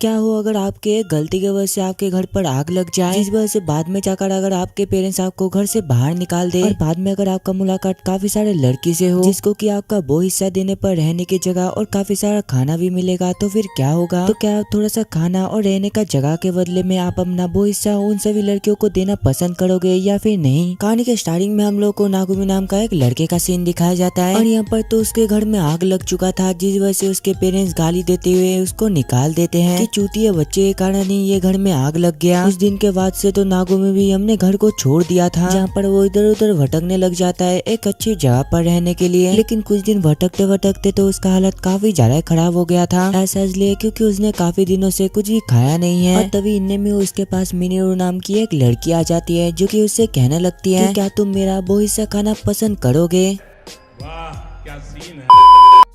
क्या हो अगर आपके गलती की वजह से आपके घर पर आग लग जाए, जिस वजह से बाद में जाकर अगर आपके पेरेंट्स आपको घर से बाहर निकाल दे, और बाद में अगर आपका मुलाकात काफी सारे लड़की से हो जिसको कि आपका वो हिस्सा देने पर रहने की जगह और काफी सारा खाना भी मिलेगा, तो फिर क्या होगा? तो क्या थोड़ा सा खाना और रहने का जगह के बदले में आप अपना वो हिस्सा उन सभी लड़कियों को देना पसंद करोगे या फिर नहीं? कहानी के स्टार्टिंग में हम लोग को नागुमी नाम का एक लड़के का सीन दिखाया जाता है और यहाँ पर तो उसके घर में आग लग चुका था, जिस वजह से उसके पेरेंट्स गाली देते हुए उसको निकाल देते हैं कि चूतिए बच्चे के कारण ही ये घर में आग लग गया। उस दिन के बाद से तो नागुमी भी हमने घर को छोड़ दिया था, जहाँ पर वो इधर उधर भटकने लग जाता है एक अच्छी जगह पर रहने के लिए। लेकिन कुछ दिन भटकते भटकते तो उसका हालत काफी ज्यादा खराब हो गया था, ऐसा इसलिए क्योंकि उसने काफी दिनों से कुछ भी खाया नहीं है। और तभी इतने में उसके पास मिनीरू नाम की एक लड़की आ जाती है, जो कि उससे कहने लगती है कि क्या तुम मेरा वो हिस्सा खाना पसंद करोगे? वाह क्या सीन है।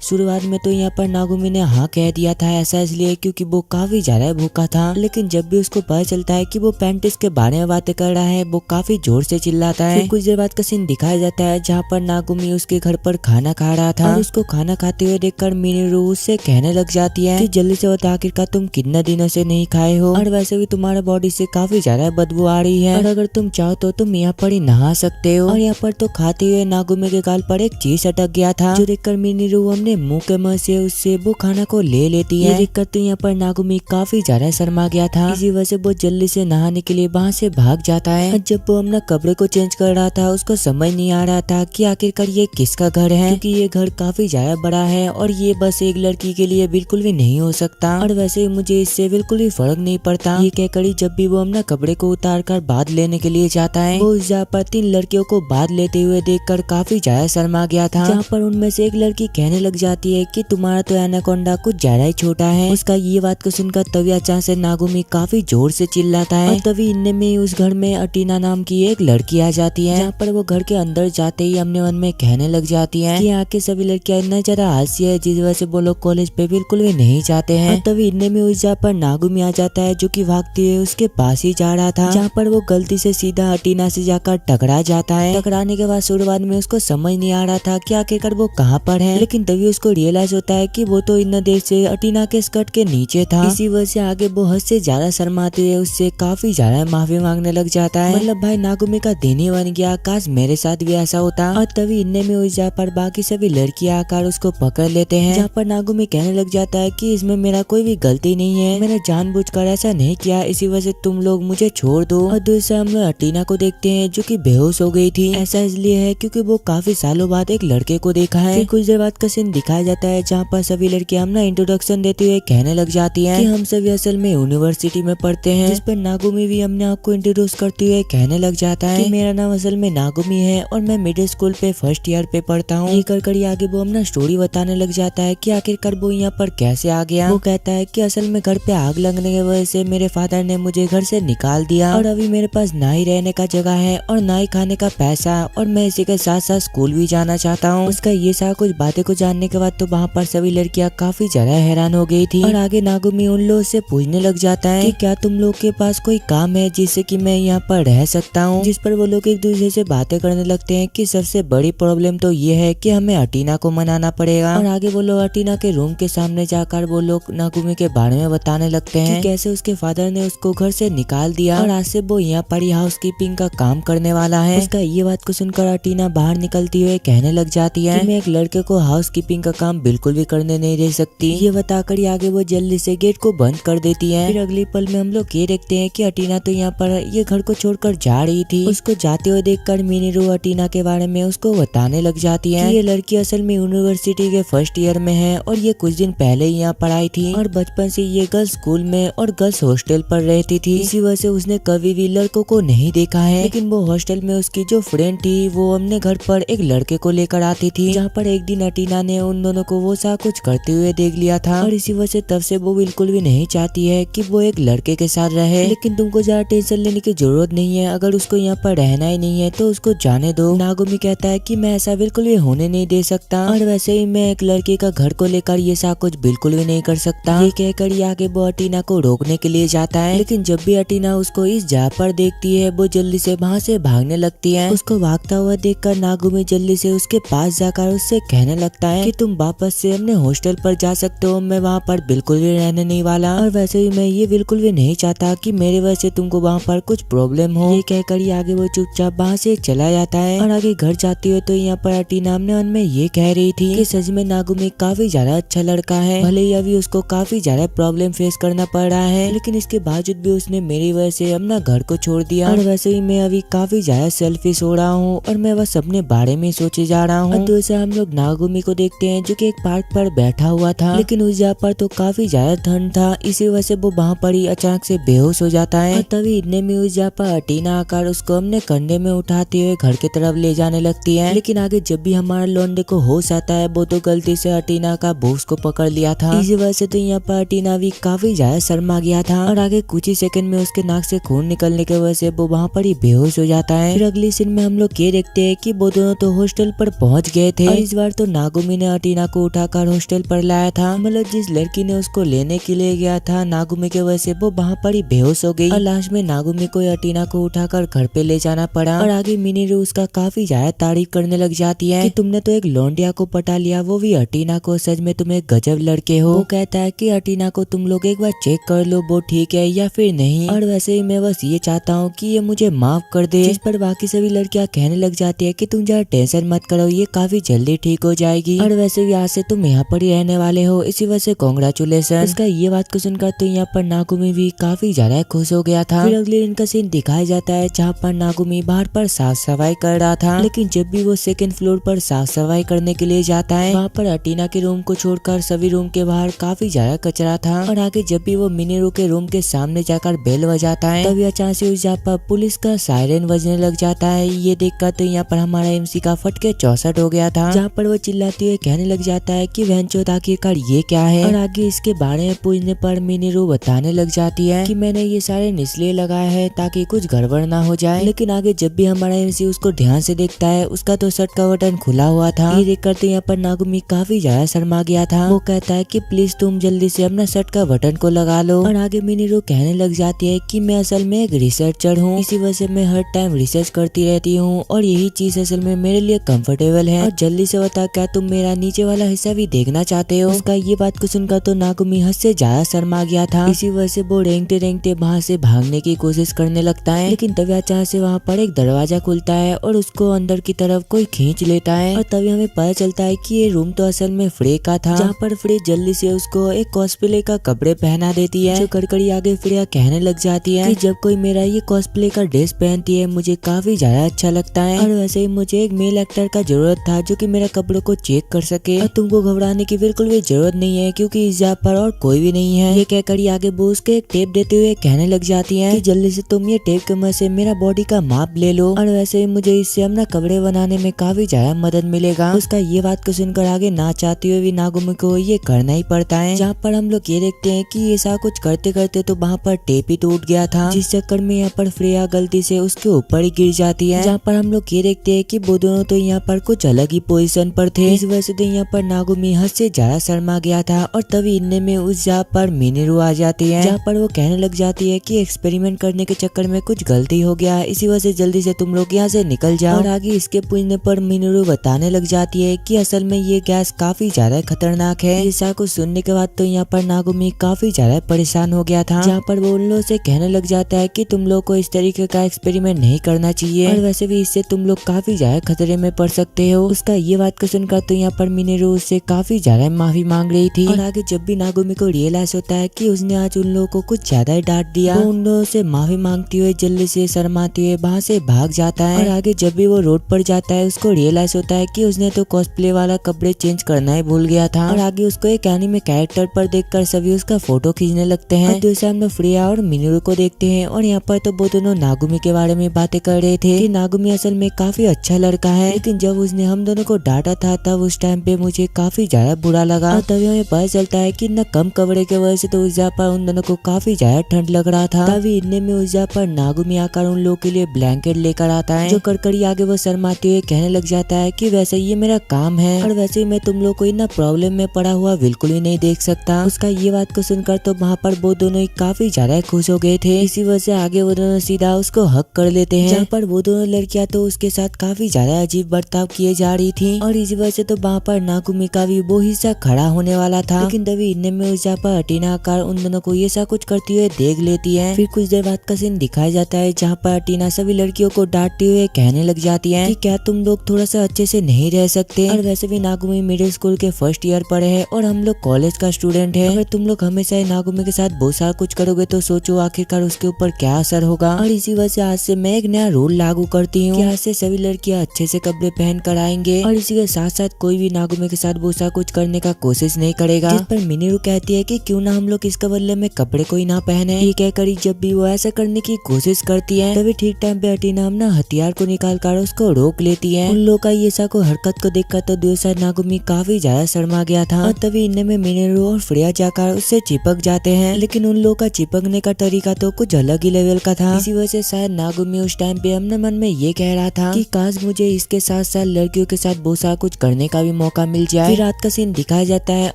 शुरुआत में तो यहाँ पर नागुमी ने हाँ कह दिया था, ऐसा इसलिए क्योंकि वो काफी ज्यादा भूखा था। लेकिन जब भी उसको पता चलता है कि वो पेंटिस के बारे में बातें कर रहा है, वो काफी जोर से चिल्लाता है। फिर कुछ देर बाद का सीन दिखाया जाता है जहाँ पर नागुमी उसके घर पर खाना खा रहा था और उसको खाना खाते हुए देखकर मिनीरू उससे कहने लग जाती है कि जल्दी से बता आखिरकार तुम कितने दिनों से नहीं खाए हो, और वैसे भी तुम्हारे बॉडी से काफी ज्यादा बदबू आ रही है, और अगर तुम चाहो तो तुम यहाँ पर ही नहा सकते हो। और यहाँ पर तो खाते हुए नागुमी के गाल पर एक चीज अटक गया था, जो देखकर मिनीरू अपने मुंह के मह से उससे वो खाना को ले लेती है। ये देखकर तो यहाँ पर नागुमी काफी ज्यादा शर्मा गया था, इसी वजह से वो जल्दी से नहाने के लिए वहाँ से भाग जाता है। जब वो अपना कपड़े को चेंज कर रहा था, उसको समझ नहीं आ रहा था कि आखिरकार ये किसका घर है, क्योंकि ये घर काफी ज्यादा बड़ा है और ये बस एक लड़की के लिए बिल्कुल भी नहीं हो सकता, और वैसे ही मुझे इससे बिल्कुल भी फर्क नहीं पड़ता। ये कहकर जब भी वो अपना कपड़े को उतार कर बात लेने के लिए जाता है, वो उस जगह पर 3 लड़कियों को बात लेते हुए देखकर काफी ज्यादा शर्मा गया था, जहाँ पर उनमें से एक लड़की कहने लग जाती है कि तुम्हारा तो एनाकोंडा कुछ ज्यादा ही छोटा है। उसका ये बात को सुनकर तभी अचानक से नागुमी काफी जोर से चिल्लाता है, और तभी इनमें में उस घर में अटीना नाम की एक लड़की आ जाती है, जहाँ पर वो घर के अंदर जाते ही अपने मन में कहने लग जाती है कि यहाँ के सभी लड़कियां इतना ज्यादा आलसी है, जिस वजह से वो लोग कॉलेज पे बिल्कुल भी नहीं जाते हैं। और तभी इनमें में उस जगह पर नागुमी आ जाता है, जो कि भागते हुए उसके पास ही जा रहा था, जहाँ पर वो गलती से सीधा अटीना से जाकर टकरा जाता है। टकराने के बाद शुरुआत में उसको समझ नहीं आ रहा था कि आखिरकार वो कहाँ पर है, लेकिन तभी उसको रियलाइज होता है कि वो तो इतना देर से अटीना के स्कर्ट के नीचे था। इसी वजह से आगे वो हद से ज्यादा शर्माते हुए उससे काफी ज्यादा माफी मांगने लग जाता है। मतलब भाई नागुमी का दिन ही बन गया, काश मेरे साथ भी ऐसा होता। और तभी इनने में उस जगह पर बाकी सभी लड़कियां आकर उसको पकड़ लेते हैं, जहाँ पर नागुमी कहने लग जाता है कि इसमें मेरा कोई भी गलती नहीं है, मैंने जानबूझकर ऐसा नहीं किया, इसी वजह से तुम लोग मुझे छोड़ दो। और दूर से हम लोग अटीना को देखते हैं, जो कि बेहोश हो गई थी। ऐसा इसलिए है क्योंकि वो काफी सालों बाद एक लड़के को देखा है। फिर कुछ देर बाद का सीन दिखाया जाता है, जहाँ पर सभी लड़कियां अपना इंट्रोडक्शन देते हुए कहने लग जाती हैं कि हम सभी असल में यूनिवर्सिटी में पढ़ते हैं, जिस पर नागुमी भी अपने आप को इंट्रोड्यूस करते हुए कहने लग जाता है कि मेरा नाम असल में नागुमी है और मैं मिडिल स्कूल पे फर्स्ट ईयर पे पढ़ता हूँ। ये कर आगे वो अपना स्टोरी बताने लग जाता है कि आखिरकार वो यहाँ पर कैसे आ गया। वो कहता है कि असल में घर पे आग लगने की वजह से मेरे फादर ने मुझे घर से निकाल दिया, और अभी मेरे पास ना ही रहने का जगह है और ना ही खाने का पैसा, और मैं इसी के साथ साथ स्कूल भी जाना चाहता हूँ। उसका ये सारा कुछ बातें को जानने के बाद तो वहाँ पर सभी लड़कियां काफी ज्यादा हैरान हो गई थी, और आगे नागुमी उन लोगों से पूछने लग जाता है कि क्या तुम लोग के पास कोई काम है जिससे कि मैं यहाँ पर रह सकता हूँ। जिस पर वो लोग एक दूसरे से बातें करने लगते हैं कि सबसे बड़ी प्रॉब्लम तो ये है कि हमें अटीना को मनाना पड़ेगा। और आगे वो लोग अटीना के रूम के सामने जाकर वो लोग नागुमी के बारे में बताने लगते हैं कि कैसे उसके फादर ने उसको घर से निकाल दिया और आज से वो यहाँ पर हाउस कीपिंग का काम करने वाला है। उसका ये बात को सुनकर अटीना बाहर निकलती हुए कहने लग जाती है कि मैं एक लड़के को हाउस कीपिंग का काम बिल्कुल भी करने नहीं दे सकती। ये बताकर आगे वो जल्दी से गेट को बंद कर देती है। फिर अगली पल में हम लोग ये देखते हैं कि अटीना तो यहाँ पर ये घर को छोड़कर जा रही थी। उसको जाते हुए देखकर मिनीरू अटीना के बारे में उसको बताने लग जाती है कि ये लड़की असल में यूनिवर्सिटी के फर्स्ट ईयर में है और ये कुछ दिन पहले ही यहाँ पर आई थी, और बचपन से ये गर्ल्स स्कूल में और गर्ल्स हॉस्टल पर रहती थी। इसी वजह से उसने कभी भी लड़कों को नहीं देखा है, लेकिन वो हॉस्टल में उसकी जो फ्रेंड थी वो अपने घर पर एक लड़के को लेकर आती थी, जहाँ पर एक दिन अटीना ने उन दोनों को वो सा कुछ करते हुए देख लिया था, और इसी वजह से तब से वो बिल्कुल भी नहीं चाहती है कि वो एक लड़के के साथ रहे। लेकिन तुमको ज्यादा टेंशन लेने की जरूरत नहीं है, अगर उसको यहाँ पर रहना ही नहीं है तो उसको जाने दो। नागुमी कहता है कि मैं ऐसा बिल्कुल भी होने नहीं दे सकता, और वैसे ही मैं एक लड़के का घर को लेकर ये सा कुछ बिल्कुल भी नहीं कर सकता। ये कहकर आगे वो अटीना को रोकने के लिए जाता है, लेकिन जब भी अटीना उसको इस जगह पर देखती है वो जल्दी से वहाँ से भागने लगती है। उसको भागता हुआ देखकर नागुमी जल्दी से उसके पास जाकर उससे कहने लगता है कि तुम वापस से अपने हॉस्टल पर जा सकते हो, मैं वहाँ पर बिल्कुल भी रहने नहीं वाला, और वैसे भी मैं ये बिल्कुल भी नहीं चाहता कि मेरे वजह से तुमको वहाँ पर कुछ प्रॉब्लम हो। ये कहकर ही आगे वो चुपचाप वहाँ से चला जाता है। और आगे घर जाती है तो यहाँ पर अटीना अपने मन में ये कह रही थी कि सच में नागुमी काफी ज्यादा अच्छा लड़का है, भले ही अभी उसको काफी ज्यादा प्रॉब्लम फेस करना पड़ रहा है, लेकिन इसके बावजूद भी उसने मेरी वजह से अपना घर को छोड़ दिया। और वैसे ही मैं अभी काफी ज्यादा सेल्फिश हो रहा हूँ और मैं बस अपने बारे में सोचे जा रहा हूँ। तो ऐसे हम लोग नागुमी को देखते हैं जो कि एक पार्क पर बैठा हुआ था, लेकिन उस जगह पर तो काफी ज्यादा ठंड था, इसी वजह से वो वहाँ पर ही अचानक से बेहोश हो जाता है। और तभी इतने में उस जगह पर अटीना आकर उसको अपने कंधे में उठाते हुए घर की तरफ ले जाने लगती है। लेकिन आगे जब भी हमारा लौंडे को होश आता है वो तो गलती से अटीना का बॉक्स को पकड़ लिया था, इसी वजह से तो यहाँ पर अटीना भी काफी ज्यादा शर्मा गया था। और आगे कुछ ही सेकंड में उसके नाक से खून निकलने की वजह से वो वहाँ पर ही बेहोश हो जाता है। फिर अगली सीन में हम लोग ये देखते हैं कि वो दोनों तो हॉस्टल पर पहुंच गए थे, और इस बार तो नागुमी ने अटीना को उठाकर हॉस्टल पर लाया था। मतलब जिस लड़की ने उसको लेने के लिए गया था नागुमी की वजह से वो वहाँ पर ही बेहोश हो गई, और लास्ट में नागुमी को अटीना को उठाकर घर पे ले जाना पड़ा। और आगे मिनीरू उसका काफी ज्यादा तारीफ करने लग जाती है कि तुमने तो एक लौंडिया को पटा लिया, वो भी अटीना को, सच में तुम एक गजब लड़के हो। वो कहता है कि अटीना को तुम लोग एक बार चेक कर लो वो ठीक है या फिर नहीं, और वैसे ही मैं बस ये चाहता हूँ कि ये मुझे माफ कर दे। जिस पर बाकी सभी लड़कियां कहने लग जाती है कि तुम जरा टेंशन मत करो, ये काफी जल्दी ठीक हो जाएगी, और वैसे भी आज से तुम यहाँ पर ही रहने वाले हो, इसी वजह से कांग्रेचुलेशन। इसका ये बात को सुनकर तो यहाँ पर नागुमी भी काफी ज्यादा खुश हो गया था। फिर अगले दिन का सीन दिखाया जाता है जहाँ पर नागुमी बाहर पर साफ सफाई कर रहा था, लेकिन जब भी वो सेकंड फ्लोर पर साफ सफाई करने के लिए जाता है वहाँ पर अटीना के रूम को छोड़कर सभी रूम के बाहर काफी ज्यादा कचरा था। और आगे जब भी वो मिनीरू के रूम के सामने जाकर बेल बजाता है तभी अचानक से उस जगह पर पुलिस का सायरन बजने लग जाता है। ये देखकर तो यहाँ पर हमारा एमसी का फटके 64 हो गया था, जहाँ पर वो चिल्लाते हुए कहने लग जाता है कि वहनचोद आखिरकार ये क्या है। और आगे इसके बारे में पूछने पर मिनीरू बताने लग जाती है कि मैंने ये सायरन इसलिए लगाया है ताकि कुछ गड़बड़ ना हो जाए। लेकिन आगे जब भी हमारा एमसी उसको ध्यान से देखता है उसका तो शर्ट का बटन खुला हुआ था। ये देखकर तो यहाँ पर नागुमी काफी ज्यादा शर्मा गया था। वो कहता है कि प्लीज तुम जल्दी से अपना शर्ट का बटन को लगा लो। और आगे मिनीरू कहने लग जाती है कि मैं असल में एक रिसर्चर हूँ, इसी वजह से मैं हर टाइम रिसर्च करती रहती हूँ और यही चीज असल में मेरे लिए कंफर्टेबल है। और जल्दी से बता क्या तुम मेरा नीचे वाला हिस्सा भी देखना चाहते हो। उसका ये बात को सुनकर तो नागुमी हद से ज्यादा शर्मा गया था, इसी वजह से वो रेंगते रेंगते वहाँ से भागने की कोशिश करने लगता है। लेकिन तभी अचानक से वहाँ पर एक दरवाजा खुलता है और उसको अंदर की तरफ कोई खींच लेता है। और तभी हमें पता चलता है कि ये रूम तो असल में फ्रे का था, जहाँ पर फ्रे जल्दी से उसको एक कॉस्प्ले का कपड़े पहना देती है। जो कड़कड़ी आगे फ्रेया कहने लग जाती है कि जब कोई मेरा ये कॉस्प्ले का ड्रेस पहनती है मुझे काफी ज्यादा अच्छा लगता है, और वैसे ही मुझे एक मेल एक्टर का जरूरत था जो कि मेरा कपड़ों को चेक कर सके। और तुमको घबराने की बिल्कुल भी जरूरत नहीं है क्योंकि इस जगह पर और कोई भी नहीं है। ये कहकर आगे वो उसके एक टेप देते हुए कहने लग जाती है कि जल्दी से तुम ये टेप के मदद से मेरा बॉडी का माप ले लो, और वैसे ही मुझे इससे अपना कपड़े बनाने में काफी ज्यादा मदद मिलेगा। उसका ये बात को सुनकर आगे ना चाहते हुए भी नागुमी को ये करना ही पड़ता है। जहाँ पर हम लोग ये देखते हैं कि ऐसा कुछ करते करते तो वहाँ पर टेप ही टूट गया था, जिस चक्कर में यहाँ पर फ्रेया गलती से उसके ऊपर ही गिर जाती है। जहाँ पर हम लोग ये देखते हैं कि वो दोनों तो यहाँ पर कुछ अलग ही पोजीशन पर थे, इस वजह से तो यहाँ पर नागुमी हद से ज्यादा शर्मा गया था। और तभी इनने में उस जगह पर मिनीरू आ जाती है, जहाँ पर वो कहने लग जाती है कि एक्सपेरिमेंट करने के चक्कर में कुछ गलती हो गया, इसी वजह से जल्दी से तुम लोग यहाँ से निकल जाओ। और आगे इसके पूछने पर मिनीरू बताने लग जाती है कि असल में ये गैस काफी ज्यादा खतरनाक है। ऐसा कुछ सुनने के बाद तो यहाँ पर नागुमी काफी ज्यादा परेशान हो गया था, जहाँ पर वो उन लोगों से कहने लग जाता है कि तुम लोग को इस तरीके का एक्सपेरिमेंट नहीं करना चाहिए, और वैसे भी इससे तुम लोग काफी ज्यादा खतरे में पड़ सकते हो। उसका ये बात को सुनकर तो यहाँ पर मिनीरू उससे काफी ज्यादा माफी मांग रही थी। और आगे जब भी नागुमी को रियलाइज होता है कि उसने आज उन लोगों को कुछ ज्यादा ही डांट दिया, वो उन लोगों से माफी मांगती हुए जल्दी से शर्माते हुए वहाँ से भाग जाता है। और आगे जब भी वो रोड पर जाता है उसको रियलाइज होता है कि उसने तो कॉस्प्ले वाला कपड़े चेंज करना ही भूल गया था। और आगे उसको एक एनीमे कैरेक्टर पर देखकर सभी उसका फोटो खींचने लगते हैं। दूसरे हम लोग फ्रेया और मिनीरू को देखते हैं, और यहाँ पर तो वो दोनों नागुमी के बारे में बातें कर रहे थे कि नागुमी असल में काफी अच्छा लड़का है, लेकिन जब उसने हम दोनों को डांटा था तब उस टाइम पे मुझे काफी ज्यादा बुरा लगा। और तभी हमें पता चलता है कि न कम कपड़े की वजह से तो उस जगह पर उन दोनों को काफी ज्यादा ठंड लग रहा था। तभी इतने में उस जगह पर नागुमी आकर उन लोगों के लिए ब्लैंकेट लेकर आता है। जो कड़कड़ी आगे वो शर्माते हुए कहने लग जाता है कि वैसे ये मेरा काम है, और वैसे मैं तुम लोग को इतना प्रॉब्लम में पड़ा हुआ बिल्कुल ही नहीं देख सकता। उसका ये बात को सुनकर तो वहाँ पर वो दोनों ही काफी ज्यादा खुश हो गए थे, इसी वजह से आगे वो दोनों सीधा उसको हक कर लेते हैं। जहाँ पर वो दोनों लड़कियां तो उसके साथ काफी ज्यादा अजीब बर्ताव किए जा रही थी, और इसी वजह से तो वहाँ पर पर नागुमी का भी वो हिस्सा खड़ा होने वाला था, लेकिन तभी इतने में उस जहाँ पर अटीना आकार उन दोनों को ये सब कुछ करती हुए देख लेती है। फिर कुछ देर बाद का सीन दिखाया जाता है जहाँ पर अटीना सभी लड़कियों को डांटते हुए कहने लग जाती है कि क्या तुम लोग थोड़ा सा अच्छे से नहीं रह सकते, और वैसे भी नागुमी मिडिल स्कूल के फर्स्ट ईयर पढ़े है और हम लोग कॉलेज का स्टूडेंट है। अगर तुम लोग हमेशा नागुमी के साथ बहुत सारा कुछ करोगे तो सोचो आखिरकार उसके ऊपर क्या असर होगा। और इसी वजह से आज से मैं एक नया रूल लागू करती हूँ कि आज से सभी लड़कियाँ अच्छे से कपड़े पहन कर आएंगे और इसी के साथ साथ कोई भी नागुमी के साथ बहुत सारा कुछ करने का कोशिश नहीं करेगा। जिस पर मिनीरू कहती है कि क्यों ना हम लोग इसके बदले में कपड़े कोई ना पहने। ये कहकर जब भी वो ऐसा करने की कोशिश करती है तभी ठीक टाइम पे अटीना अपना हथियार को निकाल कर उसको रोक लेती है। उन लोग का ये सा को हरकत को देखकर तो दूसरा नागुमी काफी ज्यादा शर्मा गया था और तभी इनमें में मिनीरू और फ्रेया जाकर उससे चिपक जाते हैं, लेकिन उन लोग का चिपकने का तरीका तो कुछ अलग ही लेवल का था। इसी वजह से शायद नागुमी उस टाइम पे अपने मन में ये कह रहा था कि काश मुझे इसके साथ साथ लड़कियों के साथ बहुत सारा कुछ करने का भी मौका मिल जाए। फिर रात का सीन दिखाया जाता है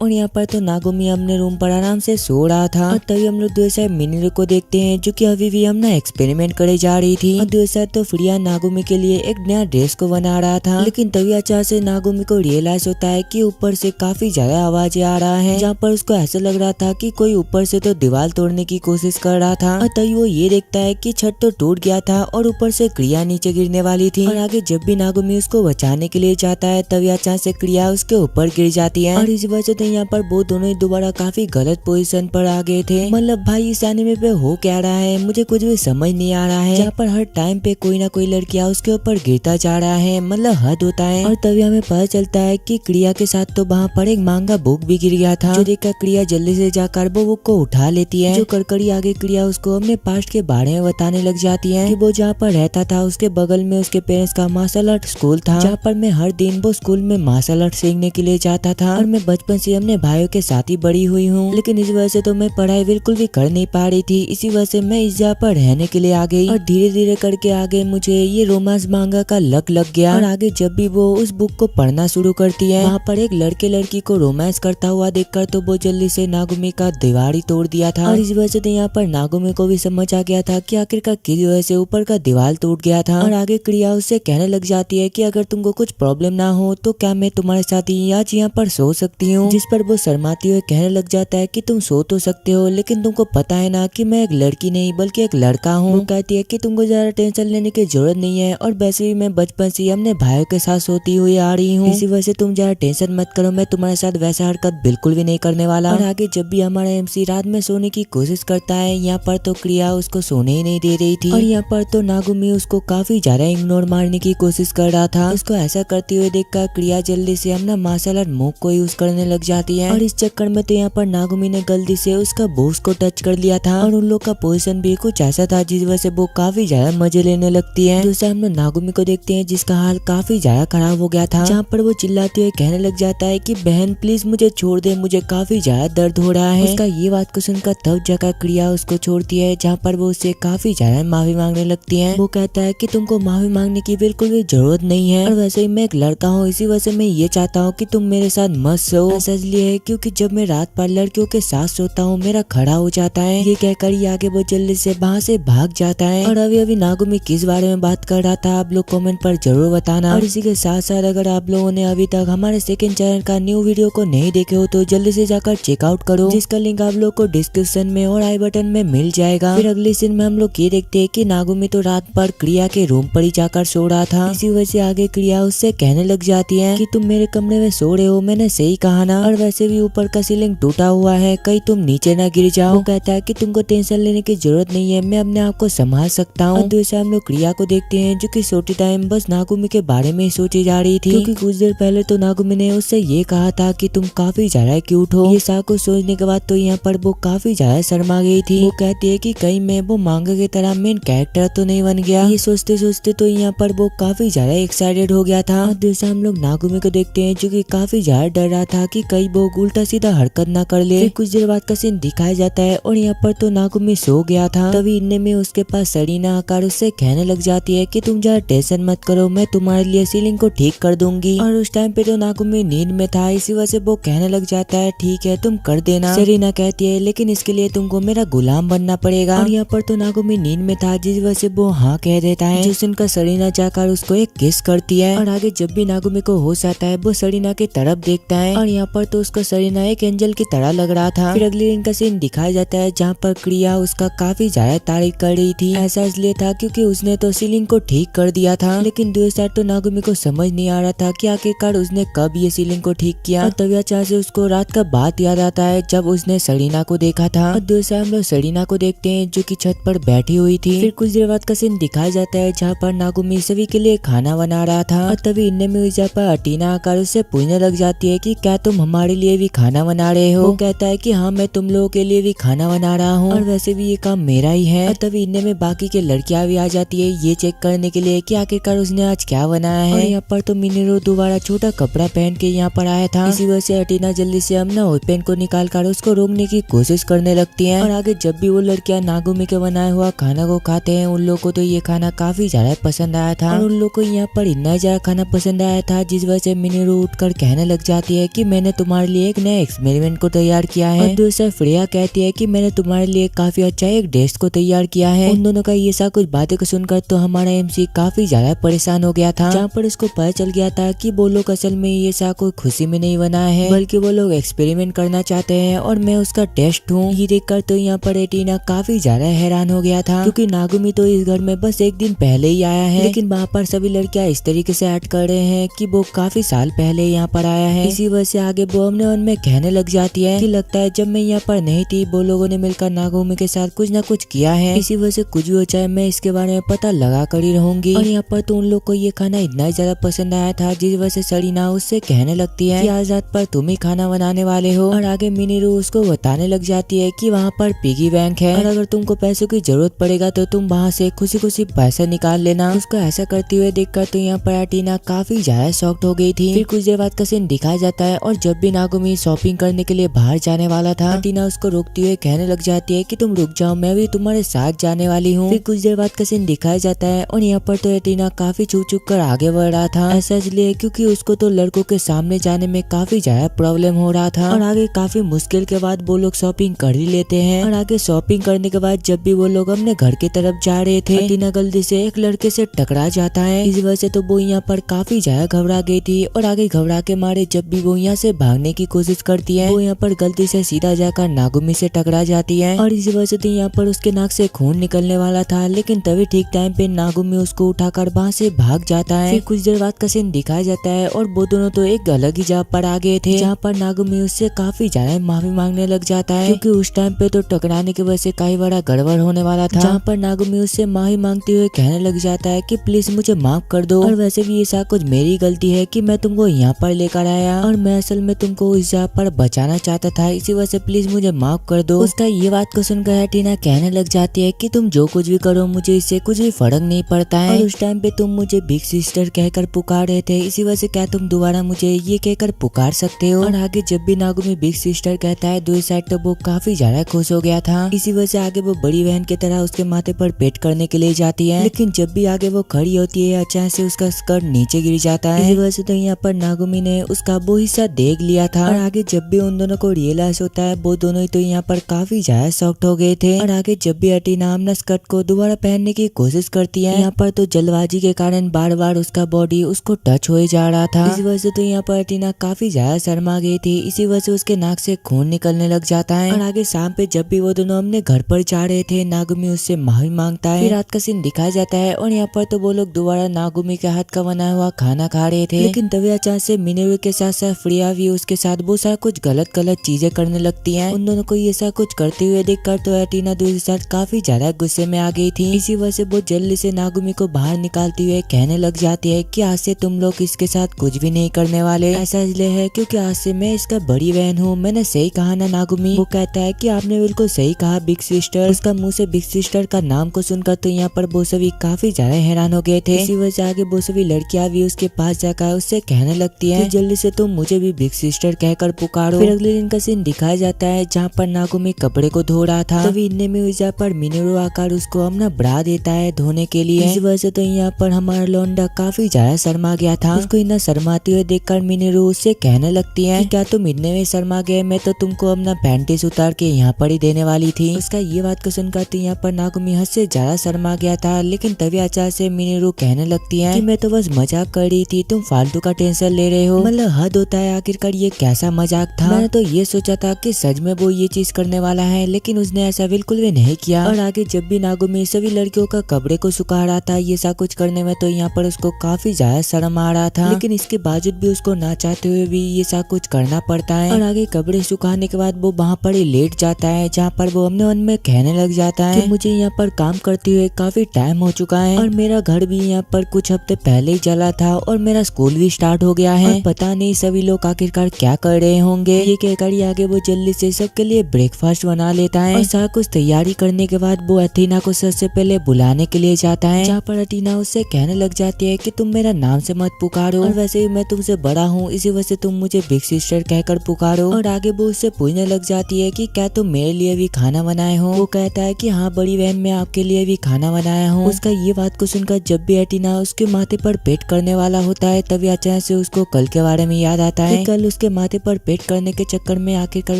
और यहाँ पर तो नागुमी अपने रूम पर आराम से सो रहा था और तभी हम लोग दूसरा मिनीरू को देखते हैं जो कि अभी भी अपना एक्सपेरिमेंट करे जा रही थी और दूसरा तो फ्रिया नागुमी के लिए एक नया ड्रेस को बना रहा था। लेकिन तभी अचानक से नागुमी को रियलाइज होता है कि ऊपर से काफी ज्यादा आवाजें आ रहा है, जहाँ पर उसको ऐसा लग रहा था कि कोई ऊपर से तो दीवार तोड़ने की कोशिश कर रहा था। और तभी वो ये देखता है कि छत तो टूट गया था और ऊपर से क्रिया नीचे गिरने वाली थी। और आगे जब भी नागुमी उसको बचाने के लिए जाता है तभी अचानक से क्रिया उसके ऊपर गिर जाती है और इस वजह से यहाँ पर वो दोनों ही दोबारा काफी गलत पोजीशन पर आ गए थे। मतलब भाई इस एनीमे पे हो क्या रहा है मुझे कुछ भी समझ नहीं आ रहा है, जहाँ पर हर टाइम पे कोई ना कोई लड़कियां उसके ऊपर गिरता जा रहा है, मतलब हद होता है। और तभी हमें पता चलता है कि क्रिया के साथ तो वहाँ पर एक मांगा बुक भी गिर गया था, जो देखकर क्रिया जल्दी से जाकर वो बुक को उठा लेती है। जो कड़कड़ी आगे क्रिया उसको अपने पास्ट के बारे में बताने लग जाती है कि वो जहाँ पर रहता था उसके बगल में उसके पेरेंट्स का मार्शल आर्ट स्कूल था, जहाँ पर मैं हर दिन वो स्कूल में मार्शल आर्ट सीखने के लिए जाता था और मैं बचपन से अपने भाइयों के साथ ही बड़ी हुई हूँ, लेकिन इस वजह से तो मैं पढ़ाई बिल्कुल भी कर नहीं पा रही थी। इसी वजह से मैं इस जगह पर रहने के लिए आ गई और धीरे धीरे करके आगे मुझे ये रोमांस मांगा का लग गया। और आगे जब भी वो उस बुक को पढ़ना शुरू करती है वहाँ पर एक लड़के लड़की को रोमांस करता हुआ देखकर तो वो जल्दी से नागुमी का दीवार ही तोड़ दिया था। और इस वजह से यहाँ पर नागुमी को भी समझ आ गया था कि आखिरकार किस वजह से ऊपर का दीवार टूट गया था। और आगे क्रिया उससे कहने लग जाती है कि अगर तुमको कुछ प्रॉब्लम ना हो तो क्या मैं तुम्हारे साथ ही आज यहाँ पर सो सकती हूँ, जिस पर वो शर्माती हुए कहने लग जाता है कि तुम सो तो सकते हो लेकिन तुमको पता है ना कि मैं एक लड़की नहीं बल्कि एक लड़का हूँ। वो कहती है कि तुमको ज्यादा टेंशन लेने की जरूरत नहीं है और वैसे भी मैं बचपन से अपने भाइयों के साथ सोती हुई आ रही हूँ, इसी वजह से तुम ज्यादा टेंशन मत करो, मैं तुम्हारे साथ वैसा हरकत बिल्कुल भी नहीं करने वाला। और आगे जब भी हमारा एमसी रात में सोने की कोशिश करता है यहाँ पर तो क्रिया उसको सोने ही नहीं दे रही थी और यहाँ पर तो नागुमी उसको काफी ज्यादा इग्नोर मारने की कोशिश कर रहा था। उसको ऐसा करते हुए देखकर क्रिया जल्दी से अपना मार्शल आर्ट मूव को यूज करने लग जाती है और इस चक्कर में तो यहाँ पर नागुमी ने गलती से उसका बॉस को टच कर लिया था और उन लोग का पोजीशन भी कुछ ऐसा था जिस वजह से वो काफी ज्यादा मजे लेने लगती है। दूसरा हम लोग नागुमी को देखते हैं जिसका हाल काफी ज्यादा खराब हो गया था, जहाँ पर वो चिल्लाते हुए कहने लग जाता है कि बहन प्लीज मुझे छोड़ दे, मुझे काफी ज्यादा दर्द हो रहा है। उसका ये बात को सुनकर तब जगह क्रिया उसको छोड़ती है, जहाँ पर वो उससे काफी ज्यादा माफी मांगने लगती है। वो कहता है कि तुमको माफी मांगने की बिल्कुल भी जरूरत नहीं है और वैसे ही मैं एक लड़का हूँ, इसी वजह से मैं ये चाहता हूँ कि तुम मेरे साथ मत सो। ऐसा इसलिए है क्योंकि जब मैं रात पर लड़कियों के साथ सोता हूँ मेरा खड़ा हो जाता है। ये कहकर ये आगे वो जल्दी से वहाँ से भाग जाता है। और अभी नागुमी किस बारे में बात कर रहा था आप लोग कमेंट पर जरूर बताना। और इसी के साथ साथ अगर आप लोगों ने अभी तक हमारे सेकंड चैनल का न्यू वीडियो को नहीं देखे हो तो जल्दी से जाकर चेकआउट करो, जिसका लिंक आप लोग को डिस्क्रिप्शन में और आई बटन में मिल जाएगा। फिर अगले सीन में हम लोग ये देखते हैं कि नागुमी तो रात पर क्रिया के रूम पर ही जाकर सो रहा था। इसी वजह से आगे क्रिया उससे कहने लग जाती है कि तुम मेरे कमरे में सो रहे हो, मैंने सही कहा ना, और वैसे भी ऊपर का सीलिंग टूटा हुआ है, कहीं तुम नीचे ना गिर जाओ। वो कहता है कि तुमको टेंशन लेने की जरूरत नहीं है, मैं अपने आप को संभाल सकता हूँ। दूसरा हम लोग क्रिया को देखते हैं जो कि सोते टाइम बस नागुमी के बारे में ही सोची जा रही थी, क्योंकि कुछ देर पहले तो नागुमी ने उससे ये कहा था कि तुम काफी ज्यादा क्यूट हो। ये सब कुछ सोचने के बाद तो यहाँ पर वो काफी ज्यादा शर्मा गई थी। वो कहती है कि कहीं मैं वो मांगा की तरह मेन कैरेक्टर तो नहीं बन गया। ये सोचते सोचते तो यहाँ पर वो काफी ज्यादा एक्साइटेड हो गया था। दूसरा हम लोग नागुमी को देखते हैं जो कि काफी ज्यादा डर रहा था कि कहीं वो उल्टा सीधा हरकत ना कर ले। फिर कुछ देर बाद का सीन दिखाया जाता है और यहाँ पर तो नागुमी सो गया था। तभी इतने में उसके पास सरीना आकर उससे कहने लग जाती है कि तुम ज्यादा टेंशन मत करो, मैं तुम्हारे लिए सीलिंग को ठीक कर दूंगी। और उस टाइम पे तो नागुमी नींद में था, इसी वजह से वो कहने लग जाता है ठीक है तुम कर देना। सरीना कहती है लेकिन इसके लिए तुमको मेरा गुलाम बनना पड़ेगा। और यहाँ पर तो नागुमी नींद में था जिस वजह से वो हाँ कह देता है, जिस सुनकर सरीना जाकर उसको एक किस करती है। और आगे जब भी नागुमी को होश आता है है वो सरीना की तरफ देखता है और यहाँ पर तो उसको सरीना एक एंजल की तरह लग रहा था। फिर अगले दिन का सीन दिखाया जाता है जहाँ पर क्रिया उसका काफी ज्यादा तारीफ कर रही थी। ऐसा इसलिए था क्योंकि उसने तो सीलिंग को ठीक कर दिया था, लेकिन दूसरी साइड तो नागुमी को समझ नहीं आ रहा था कि आखिरकार उसने कब ये सीलिंग को ठीक किया। और तभी अचानक से उसको रात का बात याद आता है जब उसने सरीना को देखा था। और दूसरी साइड हम लोग सरीना को देखते हैं जो कि छत पर बैठी हुई थी। फिर कुछ देर बाद का सीन दिखाया जाता है जहाँ पर नागुमी सभी के लिए खाना बना रहा था। और तभी इनने में जहाँ पर अटीना आकर उससे पूछने लग जाती है कि क्या तुम हमारे लिए भी खाना बना रहे हो। वो कहता है कि हाँ मैं तुम लोगों के लिए भी खाना बना रहा हूँ और वैसे भी ये काम मेरा ही है। और तभी इनने में बाकी के लड़कियां भी आ जाती है ये चेक करने के लिए कि आखिरकार उसने आज क्या बनाया है। और यहाँ पर तो मिनेरो दोबारा छोटा कपड़ा पहन के यहाँ पर आया था। इसी वजह से अटीना जल्दी से अपना पेन को निकाल कर उसको रोकने की कोशिश करने लगती है। और आगे जब भी वो लड़कियां नागुमी के बनाया हुआ खाना को खाते हैं उन लोगों को तो ये खाना काफी ज्यादा पसंद आया था। और उन लोगों को यहाँ पर इतना ज्यादा खाना पसंद आया था जिस वजह से मिनेरो उठकर कहने लग जाती है कि मैंने तुम्हारे लिए एक नया एक्सपेरिमेंट को तैयार किया है। और दूसरा फ्रेया कहती है कि मैंने तुम्हारे लिए काफी अच्छा एक ड्रेस को तैयार किया है। उन दोनों का ये सब कुछ बातें को सुनकर तो हमारा एमसी काफी ज्यादा परेशान हो गया था, जहाँ पर उसको पता चल गया था कि वो लोग असल में ये सब कोई खुशी में नहीं बनाया है बल्कि वो लोग एक्सपेरिमेंट करना चाहते हैं और मैं उसका टेस्ट हूँ। ये देखकर तो यहाँ पर एटीना काफी ज्यादा हैरान हो गया था क्योंकि नागुमी तो इस घर में बस एक दिन पहले ही आया है, लेकिन वहाँ पर सभी लड़कियां इस तरीके से एक्ट कर रहे हैं कि वो काफी साल पहले यहाँ पर आया है। इसी वजह से आगे वो अपने मन में कहने लग जाती है कि लगता है जब मैं यहाँ पर नहीं थी वो लोगों ने मिलकर नागुमी के साथ कुछ न कुछ किया है। इसी वजह से कुछ भी हो जाए मैं इसके बारे में पता लगा कर ही रहूंगी। और यहाँ पर तो उन लोग को ये खाना इतना ज्यादा पसंद आया था जिस वजह से सरीना उससे कहने लगती है कि आज रात पर तुम ही खाना बनाने वाले हो। और आगे मिनीरू उसको बताने लग जाती है कि वहाँ पर पिगी बैंक है और अगर तुमको पैसों की जरूरत पड़ेगा तो तुम वहाँ से खुशी खुशी पैसा निकाल लेना। उसको ऐसा करते हुए देखकर तो यहाँ पर अटीना काफी ज्यादा शॉक्ड हो गई थी। फिर कुछ देर बाद का सीन दिखाया जाता है और जब भी नागुमी शॉपिंग करने के लिए बाहर जाने वाला था अटीना उसको रोकती हुए कहने लग जाती है कि तुम रुक जाओ मैं भी तुम्हारे साथ जाने वाली हूँ। फिर कुछ देर बाद का सीन दिखाया जाता है और यहाँ पर तो अटीना काफी छुप छुप कर आगे बढ़ रहा था। ऐसा इसलिए क्योंकि उसको तो लड़कों के सामने जाने में काफी ज्यादा प्रॉब्लम हो रहा था। और आगे काफी मुश्किल के बाद वो लोग शॉपिंग कर ही लेते हैं। और आगे शॉपिंग करने के बाद जब भी वो लोग अपने घर की तरफ जा रहे थे अटीना गलती से एक लड़के से टकरा जाता है। इस वजह से तो वो यहाँ पर काफी ज्यादा घबरा गई थी और आगे घबरा के मारे जब भी वो यहाँ से भागने की कोशिश करती है वो यहाँ पर गलती से सीधा जाकर नागुमी से टकरा जाती है। और इस वजह से तो यहाँ पर उसके नाक से खून निकलने वाला था, लेकिन तभी ठीक टाइम पे नागुमी उसको उठाकर वहाँ से भाग जाता है। फिर कुछ देर बाद का सीन दिखाया जाता है और वो दोनों तो एक अलग ही जगह पर आ गए थे जहाँ पर नागुमी उससे काफी ज्यादा माफी मांगने लग जाता है क्योंकि उस टाइम पे तो टकराने की वजह से कई बड़ा गड़बड़ होने वाला था। जहाँ पर नागुमी उससे माफी मांगते हुए कहने लग जाता है कि प्लीज मुझे माफ कर दो और वैसे भी ये सब कुछ मेरी गलती है कि मैं तुमको यहाँ पर लेकर आया और मैं असल में तुमको इस जगह पर बचाना चाहता था, इसी वजह से प्लीज मुझे माफ कर दो। उसका ये बात को सुनकर अटीना कहने लग जाती है कि तुम जो कुछ भी करो मुझे इससे कुछ भी फर्क नहीं पड़ता है और उस टाइम पे तुम मुझे बिग सिस्टर कहकर पुकार रहे थे, इसी वजह से क्या तुम दोबारा मुझे ये कहकर पुकार सकते हो। और आगे जब भी नागुमी बिग सिस्टर कहता है दूसरी साइड तो वो काफी ज्यादा खुश हो गया था। इसी वजह से आगे वो बड़ी बहन की तरह उसके माथे पर पेट करने के लिए जाती है, लेकिन जब भी आगे वो खड़ी होती है अचानक से उसका स्कर्ट नीचे गिर जाता है। इसी वजह से तो यहाँ पर नागुमी ने उसका वो हिस्सा देख लिया था। और आगे जब भी उन दोनों को रियलाइज होता है वो दोनों ही तो यहाँ पर काफी ज्यादा शॉक्ड हो गए थे। और आगे जब भी अटीना अपना स्कर्ट को दोबारा पहनने की कोशिश करती है यहाँ पर तो जल्दबाजी के कारण बार बार उसका बॉडी उसको टच हो जा रहा था। इस वजह से तो यहाँ पर अटीना काफी ज्यादा शर्मा गई थी, इसी वजह से उसके नाक से खून निकलने लग जाता है। और आगे शाम पे जब भी वो दोनों अपने घर पर जा रहे थे नागुमी उससे माफी मांगता है। फिर रात का सीन दिखाया जाता है और यहाँ पर तो वो लोग दोबारा नागुमी के हाथ का बनाया हुआ खाना खा रहे थे, लेकिन तभी अचानक से मिनेरू के साथ साथ फ्रिया भी उसके साथ बहुत सारा कुछ गलत चीजें करने लगती हैं। उन दोनों को ये सब कुछ करते हुए देखकर तो अटीना दूसरे साथ काफी ज्यादा गुस्से में आ गई थी। इसी वजह से वो जल्दी से नागुमी को बाहर निकालती हुए कहने लग जाती है कि आज से तुम लोग इसके साथ कुछ भी नहीं करने वाले। ऐसा इसलिए है क्योंकि आज से मैं इसका बड़ी बहन हूँ। मैंने सही कहा ना नागुमी? वो कहता है कि आपने बिल्कुल सही कहा बिग सिस्टर। उसका मुंह से बिग सिस्टर का नाम को सुनकर तो यहाँ पर वो सभी काफी ज्यादा हैरान हो गए थे। इसी वजह से आगे वो सभी लड़कियां भी उसके पास जाकर उससे कहने लगती है कि जल्दी से तुम मुझे भी बिग सिस्टर कहकर पुकारो। फिर अगले दिन का सीन दिखाया जाता है जहाँ पर नागुमी कपड़े को धो रहा था, तभी इनने में उस पर मिनेरू आकर उसको अपना ब्रा देता है धोने के लिए। इस वजह से तो यहाँ पर हमारा लौंडा काफी ज्यादा शर्मा गया था। उसको इतना शर्माते हुए देखकर मिनेरू उससे कहने लगती है कि क्या तुम इतने में शर्मा गए, मैं तो तुमको अपना पैंटीज उतार के यहाँ पर ही देने वाली थी। उसका ये बात को सुनकर तो यहाँ पर नागुमी हद से ज्यादा शर्मा गया था, लेकिन तभी अचानक से मिनेरू कहने लगती है कि मैं तो बस मजाक कर रही थी, तुम फालतू का टेंशन ले रहे हो, मतलब हद होता है। आखिरकार ये कैसा मजाक था। मैंने तो ये सोचा था कि सच में वो ये चीज करने वाला है, लेकिन उसने ऐसा बिल्कुल भी नहीं किया। और आगे जब भी नागुमी सभी लड़कियों का कपड़े को सुखा रहा था ये सब कुछ करने में, तो यहाँ पर उसको काफी ज्यादा शर्म आ रहा था, लेकिन इसके बावजूद भी उसको ना चाहते हुए भी ये सब कुछ करना पड़ता है। और आगे कपड़े सुखाने के बाद वो वहाँ पर ही लेट जाता है, जहाँ पर वो अपने मन में कहने लग जाता है कि मुझे यहाँ पर काम करते हुए काफी टाइम हो चुका है और मेरा घर भी यहाँ पर कुछ हफ्ते पहले ही चला था और मेरा स्कूल भी स्टार्ट हो गया है। पता नहीं सभी लोग आखिरकार क्या कर रहे होंगे। ये कहकर ही आगे वो जल्दी से सबके लिए ब्रेकफास्ट बना लेता है और सारा कुछ तैयारी करने के बाद वो अथीना को सबसे पहले बुलाने के लिए जाता है, जहाँ पर अथीना उससे कहने लग जाती है कि तुम मेरा नाम से मत पुकारो, और वैसे भी मैं तुमसे बड़ा हूँ, इसी वजह से तुम मुझे बिग सिस्टर कहकर पुकारो। और आगे वो उससे पूछने लग जाती है कि क्या तुम मेरे लिए भी खाना बनाए हो। वो कहता है कि हाँ बड़ी बहन, मैं आपके लिए भी खाना बनाया हूँ। उसका ये बात को सुनकर जब भी अथीना उसके माथे पर पेट करने वाला होता है, तभी अचानक से उसको कल के बारे में याद आता है कि कल उसके माथे पर पेट करने के चक्कर में आखिरकार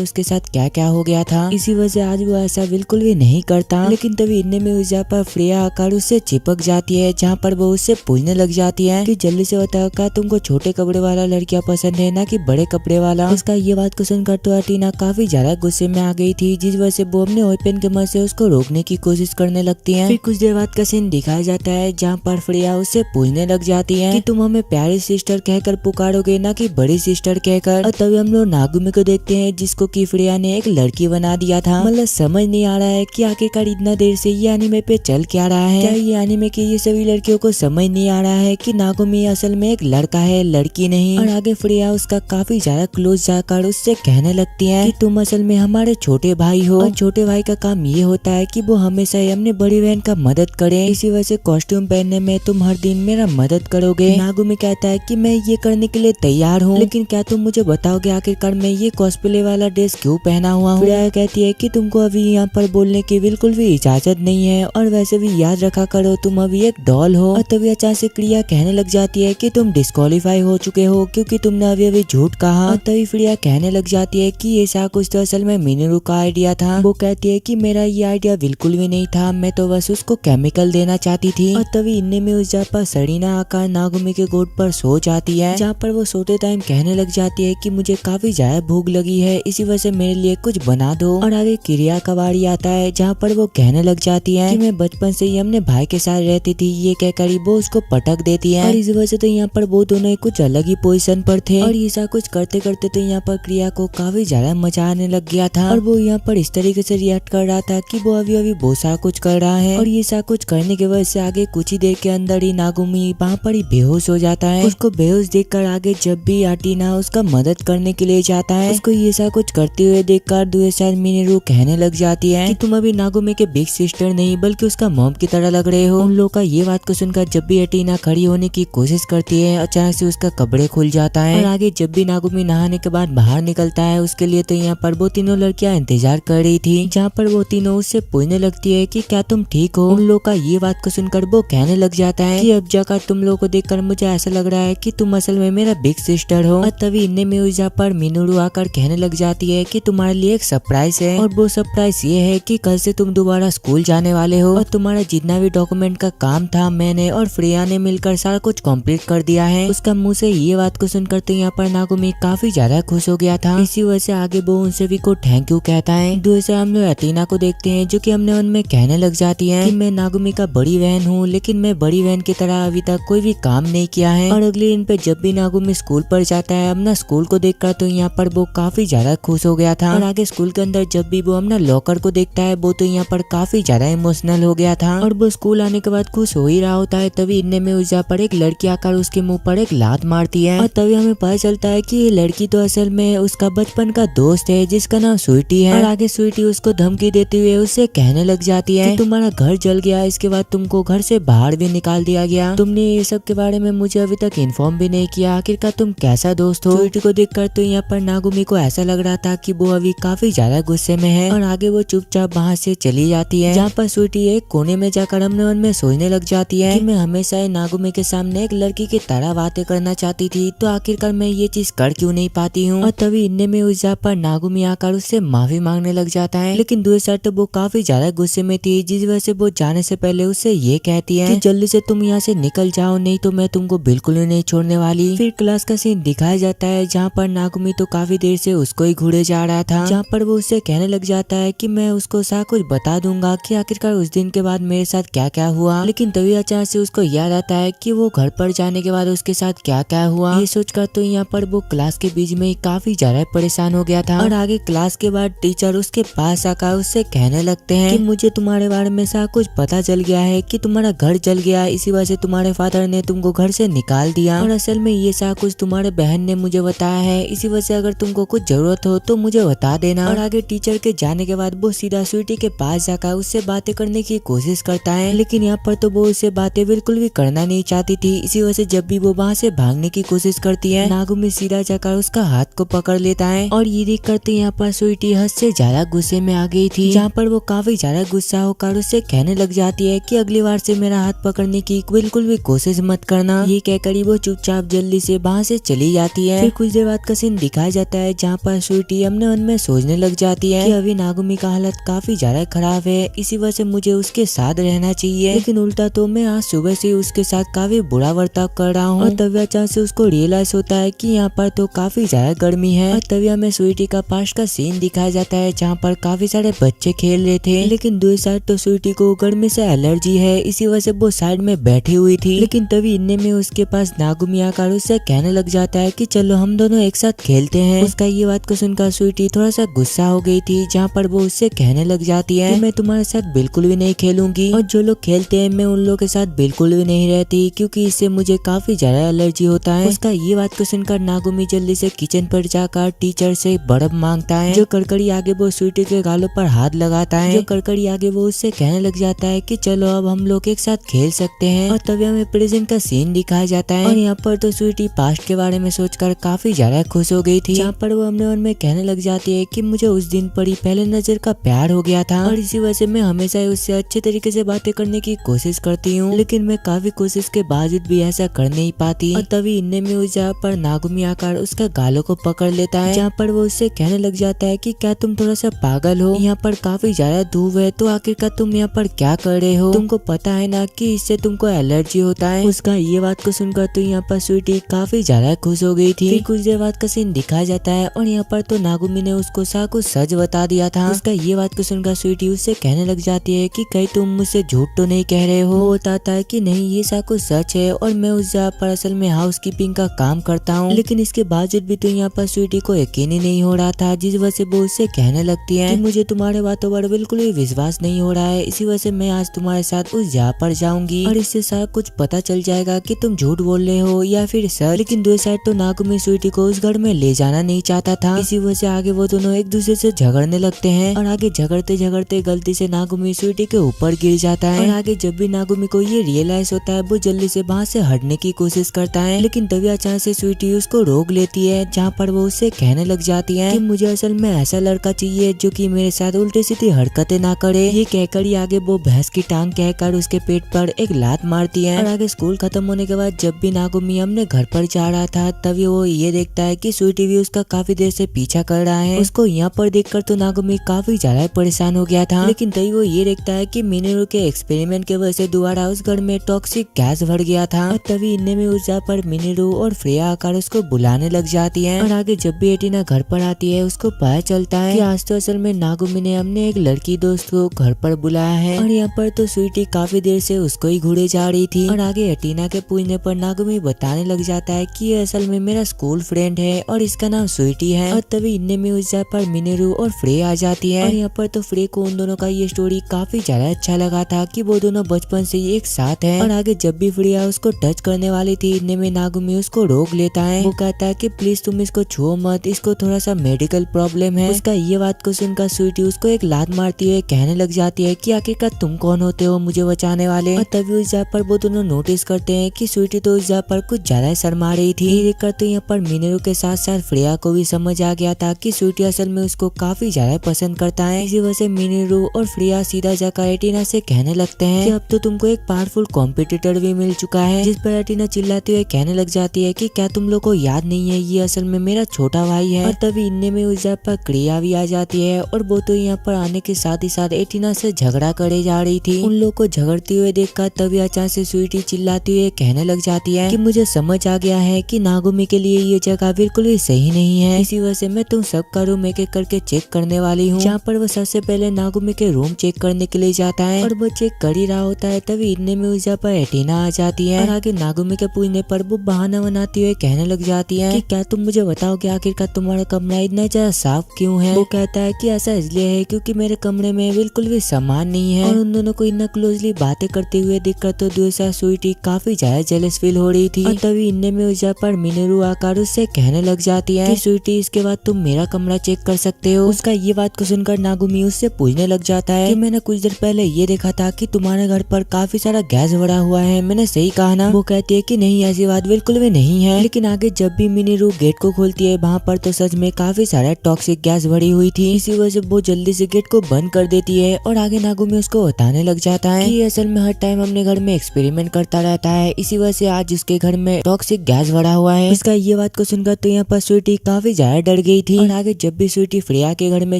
उसके साथ क्या क्या हो गया था। इसी वजह से आज वो ऐसा बिल्कुल भी नहीं करता। लेकिन तभी इतने में उस जगह पर फ्रेया आकर उससे चिपक जाती है, जहाँ पर वो उससे पूछने लग जाती है कि जल्दी से बताओ क्या तुमको छोटे कपड़े वाला लड़कियां पसंद है ना कि बड़े कपड़े वाला। उसका ये बात को सुनकर तो अथीना काफी ज्यादा गुस्से में आ गई थी, जिस वजह से वो अपने वेपन के मदद से उसको रोकने की कोशिश करने लगती है। फिर कुछ देर बाद का सीन दिखाया जाता है, जहाँ पर फ्रेया उससे पूछने लग जाती है कि तुम हमें प्यारी सिस्टर कहकर पुकारोगे ना कि बड़ी सिस्टर कहकर। और तभी हम लोग नागुमी को देखते हैं, जिसको की फ्रेया ने एक लड़की बना दिया था। मतलब समझ नहीं आ रहा है कि आखिरकार इतना देर से ये एनीमे पे चल क्या रहा है। क्या ये एनीमे की ये सभी लड़कियों को समझ नहीं आ रहा है कि नागुमी असल में एक लड़का है, लड़की नहीं। और आगे फ्रेया उसका काफी ज्यादा क्लोज जाकर उससे कहने लगती है कि तुम असल में हमारे छोटे भाई हो, और छोटे भाई का काम ये होता है कि वो हमेशा ही अपने बड़ी बहन का मदद करे, इसी वजह से कॉस्ट्यूम पहनने में तुम हर दिन मेरा मदद करोगे। नागुमी कहता है कि मैं ये करने के लिए तैयार हूँ, लेकिन क्या तुम मुझे बताओगे आखिरकार मैं ये कॉस्प्ले वाला ड्रेस क्यों पहना हुआ हूँ। फ्रेया कहती है कि तुमको अभी यहाँ पर बोलने की बिल्कुल भी इजाजत नहीं है, और वैसे भी याद रखा करो तुम अभी एक डॉल हो। और तभी अचानक से क्रिया कहने लग जाती है कि तुम डिस्क्वालीफाई हो चुके हो क्योंकि तुमने अभी अभी झूठ कहा। और तभी फ्रेया कहने लग जाती है कि ऐसा कुछ तो असल में मिनोरू का आइडिया था। वो कहती है कि मेरा ये आइडिया बिल्कुल भी नहीं था, मैं तो बस उसको केमिकल देना चाहती थी। और तभी इनने में उस जगह पर सरीना आकर नागुमी के गोद पर सो जाती है, जहाँ पर वो सोते टाइम कहने लग जाती है कि मुझे काफी ज्यादा भूख लगी है, इसी वजह से मेरे लिए कुछ बना दो। और आगे क्रिया का बारी आता है, जहाँ पर वो कहने लग जाती है कि मैं बचपन से ही अपने भाई के साथ रहती थी। ये कहकर वो उसको पटक देती है, और इस वजह से तो यहाँ पर वो दोनों ही कुछ अलग ही पोजीशन पर थे। और ये सब कुछ करते करते तो यहाँ पर क्रिया को काफी ज्यादा मजा आने लग गया था, और वो यहाँ पर इस तरीके से रिएक्ट कर रहा था कि वो अभी अभी बहुत सारा कुछ कर रहा है। और ये सब कुछ करने की वजह से आगे कुछ ही देर के अंदर ही नागुमी वहाँ पर ही बेहोश हो जाता है। उसको बेहोश देखकर आगे जब भी अथीना उसका मदद करने के लिए जाता है, उसको ये सब कुछ करते हुए देखकर दूसरे मिनोरू कहने लग जाती है कि तुम अभी नागुमी के बिग सिस्टर नहीं बल्कि उसका मॉम की तरह लग रहे हो। उन लोगों का ये बात को सुनकर जब भी अथीना खड़ी होने की कोशिश करती है, अचानक से उसका कपड़े खुल जाता है। और आगे जब भी नागुमी नहाने के बाद बाहर निकलता है, उसके लिए तो यहाँ पर वो तीनों लड़कियां इंतजार कर रही थी, जहाँ पर वो तीनों उससे पूछने लगती है कि क्या तुम ठीक हो। उन लोगों का ये बात को सुनकर वो कहने लग जाता है कि अब जाकर तुम लोगों को देखकर मुझे ऐसा लग रहा है कि तुम असल में मेरा बिग सिस्टर हो। और तभी इनने में उस जगह पर मिनोरू आकर कहने लग जाती है कि तुम्हारे लिए एक सरप्राइज है, और वो सरप्राइज ये है कि कल से तुम दोबारा स्कूल जाने वाले हो, और तुम्हारा जितना भी डॉक्यूमेंट का काम था मैंने और फ्रेया ने मिलकर सारा कुछ कंप्लीट कर दिया है। उसका मुंह से ये बात को सुनकर तो यहाँ पर नागुमी काफी ज्यादा खुश हो गया था। इसी वजह से आगे वो उन सभी को थैंक यू कहता है। दूसरे हम लोग अथीना को देखते हैं, जो कि अपने मन में कहने लग जाती है कि मैं नागुमी का बड़ी बहन हूँ, लेकिन मैं बड़ी बहन की तरह अभी तक कोई भी काम नहीं किया है। और अगले दिन पे जब भी नागुमी स्कूल पर जाता है अपना स्कूल को देखकर, तो यहाँ पर वो काफी ज्यादा खुश हो गया था। और आगे स्कूल के अंदर जब भी वो अपना लॉकर को देखता है, वो तो यहाँ पर काफी ज्यादा इमोशनल हो गया था। और वो स्कूल आने के बाद खुश हो ही रहा होता है, तभी इनने में उस जगह पर एक लड़की आकर उसके मुंह पर एक लात मारती है। और तभी हमें पता चलता है कि ये लड़की तो असल में उसका बचपन का दोस्त है, जिसका नाम स्वीटी है। और आगे स्वीटी उसको धमकी देते हुए उससे कहने लग जाती है कि तुम्हारा घर जल गया, इसके बाद तुमको घर से बाहर भी निकाल दिया गया, तुमने ये सब के बारे में मुझे अभी तक इन्फॉर्म भी नहीं किया, आखिरकार तुम कैसा दोस्त हो। स्वीटी को देखकर तो यहाँ पर नागुमी को ऐसा लग रहा था कि वो अभी काफी ज्यादा गुस्से में है, और आगे वो चुपचाप वहाँ से चली जाती है, जहाँ पर स्वीटी एक कोने में जाकर अपने मन में सोचने लग जाती है कि मैं हमेशा ही नागुमी के सामने एक लड़की की तरह बातें करना चाहती थी, तो आखिरकार मैं ये चीज कर क्यों नहीं पाती हूँ। और तभी इनने में उस जगह पर नागुमी आकर उससे माफी मांगने लग जाता है, लेकिन दूसरी साइड तो वो काफी ज्यादा गुस्से में थी, जिस वजह से वो जाने से पहले उससे ये कहती है कि जल्दी से तुम यहाँ से निकल जाओ, नहीं तो मैं तुमको बिल्कुल ही नहीं छोड़ने होने वाली। फिर क्लास का सीन दिखाया जाता है जहाँ पर नागुमी तो काफी देर से उसको ही घूरे जा रहा था, जहाँ पर वो उससे कहने लग जाता है कि मैं उसको सब कुछ बता दूंगा कि आखिरकार उस दिन के बाद मेरे साथ क्या क्या हुआ। लेकिन तभी अचानक से उसको याद आता है कि वो घर पर जाने के बाद उसके साथ क्या क्या हुआ। ये सोचकर तो यहाँ पर वो क्लास के बीच में ही काफी ज्यादा परेशान हो गया था। और आगे क्लास के बाद टीचर उसके पास आकर उससे कहने लगते हैं कि मुझे तुम्हारे बारे में सब कुछ पता चल गया है कि तुम्हारा घर जल गया, इसी वजह से तुम्हारे फादर ने तुमको घर से निकाल दिया। और असल में ये सब कुछ तुम्हारे बहन ने मुझे बताया है, इसी वजह से अगर तुमको कुछ जरूरत हो तो मुझे बता देना। और आगे टीचर के जाने के बाद वो सीधा स्वीटी के पास जाकर उससे बातें करने की कोशिश करता है, लेकिन यहाँ पर तो वो उससे बातें बिल्कुल भी करना नहीं चाहती थी। इसी वजह से जब भी वो वहाँ से भागने की कोशिश करती है, नागुमी सीधा जाकर उसका हाथ को पकड़ लेता है। और ये देख कर तो यहाँ पर स्वीटी हद से ज्यादा गुस्से में आ गई थी, जहाँ पर वो काफी ज्यादा गुस्सा होकर उससे कहने लग जाती है कि अगली बार से मेरा हाथ पकड़ने की बिल्कुल भी कोशिश मत करना। ये कहकर वो चुपचाप जल्दी से वहाँ से चली जाती है। फिर कुछ देर बाद का सीन दिखाया जाता है जहाँ पर स्वीटी अपने मन में सोचने लग जाती है कि अभी नागुमी का हालत काफी ज्यादा खराब है, इसी वजह से मुझे उसके साथ रहना चाहिए। लेकिन उल्टा तो मैं आज सुबह से उसके साथ काफी बुरा बर्ताव कर रहा हूँ। और तभी अचानक से उसको रियलाइज होता है कि यहाँ पर तो काफी ज्यादा गर्मी है। और तभी हमें स्वीटी का पास का सीन दिखाया जाता है जहाँ पर काफी सारे बच्चे खेल रहे थे, लेकिन दूसरी साइड तो स्वीटी को गर्मी से एलर्जी है, इसी वजह से वो साइड में बैठी हुई थी। लेकिन तभी इतने में उसके पास नागुमी आकर उससे कहने लग जाता है कि चलो हम दोनों एक साथ खेलते हैं। उसका ये बात को सुनकर स्वीटी थोड़ा सा गुस्सा हो गई थी, जहाँ पर वो उससे कहने लग जाती है कि मैं तुम्हारे साथ बिल्कुल भी नहीं खेलूंगी, और जो लोग खेलते हैं मैं उन लोगों के साथ बिल्कुल भी नहीं रहती, क्योंकि इससे मुझे काफी ज्यादा एलर्जी होता है। उसका ये बात को सुनकर नागुमी जल्दी से किचन पर जाकर टीचर से बर्फ मांगता है। जो कड़कड़ी आगे वो स्वीटी के गालों पर हाथ लगाता है। जो कड़कड़ी आगे वो उससे कहने लग जाता है कि चलो अब हम लोग एक साथ खेल सकते हैं। और तभी हमें प्रेजेंट का सीन दिखाया जाता है, और यहाँ पर तो स्वीटी पास्ट के बारे में सोचकर काफी ज्यादा खुश हो गई थी, जहाँ पर वो अपने मन में कहने लग जाती है कि मुझे उस दिन पर ही पहले नजर का प्यार हो गया था, और इसी वजह से मैं हमेशा ही उससे अच्छे तरीके से बातें करने की कोशिश करती हूँ, लेकिन मैं काफी कोशिश के बावजूद भी ऐसा कर नहीं पाती। और तभी इनने में उस जगह पर नागुमी आकर उसका गालों को पकड़ लेता है, जहाँ पर वो उससे कहने लग जाता है कि क्या तुम थोड़ा सा पागल हो, यहाँ पर काफी ज्यादा धूप है तो आखिरकार तुम यहाँ पर क्या कर रहे हो, तुमको पता है ना कि इससे तुमको एलर्जी होता है। उसका ये बात को सुनकर तो यहाँ पर स्वीटी काफी ज्यादा खुश हो गई थी। फिर कुछ देर बाद का सीन दिखाया जाता है, और यहाँ पर तो नागुमी ने उसको सब कुछ सच बता दिया था। उसका ये बात को सुनकर स्वीटी उससे कहने लग जाती है कि कहीं तुम मुझसे झूठ तो नहीं कह रहे हो। वो बताता है कि नहीं, ये सब कुछ सच है, और मैं उस जगह पर असल में हाउस कीपिंग का काम करता हूँ। लेकिन इसके बावजूद भी तो यहाँ पर स्वीटी को यकीन ही नहीं हो रहा था, जिस वजह से वो उससे कहने लगती है कि मुझे तुम्हारे बातों पर बिल्कुल भी विश्वास नहीं हो रहा है, इसी वजह से मैं आज तुम्हारे साथ उस जगह पर जाऊंगी, और इससे सारा कुछ पता चल जाएगा कि तुम झूठ बोल रहे हो या फिर सच। लेकिन दूसरी साइड तो नागुमी स्वीटी को उस घर में ले जाना नहीं चाहता था, इसी वजह से आगे वो दोनों एक दूसरे से झगड़ने लगते हैं, और आगे झगड़ते झगड़ते गलती से नागुमी स्वीटी के ऊपर गिर जाता है। और आगे जब भी नागुमी को ये रियलाइज होता है, वो जल्दी से वहाँ से हटने की कोशिश करता है, लेकिन तभी अचानक से स्वीटी उसको रोक लेती है, जहाँ पर वो उससे कहने लग जाती है कि मुझे असल में ऐसा लड़का चाहिए जो कि मेरे साथ उल्टी सीधी हरकतें ना करे। ये कहकर ही आगे वो भैंस की टांग कहकर उसके पेट पर एक लात मारती है। और आगे स्कूल खत्म होने के बाद जब भी नागुमी अपने घर पर जा रहा था, तभी वो ये देखता है कि स्वीटी भी उसका काफी देर से पीछा कर रहा है। उसको यहाँ पर देखकर तो नागुमी काफी ज्यादा परेशान हो गया था, लेकिन तभी वो ये देखता है कि मिनरू के एक्सपेरिमेंट के वजह से दोबारा उस घर में टॉक्सिक गैस भर गया था। और तभी इनने में उस जगह पर मिनरू और फ्रेया आकर उसको बुलाने लग जाती है। और आगे जब भी एटिना घर पर आती है, उसको पता चलता है कि आज तो असल में नागुमी ने हमने एक लड़की दोस्त को घर पर बुलाया है। और यहाँ पर तो स्वीटी काफी देर से उसको ही घूरे जा रही थी। और आगे एटिना के पूछने पर नागुमी बताने लग जाता है कि ये असल में मेरा स्कूल फ्रेंड है और इसका नाम स्वीटी है। और तभी इनने में उस जगह पर मिनरू और फ्रे आ जाती है। और यहाँ पर तो फ्रे को उन दोनों का ये स्टोरी काफी ज्यादा अच्छा लगा था कि वो दोनों बचपन से ही एक साथ है। और आगे जब भी फ्रिया उसको टच करने वाली थी, इतने में नागुमी उसको रोक लेता है। वो कहता है कि प्लीज तुम इसको छुओ मत, इसको थोड़ा सा मेडिकल प्रॉब्लम है। उसका ये बात को सुनकर स्वीटी उसको एक लात मारती है, कहने लग जाती है कि आखिरकार तुम कौन होते हो मुझे बचाने वाले। और तभी उस जगह पर वो दोनों नोटिस करते हैं कि स्वीटी तो उस जगह पर कुछ ज्यादा शर्मा रही थी। ये देखकर तो यहाँ पर मिनरू के साथ साथ फ्रेया को भी समझ आ गया था कि स्वीटी असल में उसको काफी ज्यादा पसंद करता है। इसी वजह से मिनरू और फ्रेया सीधा जाकर एटिना से कहने लगते हैं कि अब तो तुमको एक पावरफुल कॉम्पिटिटर भी मिल चुका है। जिस पर एटिना चिल्लाते हुए कहने लग जाती है कि क्या तुम लोग को याद नहीं है, ये असल में मेरा छोटा भाई है। और तभी इनने में उस जगह पर क्रिया भी आ जाती है, और वो तो यहाँ पर आने के साथ ही साथ एटिना से झगड़ा करे जा रही थी। उन लोग को झगड़ते हुए देखकर तभी अचानक से स्वीटी चिल्लाती हुए कहने लग जाती है कि मुझे मुझे समझ आ गया है कि नागुमी के लिए ये जगह बिल्कुल भी सही नहीं है। इसी वजह से मैं तुम सबका रूम एक एक करके चेक करने वाली हूँ। जहाँ पर वो सबसे पहले नागुमी के रूम चेक करने के लिए जाता है और वो चेक कर ही रहा होता है, तभी इतने में उस जगह पर एटीना आ जाती है और आगे नागुमी के पूछने पर वो बहाना बनाती हुए कहने लग जाती है कि क्या तुम मुझे बताओ कि आखिरकार तुम्हारा कमरा इतना ज्यादा साफ क्यों है। वो कहता है कि ऐसा इसलिए है क्योंकि मेरे कमरे में बिल्कुल भी सामान नहीं है। और उन दोनों को इतना क्लोजली बातें करते हुए देखकर तो दूसरा स्वीटी काफी ज्यादा जेलस फील हो रही थी। और तभी इनने में उस जगह पर मिनोरू आकर उससे कहने लग जाती है कि स्वीटी इसके बाद तुम मेरा कमरा चेक कर सकते हो। उसका ये बात को सुनकर नागुमी उससे पूछने लग जाता है कि मैंने कुछ देर पहले ये देखा था कि तुम्हारे घर पर काफी सारा गैस भरा हुआ है, मैंने सही कहा ना। वो कहती है कि नहीं, ऐसी बात बिल्कुल भी नहीं है। लेकिन आगे जब भी मिनोरू गेट को खोलती है वहाँ पर तो सच में काफी सारा टॉक्सिक गैस भरी हुई थी। इसी वजह से वो जल्दी से गेट को बंद कर देती है और आगे नागुमी उसको बताने लग जाता है कि असल में हर टाइम अपने घर में एक्सपेरिमेंट करता रहता है, इसी वजह से आज उसके घर में टॉक्सिक गैस भरा हुआ है। इसका ये बात को सुनकर तो यहाँ पर स्वीटी काफी ज्यादा डर गई थी। और आगे जब भी स्वीटी फ्रिया के घर में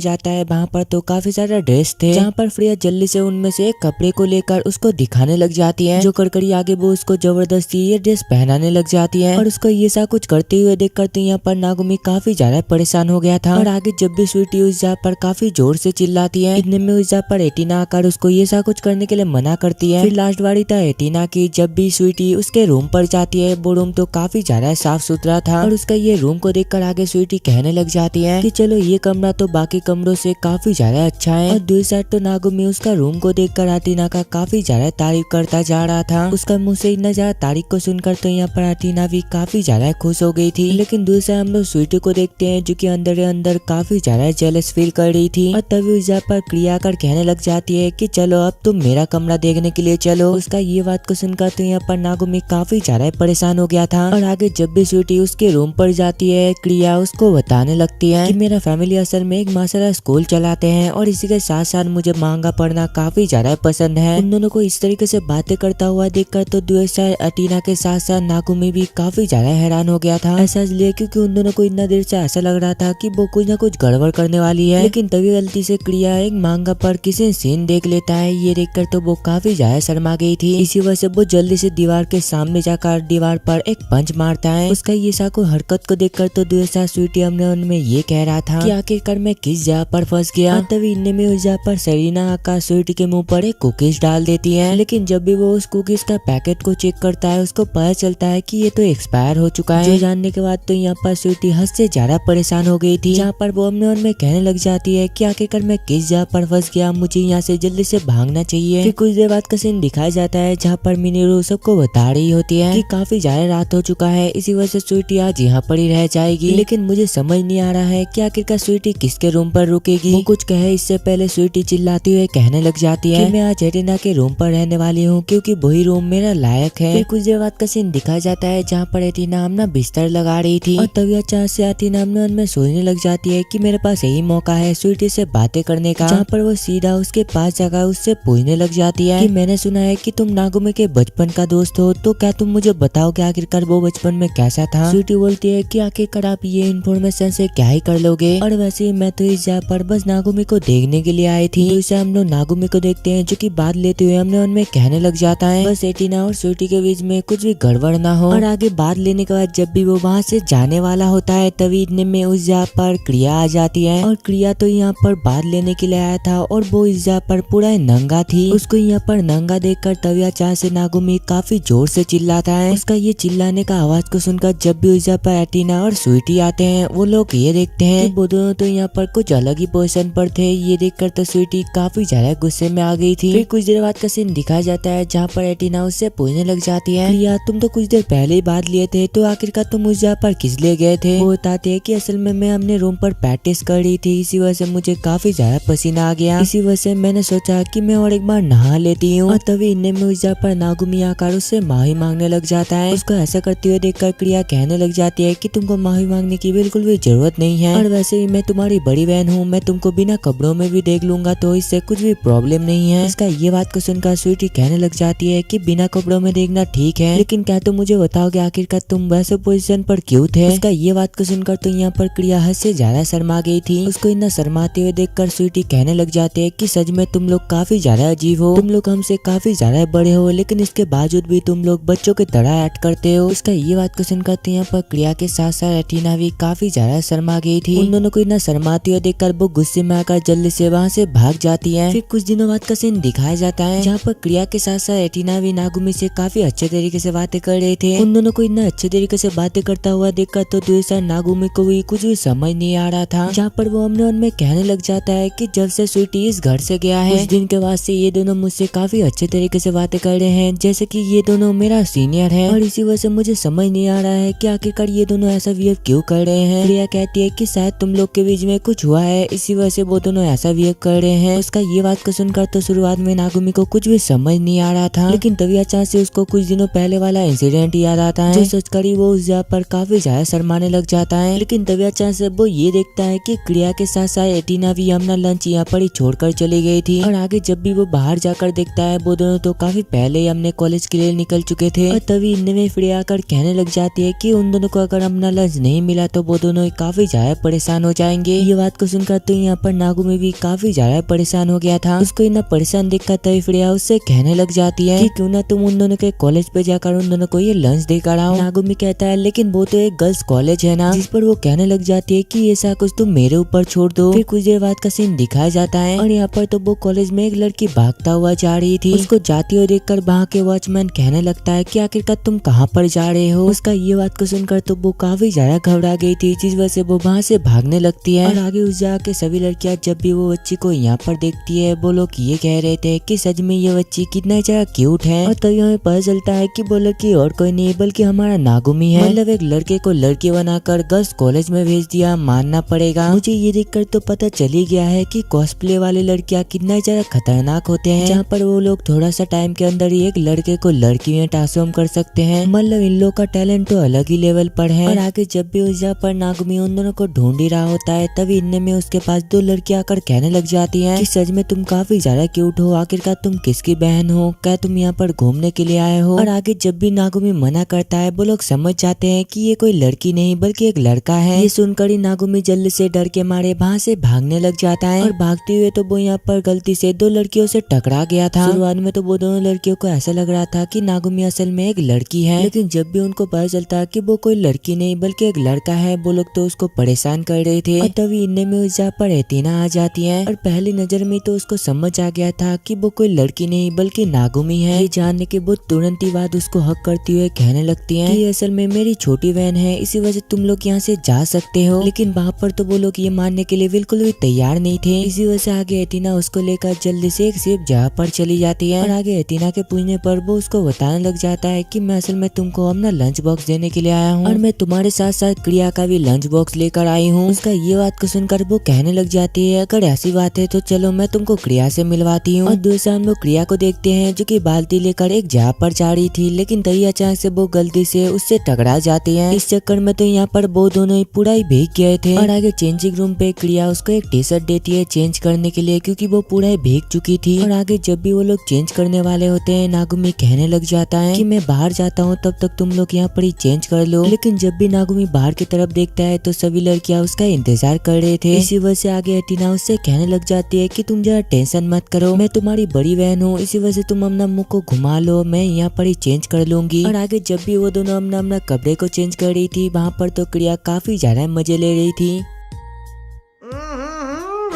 जाता है वहाँ पर तो काफी सारा ड्रेस थे, जहाँ पर फ्रिया जल्दी से उनमें से एक कपड़े को लेकर उसको दिखाने लग जाती है। जो करकरी आगे वो उसको जबरदस्ती ये ड्रेस पहनाने लग जाती है और उसको ये सा कुछ करते हुए देखकर तो यहाँ पर नागुमी काफी ज्यादा परेशान हो गया था। और आगे जब भी स्वीटी उस जगह पर काफी जोर से चिल्लाती है, इतने में उस जगह पर एटीना आकर उसको ये सा कुछ करने के लिए मना करती है। फिर लास्ट बारी था एटीना की, जब भी स्वीटी उसके रूम पर जाती है वो रूम तो काफी ज्यादा साफ सुथरा था और उसका ये रूम को देखकर आगे स्वीटी कहने लग जाती है कि चलो ये कमरा तो बाकी कमरों से काफी ज्यादा अच्छा है। और दूसरी साइड तो नागुमी उसका रूम को देखकर एटीना का काफी ज्यादा तारीफ करता जा रहा था। उसका मुंह से इतना ज्यादा तारीफ को सुनकर तो यहाँ पर एटीना भी काफी ज्यादा खुश हो गई थी। लेकिन दूसरा हम लोग स्वीटी को देखते हैं जो कि अंदर अंदर काफी ज्यादा जेलस फील कर रही थी। और तभी उस जगह पर क्रिया कर कहने लग जाती है कि चलो अब तुम मेरा कमरा देखने के लिए चलो। उसका ये बात को सुनकर तो यहाँ पर नागुमी काफी ज्यादा परेशान हो गया था। और आगे जब भी स्वीटी उसके रूम पर जाती है क्रिया उसको बताने लगती है कि मेरा फैमिली असल में एक मार्शल आर्ट स्कूल चलाते हैं और इसी के साथ साथ मुझे मांगा पढ़ना काफी ज्यादा पसंद है। उन दोनों को इस तरीके से बातें करता हुआ देखकर तो दूसरा एटीना के साथ साथ नागुमी भी काफी ज्यादा हैरान हो गया था। ऐसा इसलिए क्योंकि उन दोनों को इतना देर से ऐसा लग रहा था कि वो कुछ न कुछ गड़बड़ करने वाली है। लेकिन तभी गलती से क्रिया एक मांगा पर किसी सीन देख लेता है, ये देखकर तो वो काफी ज्यादा शर्मा गई थी। इसी वजह से वो जल्दी से दीवार के सामने जाकर दीवार पर एक पंच मारता है। उसका ये साको हरकत को देखकर तो दूसरा स्वीटी हमने उनमें ये कह रहा था कि आखिरकार मैं किस जगह पर फंस गया। तभी इनने में उस जगह पर सरीना आकर स्वीटी के मुंह पर एक कुकीज डाल देती है। लेकिन जब भी वो उस कुकीज का पैकेट को चेक करता है उसको पता चलता है कि ये तो एक्सपायर हो चुका है। जो जानने के बाद तो यहाँ पर स्वीटी हद से ज्यादा परेशान हो गई थी, जहाँ पर वो अपने मन में कहने लग जाती है कि आखिरकार मैं किस जगह पर फंस गया, मुझे यहाँ से जल्दी से भागना चाहिए। फिर कुछ देर बाद का सीन दिखाया जाता है जहाँ पर मिनोरू सबको बता रही होती है कि काफी ज्यादा रात हो चुका है, इसी वजह से स्वीटी आज यहाँ पर ही रह जाएगी। लेकिन मुझे समझ नहीं आ रहा है कि आखिरकार स्वीटी किसके रूम पर रुकेगी। वो कुछ कहे इससे पहले स्वीटी चिल्लाती हुए कहने लग जाती है कि मैं आज एटीना के रूम पर रहने वाली हूँ क्योंकि वही रूम मेरा लायक है। फिर कुछ देर बाद का सीन दिखाया जाता है जहाँ पर एटीना अपना बिस्तर लगा रही थी और तभी अचानक से एटीना अपने मन में सोचने लग जाती है कि मेरे पास यही मौका है स्वीटी से बातें करने का। जहाँ पर वो सीधा उसके पास जाकर उससे पूछने लग जाती है कि मैंने सुना है कि तुम नागुमी के बचपन का दोस्त हो, तो क्या तुम मुझे बताओ कि आखिरकार वो बचपन में कैसा था। स्वीटी बोलती है कि आखिरकार आप ये इन्फॉर्मेशन से क्या ही कर लोगे, और वैसे मैं तो इस जगह पर बस नागुमी को देखने के लिए आई थी। तो इसे हम लोग नागुमी को देखते हैं जो कि बात लेते हुए हमने उनमें कहने लग जाता है बस एटीना और स्वीटी के बीच में कुछ भी गड़बड़ ना हो। और आगे बात लेने के बाद जब भी वो वहाँ से जाने वाला होता है तभी इतने में उस जगह पर क्रिया आ जाती है। और क्रिया तो यहाँ पर बात लेने के लिए आया था और वो इस जगह पर पूरा नंगा थी। उसको यहाँ पर नंगा देखकर तभी अचानक से नागुमी काफी जोर से चिल्लाता है। उसका ये चिल्लाने का आवाज को सुनकर जब भी उस जगह पर एटीना और स्वीटी आते हैं वो लोग ये देखते हैं कि वो दोनों तो यहाँ पर कुछ अलग ही पोजीशन पर थे। ये देखकर तो स्वीटी काफी ज्यादा गुस्से में आ गई थी। फिर कुछ देर बाद का सीन दिखाया जाता है जहाँ पर एटीना उससे पूछने लग जाती है क्रिया तुम तो कुछ देर पहले ही बात लिए थे, तो आखिरकार तुम उस जगह पर किस लिए गए थे। वो बताते हैं कि असल में मैं अपने रूम पर प्रैक्टिस कर रही थी, इसी वजह से मुझे काफी ज्यादा पसीना आ गया, इसी वजह से मैंने सोचा कि मैं और एक बार नहा लेती हूँ। और तभी इनने में उस जगह पर नागुमी आकर उससे माफी मांगने लग जाता है। उसको ऐसा करते हुए देखकर क्रिया कहने लग जाती है कि तुमको माफी मांगने की बिल्कुल भी जरूरत नहीं है, और वैसे ही मैं तुम्हारी बड़ी बहन हूँ, मैं तुमको बिना कपड़ों में भी देख लूंगा, तो इससे कुछ भी प्रॉब्लम नहीं है। इसका ये बात को सुनकर स्वीटी कहने लग जाती है कि बिना कपड़ों में देखना ठीक है, लेकिन क्या तुम मुझे बताओगे आखिरकार तुम वैसे पोजीशन पर क्यों थे। इसका ये बात को सुनकर तो यहाँ पर क्रिया हद से ज्यादा शर्मा गई थी। उसको इतना शर्माते हुए देखकर स्वीटी कहने लग जाते हैं कि सच में तुम लोग काफी ज्यादा अजीब हो, तुम लोग हमसे काफी ज्यादा बड़े हो, लेकिन इसके बावजूद भी तुम लोग बच्चों की तरह स्टार्ट करते हो। उसका ये बात को सुनकर तो यहाँ पर क्रिया के साथ साथ एटिना भी काफी ज्यादा शर्मा गई थी। उन दोनों को इतना शर्माती हुए देखकर वो गुस्से में आकर जल्दी से वहाँ से भाग जाती है। फिर कुछ दिनों बाद का सीन दिखाया जाता है जहाँ पर क्रिया के साथ साथ एटिना भी नागुमी से काफी अच्छे तरीके से बातें कर रहे थे। उन दोनों को इतना अच्छे तरीके से बातें करता हुआ देखकर तो दूसरा नागुमी को भी कुछ भी समझ नहीं आ रहा था, जहाँ पर वो अपने मन में कहने लग जाता है कि जब से स्वीटी इस घर से गया है उस दिन के बाद से ये दोनों मुझसे काफी अच्छे तरीके से बातें कर रहे हैं, जैसे कि ये दोनों मेरा सीनियर है। और इसी वजह से मुझे समझ नहीं आ रहा है कि आखिरकार ये दोनों ऐसा बिहेव क्यों कर रहे हैं। प्रिया कहती है कि शायद तुम लोग के बीच में कुछ हुआ है, इसी वजह से वो दोनों ऐसा बिहेव कर रहे हैं। उसका ये बात को सुनकर तो शुरुआत में नागुमी को कुछ भी समझ नहीं आ रहा था, लेकिन तभी अचानक से उसको कुछ दिनों पहले वाला इंसिडेंट याद आता है, जो सोचकर ही वो उस जगह पर काफी ज्यादा शर्माने लग जाता है। लेकिन तभी अचानक से वो ये देखता है कि क्रिया के साथ साथ एटिना भी अपना लंच यहाँ पर ही छोड़कर चली गई थी। और आगे जब भी वो बाहर जाकर देखता है वो दोनों तो काफी पहले ही अपने कॉलेज के लिए निकल चुके थे। और तभी इनमें में प्रिया आकर कहने लग जाती है कि उन दोनों को अगर अपना लंच नहीं मिला तो वो दोनों काफी ज्यादा परेशान हो जाएंगे। ये बात को सुनकर तो यहाँ पर नागुमी भी काफी ज्यादा परेशान हो गया था। उसको इतना परेशान देखकर तभी प्रिया उससे कहने लग जाती है कि क्यों ना तुम उन दोनों के कॉलेज पे जाकर उन दोनों को ये लंच देकर आओ। नागुमी कहता है लेकिन वो तो एक गर्ल्स कॉलेज है ना, जिस पर वो कहने लग जाती है कि ऐसा कुछ तुम मेरे ऊपर छोड़ दो। फिर कुछ देर बाद का सीन दिखाया जाता है और यहाँ पर तो वो कॉलेज में एक लड़की भागता हुआ जा रही थी। उसको जाती हुई देखकर वहाँ के वॉचमैन कहने लगता है कि आखिरकार तुम कहाँ पर जा रहे हो। उसका ये बात को सुनकर तो वो काफी ज्यादा घबरा गई थी, जिस वजह से वो वहाँ से भागने लगती है। और आगे उस जगह के सभी लड़कियां जब भी वो बच्ची को यहाँ पर देखती है वो लोग ये कह रहे थे कि सच में ये बच्ची कितना ज्यादा क्यूट है। और तभी हमें पता चलता है कि वो लड़की और कोई नहीं बल्कि हमारा नागुमी है। मतलब एक लड़के को लड़की बनाकर गर्ल्स कॉलेज में भेज दिया, मानना पड़ेगा। मुझे ये देखकर तो पता चल ही गया है कि कॉस्प्ले वाले लड़कियां कितना ज्यादा खतरनाक होते हैं, जहाँ पर वो लोग थोड़ा सा टाइम के अंदर ही एक लड़के को लड़की में ट्रांसफॉर्म कर सकते हैं। मतलब इन लोग का टैलेंट तो अलग ही लेवल पर है। और आगे जब भी उस जगह पर नागुमी उन दोनों को ढूंढ ही रहा होता है तभी इनमें में उसके पास दो लड़कियां आकर कहने लग जाती हैं कि सच में तुम काफी ज्यादा क्यूट हो, आखिरकार तुम किसकी बहन हो, क्या तुम यहाँ पर घूमने के लिए आए हो। और आगे जब भी नागुमी मना करता है वो लोग समझ जाते हैं कि ये कोई लड़की नहीं बल्कि एक लड़का है। ये सुनकर ही नागुमी जल्दी से डर के मारे वहाँ से भागने लग जाता है। और भागते हुए तो वो यहाँ पर गलती से दो लड़कियों से टकरा गया था। शुरुआत में तो वो दोनों लड़कियों को ऐसा लग रहा था कि नागुमी असल में एक लड़की है, लेकिन जब भी उनको पता चलता है कि वो कोई लड़की नहीं बल्कि एक लड़का है वो लोग तो उसको परेशान कर रहे थे। और तभी इनमें में उस जगह पर एटिना आ जाती है और पहली नजर में तो उसको समझ आ गया था कि वो कोई लड़की नहीं बल्कि नागुमी है। ये जानने के वो तुरंत ही बाद उसको हक करती हुए कहने लगती है कि असल में मेरी छोटी बहन है, इसी वजह से तुम लोग यहाँ से जा सकते हो। लेकिन वहाँ पर तो वो लोग ये मानने के लिए बिल्कुल भी तैयार नहीं थे। इसी वजह से आगे एटिना उसको लेकर जल्दी से एक सेफ जगह पर चली जाती है। और आगे एटिना के पूछने पर वो उसको बताने लग जाता है कि मैं असल में तुमको अपना लंच बॉक्स देने के लिए आया हूँ और मैं तुम्हारे साथ साथ क्रिया का भी लंच बॉक्स लेकर आई हूँ। उसका ये बात को सुनकर वो कहने लग जाती है अगर ऐसी बात है तो चलो मैं तुमको क्रिया से मिलवाती हूँ। और दूसरा हम लोग क्रिया को देखते हैं जो कि बाल्टी लेकर एक जगह पर जा रही थी, लेकिन तभी अचानक से वो गलती से उससे टकरा जाती है। इस चक्कर में तो यहाँ पर वो दोनों ही पूरा ही भीग गए थे। और आगे चेंजिंग रूम पे क्रिया उसको एक टी शर्ट देती है चेंज करने के लिए, क्योंकि वो पूरा ही भीग चुकी थी। और आगे जब भी वो लोग चेंज करने वाले होते हैं नागुमी कहने लग जाता है कि मैं बाहर जाता हूँ तब तक तुम लोग यहाँ पर ही चेंज कर लो। लेकिन जब भी नागुमी बाहर की तरफ देखता है तो सभी लड़कियां उसका इंतजार कर रहे थे। इसी वजह से आगे एटिना उससे कहने लग जाती है कि तुम जरा टेंशन मत करो, मैं तुम्हारी बड़ी बहन हूँ, इसी वजह से तुम अपना मुंह को घुमा लो, मैं यहाँ पर ही चेंज कर लूंगी। और आगे जब भी वो दोनों अपना कपड़े को चेंज कर रही थी वहाँ पर तो क्रिया काफी ज्यादा मजे ले रही थी।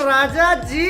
राजा जी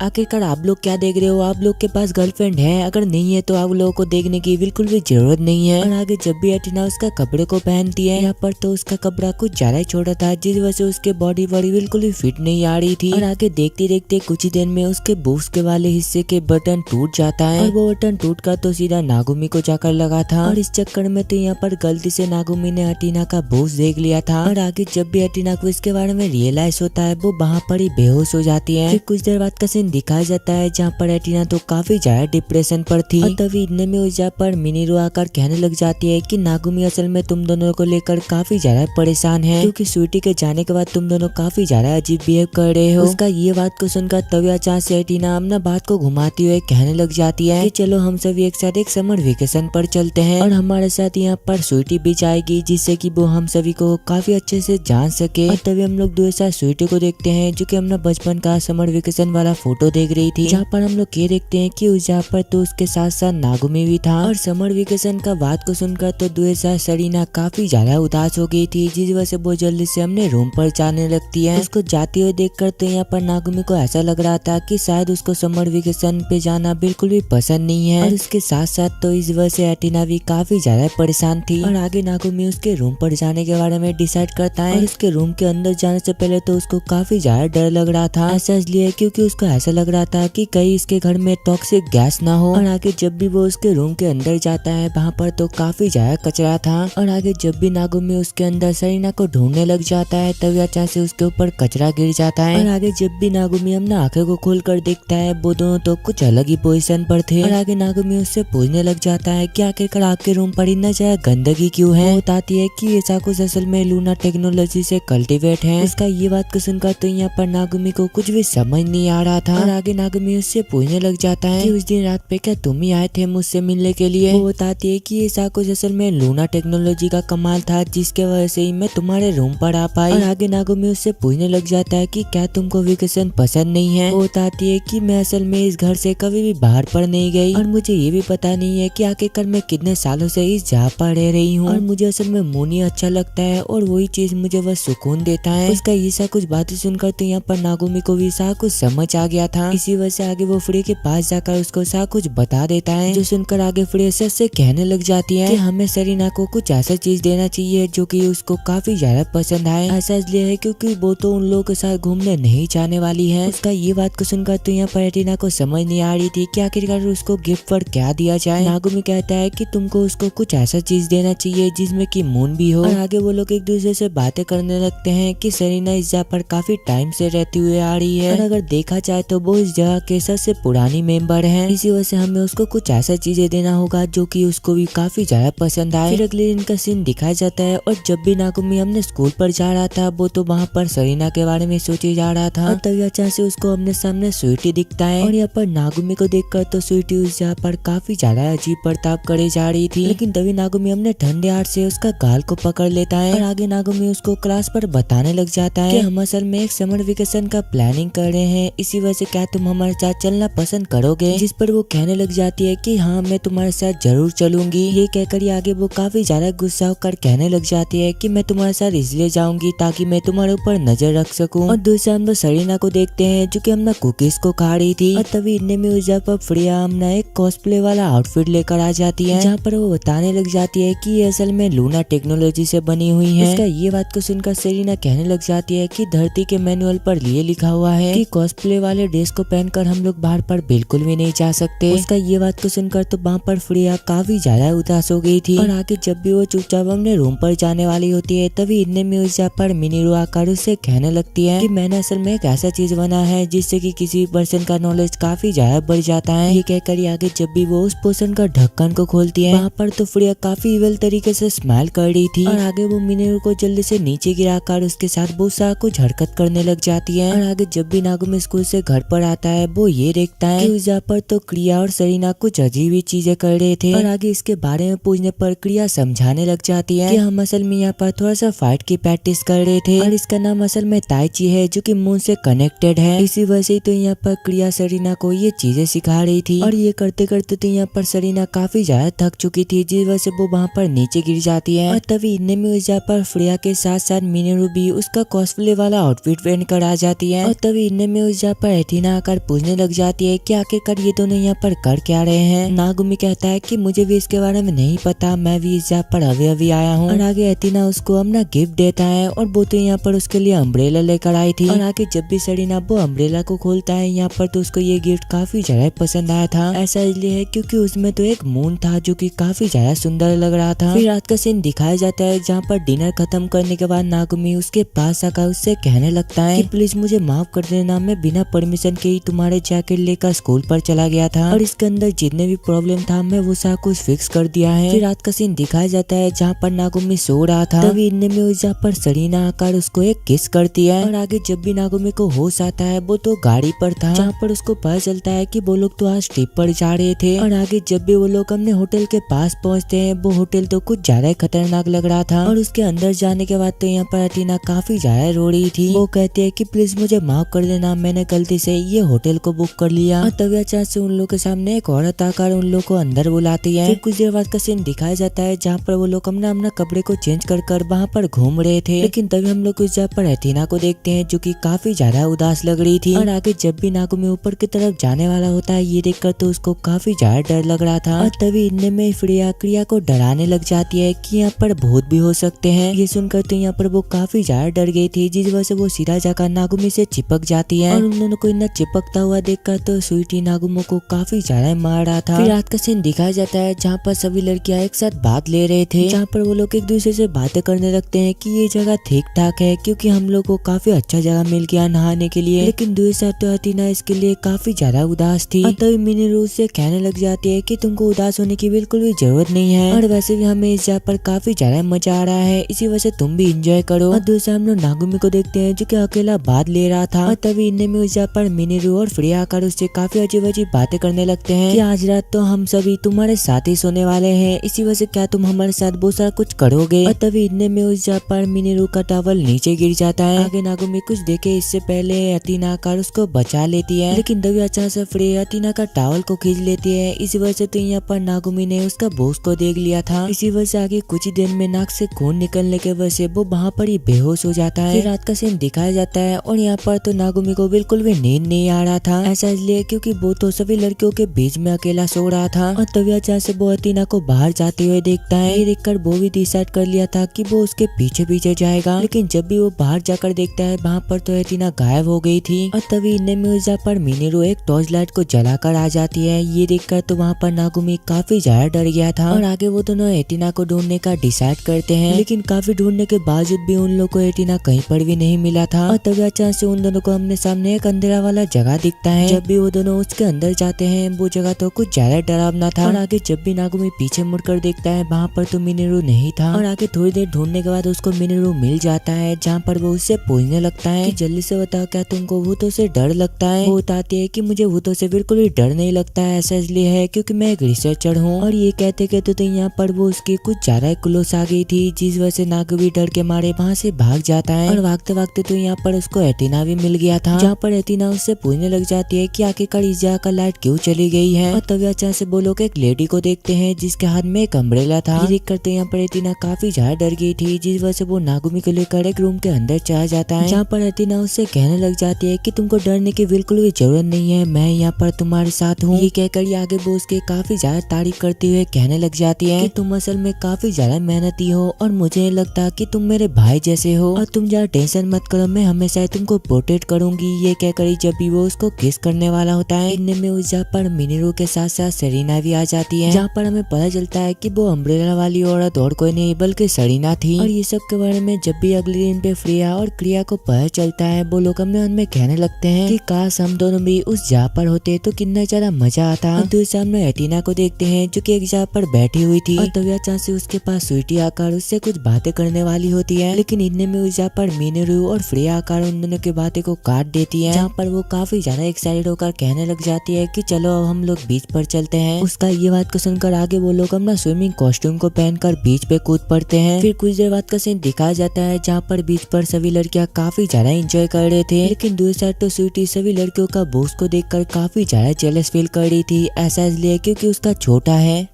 आखिरकार आप लोग क्या देख रहे हो, आप लोग के पास गर्लफ्रेंड है? अगर नहीं है तो आप लोगों को देखने की बिल्कुल भी जरूरत नहीं है। और आगे जब भी एटिना उसका कपड़े को पहनती है यहाँ पर तो उसका कपड़ा कुछ ज्यादा ही छोटा था, जिस वजह से उसके बॉडी बिल्कुल भी फिट नहीं आ रही थी। और आगे देखते देखते कुछ ही देर में उसके बूस्ट के वाले हिस्से के बटन टूट जाता है और वो बटन टूट कर तो सीधा नागुमी को जाकर लगा था। और इस चक्कर में तो यहाँ पर गलती से नागुमी ने एटिना का बूस्ट देख लिया था। और आगे जब भी एटिना को इसके बारे में रियलाइज होता है वो वहाँ पर ही बेहोश हो जाती है। फिर कुछ देर बाद का सीन दिखाया जाता है जहाँ पर एटिना तो काफी ज्यादा डिप्रेशन पर थी। और तभी इतने में उस जगह पर मिनीरो आकर कहने लग जाती है कि नागुमी असल में तुम दोनों को लेकर काफी ज्यादा परेशान है, क्योंकि स्वीटी के जाने के बाद तुम दोनों काफी ज्यादा अजीब बिहेव कर रहे हो। उसका ये बात को सुनकर तभी अचानक से एटिना अपना बात को घुमाती हुए कहने लग जाती है कि चलो हम सभी एक साथ एक समर वेकेशन पर चलते हैं और हमारे साथ यहाँ पर स्वीटी भी जाएगी, जिससे कि वो हम सभी को काफी अच्छे से जान सके। और तभी हम लोग दो साथ स्वीटी को देखते हैं जो कि अपना बचपन का समर वेकेशन वाला फोटो फोटो देख रही थी, जहाँ पर हम लोग ये देखते हैं कि उस जगह पर तो उसके साथ साथ नागुमी भी था। और समर वेकेशन का बात को सुनकर तो दुए साथ सरीना काफी ज्यादा उदास हो गई थी, जिस वजह से वो जल्दी से अपने रूम पर जाने लगती है। उसको जाते हुए देखकर तो यहाँ पर नागुमी को ऐसा लग रहा था कि शायद उसको समर वेकेशन पे जाना बिल्कुल भी पसंद नहीं है। और उसके साथ साथ तो इस वजह से एटिना भी काफी ज्यादा परेशान थी। और आगे नागुमी उसके रूम पर जाने के बारे में डिसाइड करता है। और उसके रूम के अंदर जाने से पहले तो उसको काफी ज्यादा डर लग रहा था। ऐसा इसलिए क्योंकि उसको ऐसा लग रहा था कि कहीं इसके घर में टॉक्सिक गैस ना हो। और आगे जब भी वो उसके रूम के अंदर जाता है वहाँ पर तो काफी ज्यादा कचरा था। और आगे जब भी नागुमी उसके अंदर सरीना को ढूंढने लग जाता है तभी अचानक से उसके ऊपर कचरा गिर जाता है। और आगे जब भी नागुमी अपना आंखें को खोल कर देखता है वो दोनों तो कुछ अलग ही पोजीशन पर थे। और आगे नागुमी उससे पूछने लग जाता है कि आखिरकार आपके रूम पर इतना ज्यादा गंदगी क्यों है। वो बताती है कि ऐसा कुछ असल में लूना टेक्नोलॉजी से कल्टीवेट है। उसका ये बात को सुनकर तो यहाँ पर नागुमी को कुछ भी समझ नहीं आ रहा था। और आगे नागुमी उससे पूछने लग जाता है कि उस दिन रात पे क्या तुम ही आए थे मुझसे मिलने के लिए। वो बताती है कि ऐसा कुछ असल में लूना टेक्नोलॉजी का कमाल था जिसके वजह से ही मैं तुम्हारे रूम पर आ पाई। और आगे नागुमी उससे पूछने लग जाता है कि क्या तुमको वेकेशन पसंद नहीं है। वो बताती है कि मैं असल में इस घर से कभी भी बाहर पर नहीं गई और मुझे ये भी पता नहीं है कि आखिरकार मैं कितने सालों से इस जगह पर रह रही हूँ। और मुझे असल में मोनी अच्छा लगता है और वही चीज मुझे बस सुकून देता है। उसका ये सा कुछ बातें सुनकर तो यहाँ पर नागुमी को भी सा कुछ समझ आ गया था। इसी वजह से आगे वो फ्री के पास जाकर उसको सा कुछ बता देता है, जो सुनकर आगे फ्री से कहने लग जाती है कि हमें सरीना को कुछ ऐसा चीज देना चाहिए जो कि उसको काफी ज्यादा पसंद आए। ऐसा इसलिए है क्योंकि वो तो उन लोगों के साथ घूमने नहीं जाने वाली है। उसका ये बात को सुनकर तो यहाँ पर एटिना को समझ नहीं आ रही थी कि आखिरकार उसको गिफ्ट पर क्या दिया जाए। नागुमी कहता है कि तुमको उसको कुछ ऐसा चीज देना चाहिए जिसमें कि मून भी हो। और आगे वो लोग एक दूसरे से बातें करने लगते हैं कि सरीना इस जगह पर काफी टाइम से रहती हुई आ रही है और अगर देखा जाए तो वो इस जगह के सबसे पुरानी मेंबर है। इसी वजह से हमें उसको कुछ ऐसा चीजें देना होगा जो कि उसको भी काफी ज्यादा पसंद आए। फिर अगले दिन का सीन दिखाया जाता है और जब भी नागुमी अपने स्कूल पर जा रहा था वो तो वहाँ पर सरीना के बारे में सोचे जा रहा था। और तभी अचानक से उसको अपने सामने स्वीटी दिखता है और यहाँ पर नागुमी को देखकर तो स्वीटी उस जगह पर काफी ज्यादा अजीब बर्ताव करे जा रही थी। लेकिन तभी नागुमी अपने ठंडे हाथ से उसका गाल को पकड़ लेता है और आगे नागुमी उसको क्लास पर बताने लग जाता है कि हम असल में एक समर वेकेशन का प्लानिंग कर रहे हैं, इसी वजह से क्या तुम हमारे साथ चलना पसंद करोगे। जिस पर वो कहने लग जाती है कि हाँ मैं तुम्हारे साथ जरूर चलूंगी। ये कहकर आगे वो काफी ज्यादा गुस्सा होकर कहने लग जाती है कि मैं तुम्हारे साथ इसलिए जाऊंगी ताकि मैं तुम्हारे ऊपर नजर रख सकूं। और दूसरे हम लोग सरीना को देखते हैं जो कि हमने कुकीज को खा रही थी और तभी इतने में उस जगह पर फ्रिया हमने एक कॉस्प्ले वाला आउटफिट लेकर आ जाती है, जहाँ पर वो बताने लग जाती है कि ये असल में लूना टेक्नोलॉजी से बनी हुई है। उसका ये बात को सुनकर सरीना कहने लग जाती है कि धरती के मैनुअल पर ये लिखा हुआ है कि कॉस्प्ले वाले ड्रेस को पहनकर हम लोग बाहर पर बिल्कुल भी नहीं जा सकते। उसका ये बात को सुनकर तो वहाँ पर फ्रिया काफी ज्यादा उदास हो गई थी। और आगे जब भी वो चुपचाप अपने रूम पर जाने वाली होती है तभी इतने में उस जगह पर मिनीरू आकर उससे कहने लगती है कि मैंने असल में एक ऐसा चीज बना है जिससे कि किसी पर्सन का नॉलेज काफी ज्यादा बढ़ जाता है। ये कहकर आगे जब भी वो उस पोर्शन का ढक्कन को खोलती है वहाँ पर तो फ्रिया काफी इवल तरीके से स्माइल कर रही थी और आगे वो मिनीरू को जल्दी से नीचे गिराकर उसके साथ बहुत सारा कुछ हरकत करने लग जाती है। और आगे जब भी नागुमी स्कूल से घर पर आता है वो ये देखता है कि उस जगह पर तो क्रिया और सरीना कुछ अजीब ही चीजें कर रहे थे। और आगे इसके बारे में पूछने पर क्रिया समझाने लग जाती है कि हम असल में यहाँ पर थोड़ा सा फाइट की प्रैक्टिस कर रहे थे और इसका नाम असल में ताइची है जो कि मून से कनेक्टेड है। इसी वजह से तो यहाँ पर क्रिया सरीना को ये चीजें सिखा रही थी और ये करते करते तो यहाँ पर सरीना काफी ज्यादा थक चुकी थी, जिस वजह से वो वहाँ पर नीचे गिर जाती है। और तभी इतने में उस जगह पर फ्रिया के साथ साथ मिनीरू भी उसका कॉस्प्ले वाला आउटफिट पहन कर आ जाती है। और तभी इतने में उस जगह पर एथिना आकर पूछने लग जाती है कि आखिरकार ये दोनों यहाँ पर कर क्या रहे हैं। नागुमी कहता है कि मुझे भी इसके बारे में नहीं पता, मैं भी इस जगह पर अभी अभी आया हूँ। और आगे एथिना उसको अपना गिफ्ट देता है और वो तो यहाँ पर उसके लिए अम्ब्रेला लेकर आई थी। और आगे जब भी सरीना वो अम्ब्रेला को खोलता है यहाँ पर तो उसको ये गिफ्ट काफी ज्यादा पसंद आया था। ऐसा इसलिए है क्योंकि उसमें तो एक मून था जो कि काफी ज्यादा सुंदर लग रहा था। फिर रात का सीन दिखाया जाता है जहाँ पर डिनर खत्म करने के बाद नागुमी उसके पास आकर उससे कहने लगता है कि प्लीज मुझे माफ कर देना, मैं बिना परमिशन के ही तुम्हारे जैकेट लेकर स्कूल पर चला गया था और इसके अंदर जितने भी प्रॉब्लम था मैं वो सब कुछ फिक्स कर दिया है। फिर रात का सीन दिखाया जाता है जहाँ पर नागुमी सो रहा था, तभी इतने में उस जगह पर सरीना आकर उसको एक किस करती है। और आगे जब भी नागुमी को होश आता है वो तो गाड़ी पर था जहाँ पर उसको पता चलता है कि वो लोग तो आज ट्रिप पर जा रहे थे। और आगे जब भी वो लोग अपने होटल के पास पहुँचते हैं वो होटल तो कुछ ज्यादा खतरनाक लग रहा था और उसके अंदर जाने के बाद तो यहाँ पर एथिना काफी ज्यादा रो रही थी। वो कहती है कि प्लीज मुझे माफ कर देना, मैंने गलती से ये होटल को बुक कर लिया। और तभी अचानक से उन लोगों के सामने एक औरत आकर उन लोग को अंदर बुलाती है। फिर कुछ देर बाद का सीन दिखाया जाता है जहाँ पर वो लोग अपना कपड़े को चेंज कर वहाँ पर घूम रहे थे। लेकिन तभी हम लोग उस जगह पर एथेना को देखते हैं जो कि काफी ज्यादा उदास लग रही थी। और आगे जब भी नागुमी ऊपर की तरफ जाने वाला होता है ये देखकर तो उसको काफी ज्यादा डर लग रहा था। और तभी इतने में फ्रेया क्रिया को डराने लग जाती है कि यहाँ पर भूत भी हो सकते हैं। ये सुनकर तो यहाँ पर वो काफी ज्यादा डर गई थी जिस वजह से वो सीधा जाकर नागुमी से चिपक जाती है। और उन दोनों को इतना चिपकता हुआ देखकर तो स्वीटी नागुमो को काफी ज्यादा मार रहा था। फिर रात का सीन दिखाया जाता है जहाँ पर सभी लड़कियां एक साथ बात ले रहे थे, जहाँ पर वो लोग एक दूसरे से बातें करने लगते हैं कि ये जगह ठीक ठाक है क्योंकि हम लोग को काफी अच्छा जगह मिल गया नहाने के लिए। लेकिन दूसरी साइड तो अथीना इसके लिए काफी ज्यादा उदास थी। तभी मिनोरू से कहने लग जाती है कि तुमको उदास होने की बिल्कुल भी जरूरत नहीं है और वैसे भी हमें इस जगह पर काफी ज्यादा मजा आ रहा है, इसी वजह से तुम भी इंजॉय करो। और दूसरे हम लोग नागुमी को देखते हैं जो कि अकेला बात ले रहा था। और तभी इनमें में उस जगह पर मिनोरू और फ्रेया आकर उससे काफी अजीब अजीब बातें करने लगते हैं कि आज रात तो हम सभी तुम्हारे साथ ही सोने वाले हैं, इसी वजह से क्या तुम हमारे साथ बहुत सारा कुछ करोगे। और तभी इतने में उस जगह पर मिनोरू का टॉवल नीचे गिर जाता है। आगे नागुमी कुछ देखे इससे पहले अथीना आकर उसको बचा लेती है, लेकिन तभी अचानक से फ्रेया अथीना का टॉवल को खींच लेती है। इसी वजह से तो यहाँ पर नागुमी ने उसका बोस को देख लिया था। इसी वजह से आगे कुछ ही देर में नाक से खून निकलने के वजह से वो वहाँ पर ही बेहोश हो जाता है। फिर रात का सीन दिखाया जाता है और यहाँ पर तो नागुमी को बिल्कुल भी नींद नहीं आ रहा था, ऐसा इसलिए क्योंकि वो तो सभी लड़कियों के बीच में अकेला सो रहा था। और तभी अचानक से वो अथीना को बाहर जाते हुए देखता है। ये देखकर वो भी डिसाइड कर लिया था कि वो उसके पीछे पीछे जाएगा, लेकिन जब भी वो बाहर जाकर देखता है वहाँ पर तो अथीना गायब हो गई थी। और तभी इनमें में उस जगह पर मिनोरू एक टॉर्च लाइट को जलाकर आ जाती है। ये देखकर तो वहाँ पर नागुमी काफी ज्यादा डर गया था और आगे वो दोनों एटिना को ढूंढने का डिसाइड करते हैं, लेकिन काफी ढूंढने के बावजूद भी उन लोग को एटिना कहीं पर भी नहीं मिला था। और तभी अचानक से उन दोनों को हमने सामने एक अंधेरा वाला जगह दिखता है। जब भी वो दोनों उसके अंदर जाते हैं वो जगह तो कुछ ज्यादा डरावना था। और आगे जब भी नागुमी पीछे मुड़कर देखता है वहाँ पर तो मिनोरू नहीं था। और आगे थोड़ी देर ढूंढने के बाद उसको मिनोरू मिल जाता है, जहाँ पर वो उससे पूछने लगता है कि जल्दी से बताओ क्या तुमको भूतों से डर लगता है। वो बताती है कि मुझे भूतों से बिल्कुल भी डर नहीं लगता है, ऐसा इसलिए है क्योंकि मैं एक रिसर्चर हूँ। और ये कहते कहते तो यहाँ पर वो उसकी कुछ ज्यादा क्लोज आ गई थी, जिस वजह से नागुमी डर के मारे वहाँ से भाग जाता है। और भागते भागते तो यहाँ पर उसको एटिना भी मिल गया था, जहाँ पर एटिना उससे पूछने लग जाती है कि आखिरकार इस जगह का लाइट क्यों चली गई है। और तभी अचानक से वो लोग एक लेडी को देखते हैं जिसके हाथ में एक अम्ब्रेला था। ये देख कर तो यहाँ पर एटिना काफी ज्यादा डर गई थी, जिस वजह से वो नागुमी को लेकर एक रूम के अंदर चला जाता है, जहाँ पर एटिना उससे कहने लग जाती है कि तुमको डरने की बिल्कुल भी जरूरत नहीं है, मैं यहाँ पर तुम्हारे साथ हूँ। ये कहकर ये आगे वो उसके काफी ज्यादा तारीफ करते हुए कहने लग जाती है कि तुम असल में काफी ज्यादा मेहनती हो और मुझे नहीं लगता कि तुम मेरे भाई जैसे हो, और तुम ज्यादा टेंशन मत करो, मैं हमेशा तुमको प्रोटेक्ट करूंगी। ये कहकर जब भी वो उसको किस करने वाला होता है इनमें में उस जगह पर मिनोरू के साथ साथ सरीना भी आ जाती है, जहाँ पर हमें पता चलता है कि वो अम्ब्रेला वाली औरत और कोई नहीं बल्कि सरीना थी। और ये सब के बारे में जब भी अगले दिन पे फ्रेया और क्रिया को पता चलता है वो लोग अपने मन में कहने लगते हैं कि काश हम दोनों भी उस जगह पर होते तो कितना ज्यादा मजा आता। तो सामने एटिना को देखते हैं जो कि एक जगह पर बैठी हुई थी और तभी अचानक से उसके पास स्वीटी आकर उससे कुछ बातें करने वाली होती है, लेकिन इतने में उस जगह पर मिनोरू और फ्रेया आकर उन दोनों की बातें को काट देती है, जहाँ पर वो काफी ज्यादा एक्साइटेड होकर कहने लग जाती है कि चलो अब हम लोग बीच पर चलते हैं। उसका ये बात को सुनकर आगे वो लोग अपना स्विमिंग कॉस्ट्यूम को पहनकर बीच पे कूद पड़ते हैं। फिर कुछ देर बाद का सीन दिखाया जाता है जहाँ पर बीच पर सभी लड़कियां काफी ज्यादा एंजॉय कर रहे थे, लेकिन दूसरी साइड तो स्वीटी सभी लड़कियों का बोस को देखकर काफी ज्यादा जेलस फील कर रही थी, ऐसा इसलिए क्योंकि उसका छोटा है।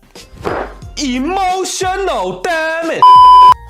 Emotional damn it!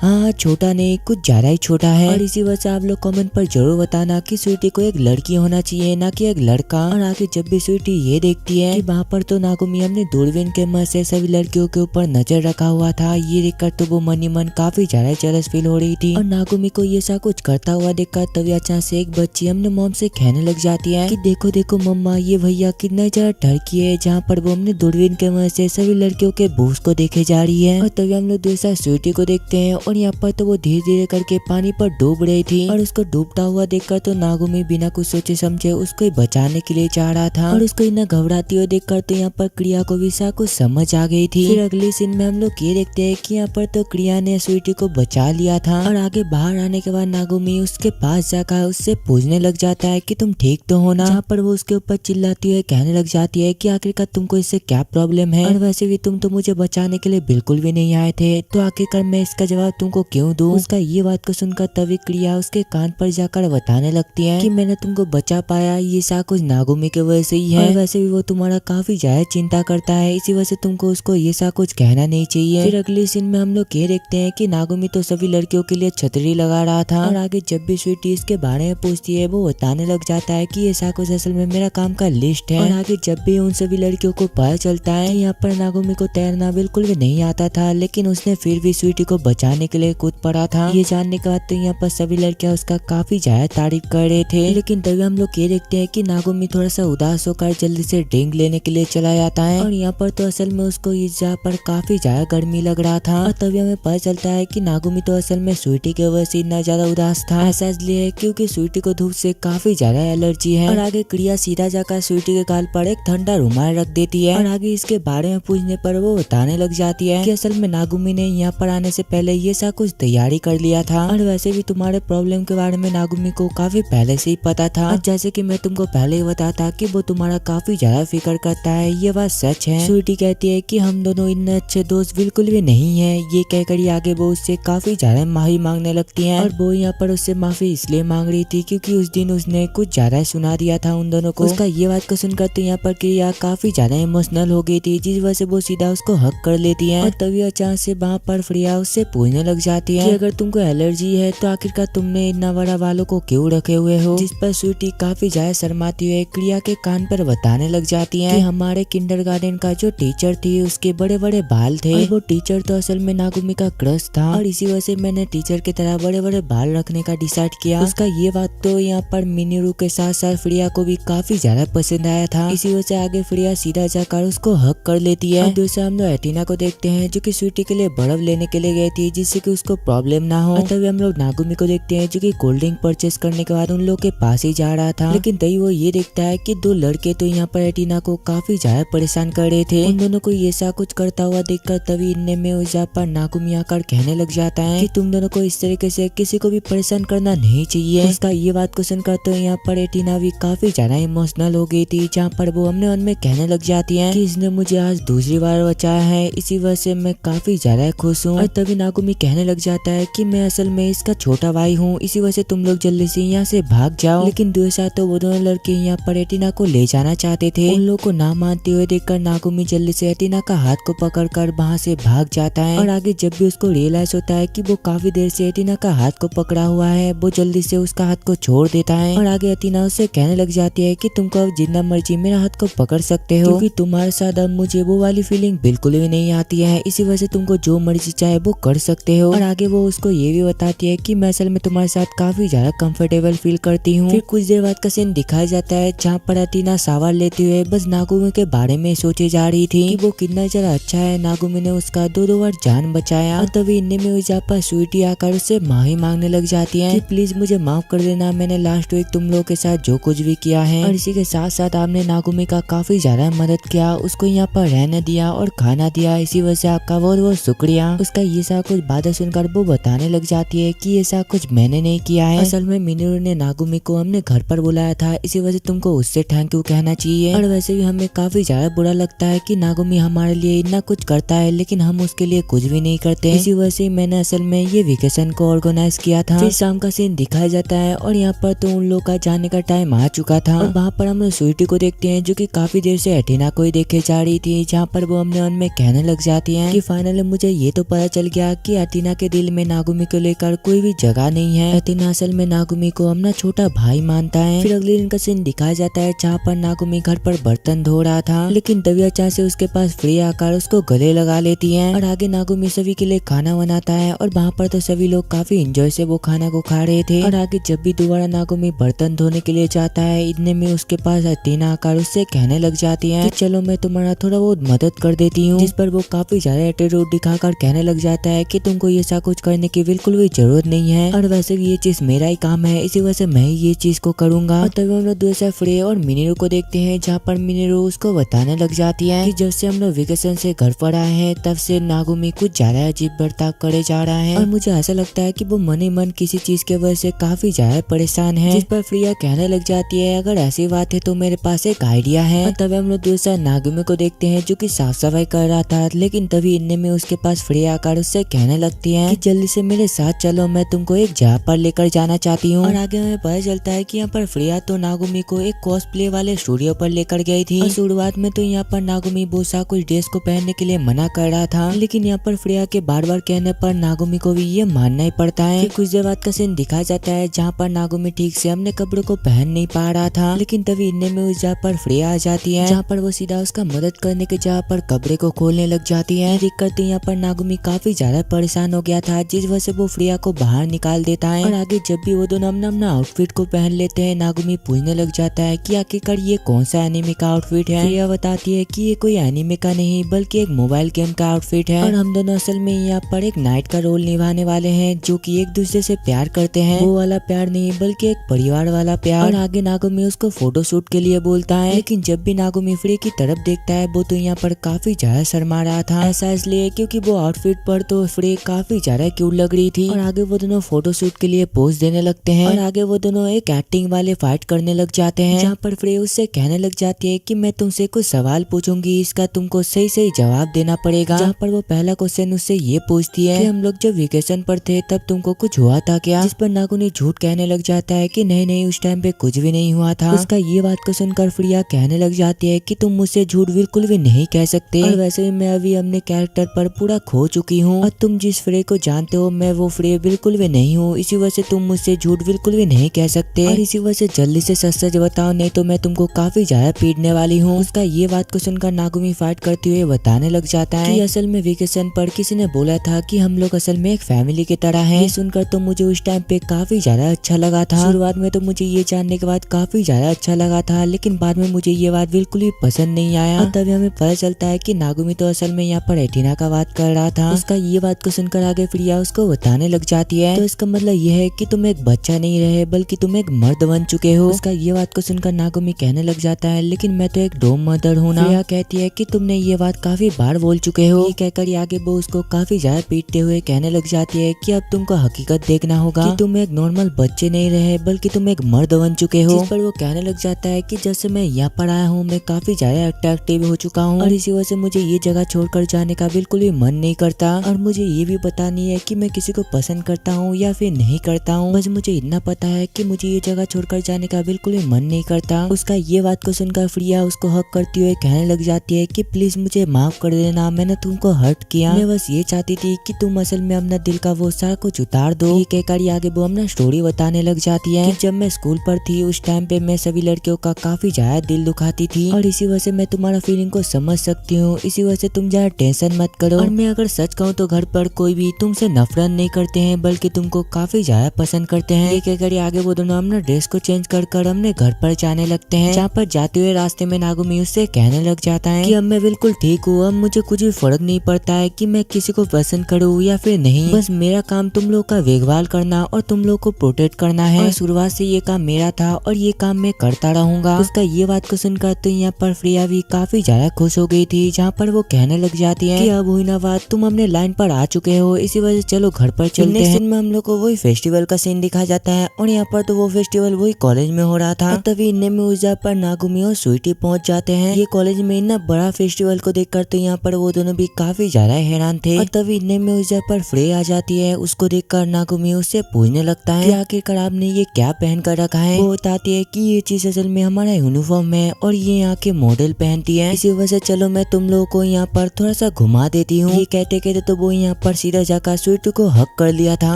हाँ, छोटा नहीं कुछ ज्यादा ही छोटा है। और इसी वजह से आप लोग कमेंट पर जरूर बताना कि स्वीटी को एक लड़की होना चाहिए ना कि एक लड़का। और आगे जब भी स्वीटी ये देखती है कि वहाँ पर तो नागुमी हमने दूरबीन के मदद से सभी लड़कियों के ऊपर नजर रखा हुआ था, ये देखकर तो वो मन ही मन काफी ज्यादा जेलस फील हो रही थी। और नागुमी को ये सब कुछ करता हुआ देखकर तभी अचानक से एक बच्ची हमने मॉम से कहने लग जाती है कि देखो देखो मम्मा, ये भैया कितना ज्यादा डरकी है, जहाँ पर वो हमने दूरबीन के मदद से सभी लड़कियों के बूस को देखे जा रही है। और तभी हम लोग दूसरा स्वीटी को देखते हैं और यहाँ पर तो वो धीरे धीरे करके पानी पर डूब रही थी, और उसको डूबता हुआ देखकर तो नागुमी बिना कुछ सोचे समझे उसको बचाने के लिए चाह रहा था। और उसको इतना घबराती हुई देखकर तो यहाँ पर क्रिया को भी सा कुछ समझ आ गई थी। फिर अगले सीन में हम लोग ये देखते हैं कि यहाँ पर तो क्रिया ने स्वीटी को बचा लिया था, और आगे बाहर आने के बाद नागुमी उसके पास जाकर उससे पूछने लग जाता है कि तुम ठीक तो हो ना, जहाँ पर वो उसके ऊपर चिल्लाती हुई कहने लग जाती है कि आखिरकार तुमको इससे क्या प्रॉब्लम है, और वैसे भी तुम तो मुझे बचाने के लिए बिल्कुल भी नहीं आए थे, तो आखिरकार मैं इसका जवाब तुमको क्यों दूं। उसका ये बात को सुनकर तभी क्रिया उसके कान पर जाकर बताने लगती है कि मैंने तुमको बचा पाया ये सब कुछ नागुमी के वजह से ही है, और वैसे भी वो तुम्हारा काफी ज्यादा चिंता करता है, इसी वजह से तुमको उसको ये सब कुछ कहना नहीं चाहिए। फिर अगले सीन में हम लोग ये देखते हैं कि नागुमी तो सभी लड़कियों के लिए छतरी लगा रहा था, और आगे जब भी स्वीटी इसके बारे में पूछती है वो बताने लग जाता है कि ये सब कुछ असल में मेरा काम का लिस्ट है। और आगे जब भी उन सभी लड़कियों को पता चलता है यहाँ पर नागुमी को तैरना बिल्कुल भी नहीं आता था, लेकिन उसने फिर भी स्वीटी को बचाने के लिए कूद पड़ा था। ये जानने के बाद तो यहाँ पर सभी लड़कियां उसका काफी ज्यादा तारीफ कर रहे थे, लेकिन तभी हम लोग ये देखते हैं कि नागुमी थोड़ा सा उदास होकर जल्दी से ड्रिंक लेने के लिए चला जाता है, और यहाँ पर तो असल में उसको इस जगह पर काफी ज्यादा गर्मी लग रहा था। और तभी हमें पता चलता है कि नागुमी तो असल में स्वीटी की वजह से इतना ज्यादा उदास था, ऐसा इसलिए क्योंकि स्वीटी को धूप से काफी ज्यादा एलर्जी है। और आगे क्रिया सीधा जाकर स्वीटी के गाल पर एक ठंडा रुमाल रख देती है, और आगे इसके बारे में पूछने पर वो बताने लग जाती है कि असल में नागुमी ने यहाँ पर आने से पहले ये सब कुछ तैयारी कर लिया था, और वैसे भी तुम्हारे प्रॉब्लम के बारे में नागुमी को काफी पहले से ही पता था। जैसे कि मैं तुमको पहले ही बताया था कि वो तुम्हारा काफी ज्यादा फिक्र करता है, ये बात सच है। स्वीटी कहती है कि हम दोनों इतने अच्छे दोस्त बिल्कुल भी नहीं है। ये कहकर आगे वो उससे काफी ज्यादा माफी मांगने लगती है, और वो यहाँ पर उससे माफी इसलिए मांग रही थी क्योंकि उस दिन उसने कुछ ज्यादा सुना दिया था उन दोनों को। उसका ये बात को सुनकर तो यहाँ पर क्रिया काफी ज्यादा इमोशनल हो गई थी, जिस वजह से वो सीधा उसको हक कर लेती है। और तभी अचानक से वहाँ पर प्रिया उससे पूछने लग जाती है कि अगर तुमको एलर्जी है तो आखिरकार तुमने इतना बड़ा बालों को क्यों रखे हुए हो। जिस पर स्वीटी काफी ज्यादा शर्माती हुए क्रिया के कान पर बताने लग जाती है कि हमारे किंडरगार्टन का जो टीचर थी उसके बड़े बड़े बाल थे, और वो टीचर तो असल में नागुमी का क्रश था, और इसी वजह से मैंने टीचर की तरह बड़े बड़े बाल रखने का डिसाइड किया। उसका ये बात तो यहाँ पर मिनीरू के साथ साथ फ्रिया को भी काफी ज्यादा पसंद आया था, इसी वजह से आगे फ्रिया सीधा जाकर उसको हक कर लेती है। दूसरा हम लोग एटिना को देखते हैं जो कि स्वीटी के लिए बर्फ लेने के लिए गई थी जिससे कि उसको प्रॉब्लम ना हो। तभी हम लोग नागुमी को देखते हैं जो कि कोल्ड ड्रिंक परचेस करने के बाद उन लोग के पास ही जा रहा था, लेकिन तभी वो ये देखता है कि दो लड़के तो यहाँ पर एटिना को काफी ज्यादा परेशान कर रहे थे। उन दोनों को ये सब कुछ करता हुआ देखकर तभी इनने में उस जगह पर नागुमी आकर कहने लग जाता है कि तुम दोनों को इस तरीके से किसी को भी परेशान करना नहीं चाहिए। उसका ये बात को सुनकर तो यहाँ पर एटिना भी काफी ज्यादा इमोशनल हो गई थी, जहाँ पर वो अपने मन में कहने लग जाती है कि इसने मुझे आज दूसरी बार बचाया है, इसी वजह से मैं काफी ज्यादा खुश हूँ। और तभी नागुमी कहने लग जाता है कि मैं असल में इसका छोटा भाई हूँ, इसी वजह से तुम लोग जल्दी से यहाँ से भाग जाओ। लेकिन दूसरा तो वो दोनों लड़के यहाँ पर एटिना को ले जाना चाहते थे। उन लोग को ना मानते हुए देखकर नागुमी जल्दी से एटिना का हाथ को पकड़कर वहाँ से भाग जाता है, और आगे जब भी उसको रियलाइज होता है कि वो काफी देर से एटिना का हाथ को पकड़ा हुआ है, वो जल्दी से उसका हाथ को छोड़ देता है, और आगे एटिना उससे कहने लग जाती है कि तुमको अब जितना मर्जी मेरा हाथ को पकड़ सकते हो, क्योंकि तुम्हारे साथ अब मुझे वो वाली फीलिंग बिल्कुल भी नहीं आती है, इसी वजह से तुमको जो मर्जी चाहे वो कर सकते हो। और आगे वो उसको ये भी बताती है कि मैं असल में तुम्हारे साथ काफी ज्यादा कंफर्टेबल फील करती हूँ। फिर कुछ देर बाद का सीन दिखाया जाता है जहाँ पर एटिना शावर लेते हुए बस नागुमी के बारे में सोचे जा रही थी कि वो कितना ज्यादा अच्छा है, नागुमी ने उसका दो बार जान बचाया। और तभी इनने में उस जगह पर स्वीटी आकर उससे माफी मांगने लग जाती है कि प्लीज मुझे माफ कर देना, मैंने लास्ट वीक तुम लोग के साथ जो कुछ भी किया है, और इसी के साथ साथ आपने नागुमी का काफी ज्यादा मदद किया, उसको यहाँ पर रहने दिया और खाना दिया, इसी वजह से आपका बहुत बहुत शुक्रिया। उसका ये सब कुछ बातें सुनकर वो बताने लग जाती है कि ये सब कुछ मैंने नहीं किया है, असल में मिनोरू ने नागुमी को हमने घर पर बुलाया था, इसी वजह से तुमको उससे थैंक यू कहना चाहिए। और वैसे भी हमें काफी ज्यादा बुरा लगता है कि नागुमी हमारे लिए इतना कुछ करता है लेकिन हम उसके लिए कुछ भी नहीं करते, इसी वजह से मैंने असल में ये वेकेशन को ऑर्गेनाइज किया था। फिर शाम का सीन दिखाया जाता है और यहाँ पर तो उन लोग का जाने का टाइम आ चुका था, और वहाँ पर हम लोग स्वीटी को देखते हैं जो कि काफी देर से एटिना को ही देखे जा रही थी, जहाँ पर वो अपने मन में कहने लग जाती है कि फाइनली मुझे ये तो पता चल गया कि एटिना के दिल में नागुमी को लेकर कोई भी जगह नहीं है। एटिना असल में नागुमी को अपना छोटा भाई मानता है। फिर अगले दिन का सीन दिखाया जाता है जहाँ पर नागुमी घर पर बर्तन धो रहा था, लेकिन तभी अचानक से उसके पास फ्रिया आकर उसको गले लगा लेती है, और आगे नागुमी सभी के लिए खाना बनाता है, और वहाँ पर तो सभी लोग काफी एंजॉय से वो खाना को खा रहे थे। और आगे जब भी दोबारा नागुमी बर्तन धोने के लिए जाता है, इतने में उसके पास एटिना आकर उससे कहने लग जाती है कि चलो मैं तुम्हारा थोड़ा बहुत मदद कर देती हूँ, जिस पर वो काफी ज्यादा एटीट्यूड दिखाकर कहने लग जाता है कि तुमको ये सब कुछ करने की बिल्कुल भी जरूरत नहीं है, और वैसे भी ये चीज मेरा ही काम है, इसी वजह से मैं ही ये चीज को करूंगा। और तभी हम लोग दूसरा फ्रे और मिनीरू को देखते हैं जहाँ पर मिनीरू उसको बताने लग जाती है कि जब से हम लोग वेकेशन से घर पर आए हैं तब से नागुमी कुछ ज्यादा अजीब बर्ताव करे जा रहा है, और मुझे ऐसा लगता है कि वो मन ही मन किसी चीज के वजह से काफी ज्यादा परेशान है। जिस पर फ्रिया कहने लग जाती है अगर ऐसी बात है तो मेरे पास एक आइडिया है। और तभी हम लोग दूसरा नागुमी को देखते हैं जो कि साफ सफाई कर रहा था, लेकिन तभी इनने में उसके पास फ्रिया आकर उससे कहने लगती है कि जल्दी से मेरे साथ चलो, मैं तुमको एक जगह पर लेकर जाना चाहती हूँ। और आगे हमें पता चलता है कि यहाँ पर फ्रेया तो नागुमी को एक कॉस्प्ले वाले स्टूडियो पर लेकर गई थी। और शुरुआत में तो यहाँ पर नागुमी बोसा कुछ ड्रेस को पहनने के लिए मना कर रहा था, लेकिन यहाँ पर फ्रेया के बार बार कहने पर नागुमी को भी ये मानना ही पड़ता है। कुछ देर बाद का सीन दिखाया जाता है जहाँ पर नागुमी ठीक से अपने कपड़ों को पहन नहीं पा रहा था, लेकिन तभी इतने में उस जगह पर फ्रेया आ जाती है, जहाँ पर वो सीधा उसका मदद करने के जगह पर कपड़े को खोलने लग जाती है। देखकर तो यहाँ पर नागुमी काफी ज्यादा परेशान हो गया था, जिस वजह से वो फ्रेया को बाहर निकाल देता है। और आगे जब भी वो दोनों अपना आउटफिट को पहन लेते हैं, नागुमी पूछने लग जाता है कि आखिरकार ये कौन सा एनिमे का आउटफिट है। फ्रेया बताती है कि ये कोई एनिमे का नहीं बल्कि एक मोबाइल गेम का आउटफिट है, और हम दोनों असल में यहाँ पर एक नाइट का रोल निभाने वाले हैं जो कि एक दूसरे से प्यार करते हैं। वो वाला प्यार नहीं बल्कि एक परिवार वाला प्यार। और आगे नागुमी उसको फोटोशूट के लिए बोलता है, लेकिन जब भी नागुमी फ्रेया की तरफ देखता है वो तो यहाँ पर काफी ज्यादा शर्मा रहा था। ऐसा इसलिए क्योंकि वो आउटफिट पर तो फ्रेया काफी ज्यादा क्यूट लग रही थी। और आगे वो दोनों फोटोशूट के लिए पोज देने लगते हैं, और आगे वो दोनों एक एक्टिंग वाले फाइट करने लग जाते हैं, जहाँ पर फ्रेया उससे कहने लग जाती है कि मैं तुमसे कुछ सवाल पूछूंगी, इसका तुमको सही सही जवाब देना पड़ेगा। जहाँ पर वो पहला क्वेश्चन उससे ये पूछती है कि हम लोग जब वेकेशन पर थे तब तुमको कुछ हुआ था क्या, जिस पर नागुनी झूठ कहने लग जाता है कि नहीं नहीं उस टाइम पे कुछ भी नहीं हुआ था। उसका ये बात को सुनकर फ्रेया कहने लग जाती है कि तुम मुझसे झूठ बिल्कुल भी नहीं कह सकते, और वैसे भी मैं अभी अपने कैरेक्टर पर पूरा खो चुकी हूँ, और तुम जिस फ्रेया को जानते हो मैं वो फ्रेया बिल्कुल भी नहीं हूँ, इसी वजह से तुम मुझसे झूठ बिल्कुल भी नहीं कह सकते, और इसी वजह से जल्दी से सच सच बताओ नहीं तो मैं तुमको काफी ज्यादा पीटने वाली हूँ। उसका ये बात को सुनकर नागुमी फाइट करते हुए बताने लग जाता है कि असल में वेकेशन पर किसी ने बोला था कि हम लोग असल में एक फैमिली की तरह हैं। ये सुनकर तो मुझे उस टाइम पे काफी ज्यादा अच्छा लगा था। शुरुआत में तो मुझे ये जानने के बाद काफी ज्यादा अच्छा लगा था, लेकिन बाद में मुझे ये बात बिल्कुल भी पसंद नहीं आया। और तभी हमें पता चलता है कि नागुमी तो असल में यहाँ पर एटिना का बात कर रहा था। उसका ये बात को सुनकर आगे फ्रेया उसको बताने लग जाती है, तो इसका मतलब ये है कि तुम एक बच्चा नहीं रहे बल्कि तुम एक मर्द बन चुके हो। उसका ये बात को सुनकर नागुमी कहने लग जाता है लेकिन मैं तो एक डोम मदर हूँ ना। फ्रेया कहती है कि तुमने ये बात काफी बार बोल चुके हो। ये कहकर आगे वो उसको काफी ज्यादा पीटते हुए कहने लग जाती है कि अब तुमको हकीकत देखना होगा कि तुम एक नॉर्मल बच्चे नहीं रहे बल्कि तुम एक मर्द बन चुके हो। जिस पर वो कहने लग जाता है कि जब से मैं यहाँ पर आया हूँ मैं काफी ज्यादा अट्रैक्टिव हो चुका हूँ, और इसी वजह से मुझे ये जगह छोड़कर जाने का बिल्कुल भी मन नहीं करता, और मुझे ये भी पता नहीं है कि मैं किसी को पसंद करता हूँ या फिर नहीं करता हूँ। बस मुझे इतना पता है कि मुझे ये जगह छोड़कर जाने का बिल्कुल भी मन नहीं करता। उसका ये बात को सुनकर फ्रेया उसको हक करती हुए कहने लग जाती है कि प्लीज मुझे माफ कर देना, मैंने तुमको हर्ट किया, मैं बस ये चाहती थी कि तुम असल में अपना दिल का वो सारा कुछ उतार दो। ये कहकर आगे वो अपना स्टोरी बताने लग जाती है कि जब मैं स्कूल पर थी उस टाइम पे मैं सभी लड़कियों का काफी ज्यादा दिल दुखाती थी, और इसी वजह से मैं तुम्हारा फीलिंग को समझ सकती हूँ, इसी वजह से तुम ज्यादा टेंशन मत करो। और मैं अगर सच कहूँ तो घर पर कोई भी तुमसे नफरत नहीं करते हैं बल्कि तुमको काफी ज्यादा पसंद करते हैं। ये कहकर आगे वो दोनों अपना ड्रेस को चेंज कर अपने घर पर जाने लगते हैं, जहाँ पर जाते हुए रास्ते में नागुमी उससे कहने लग जाता है कि अब मैं बिल्कुल ठीक हूँ, अब मुझे कुछ भी फर्क नहीं पड़ता है कि मैं किसी को पसंद करूँ या फिर नहीं, बस मेरा काम तुम लोग का देखभाल करना और तुम लोग को प्रोटेक्ट करना है, और शुरुआत से ये काम मेरा था और ये काम मैं करता रहूंगा। उसका ये बात को सुनकर तो यहाँ पर फ्रेया भी काफी ज्यादा खुश हो गई थी, जहाँ पर वो कहने लग जाती है कि अब हुई ना बात, तुम अपने लाइन पर आ चुके हो, इसी वजह से चलो घर पर चलते हैं। सीन में हम लोग को वही फेस्टिवल का सीन दिखा जाता है, और यहाँ पर तो वो फेस्टिवल वही कॉलेज में हो रहा था। तभी इन्ने में उस जगह पर नागुमी और स्वीटी पहुंच जाते हैं। ये कॉलेज में इतना बड़ा फेस्टिवल को देखकर तो यहाँ पर वो दोनों भी काफी ज्यादा हैरान थे, और तभी इन्ने में उस जगह पर फ्रेया आ जाती है। उसको देखकर नागुमी उससे पूछने लगता है कि आखिरकार आपने ये क्या पहन कर रखा है। वो बताती है कि ये चीज असल में हमारा यूनिफॉर्म है और ये यहाँ के मॉडल पहनती है, इसी वजह से चलो मैं तुम लोगों को यहाँ पर थोड़ा सा घुमा देती हूँ। ये कहते कहते तो वो यहाँ पर सीधा जाकर स्वीटी को हक कर लिया था,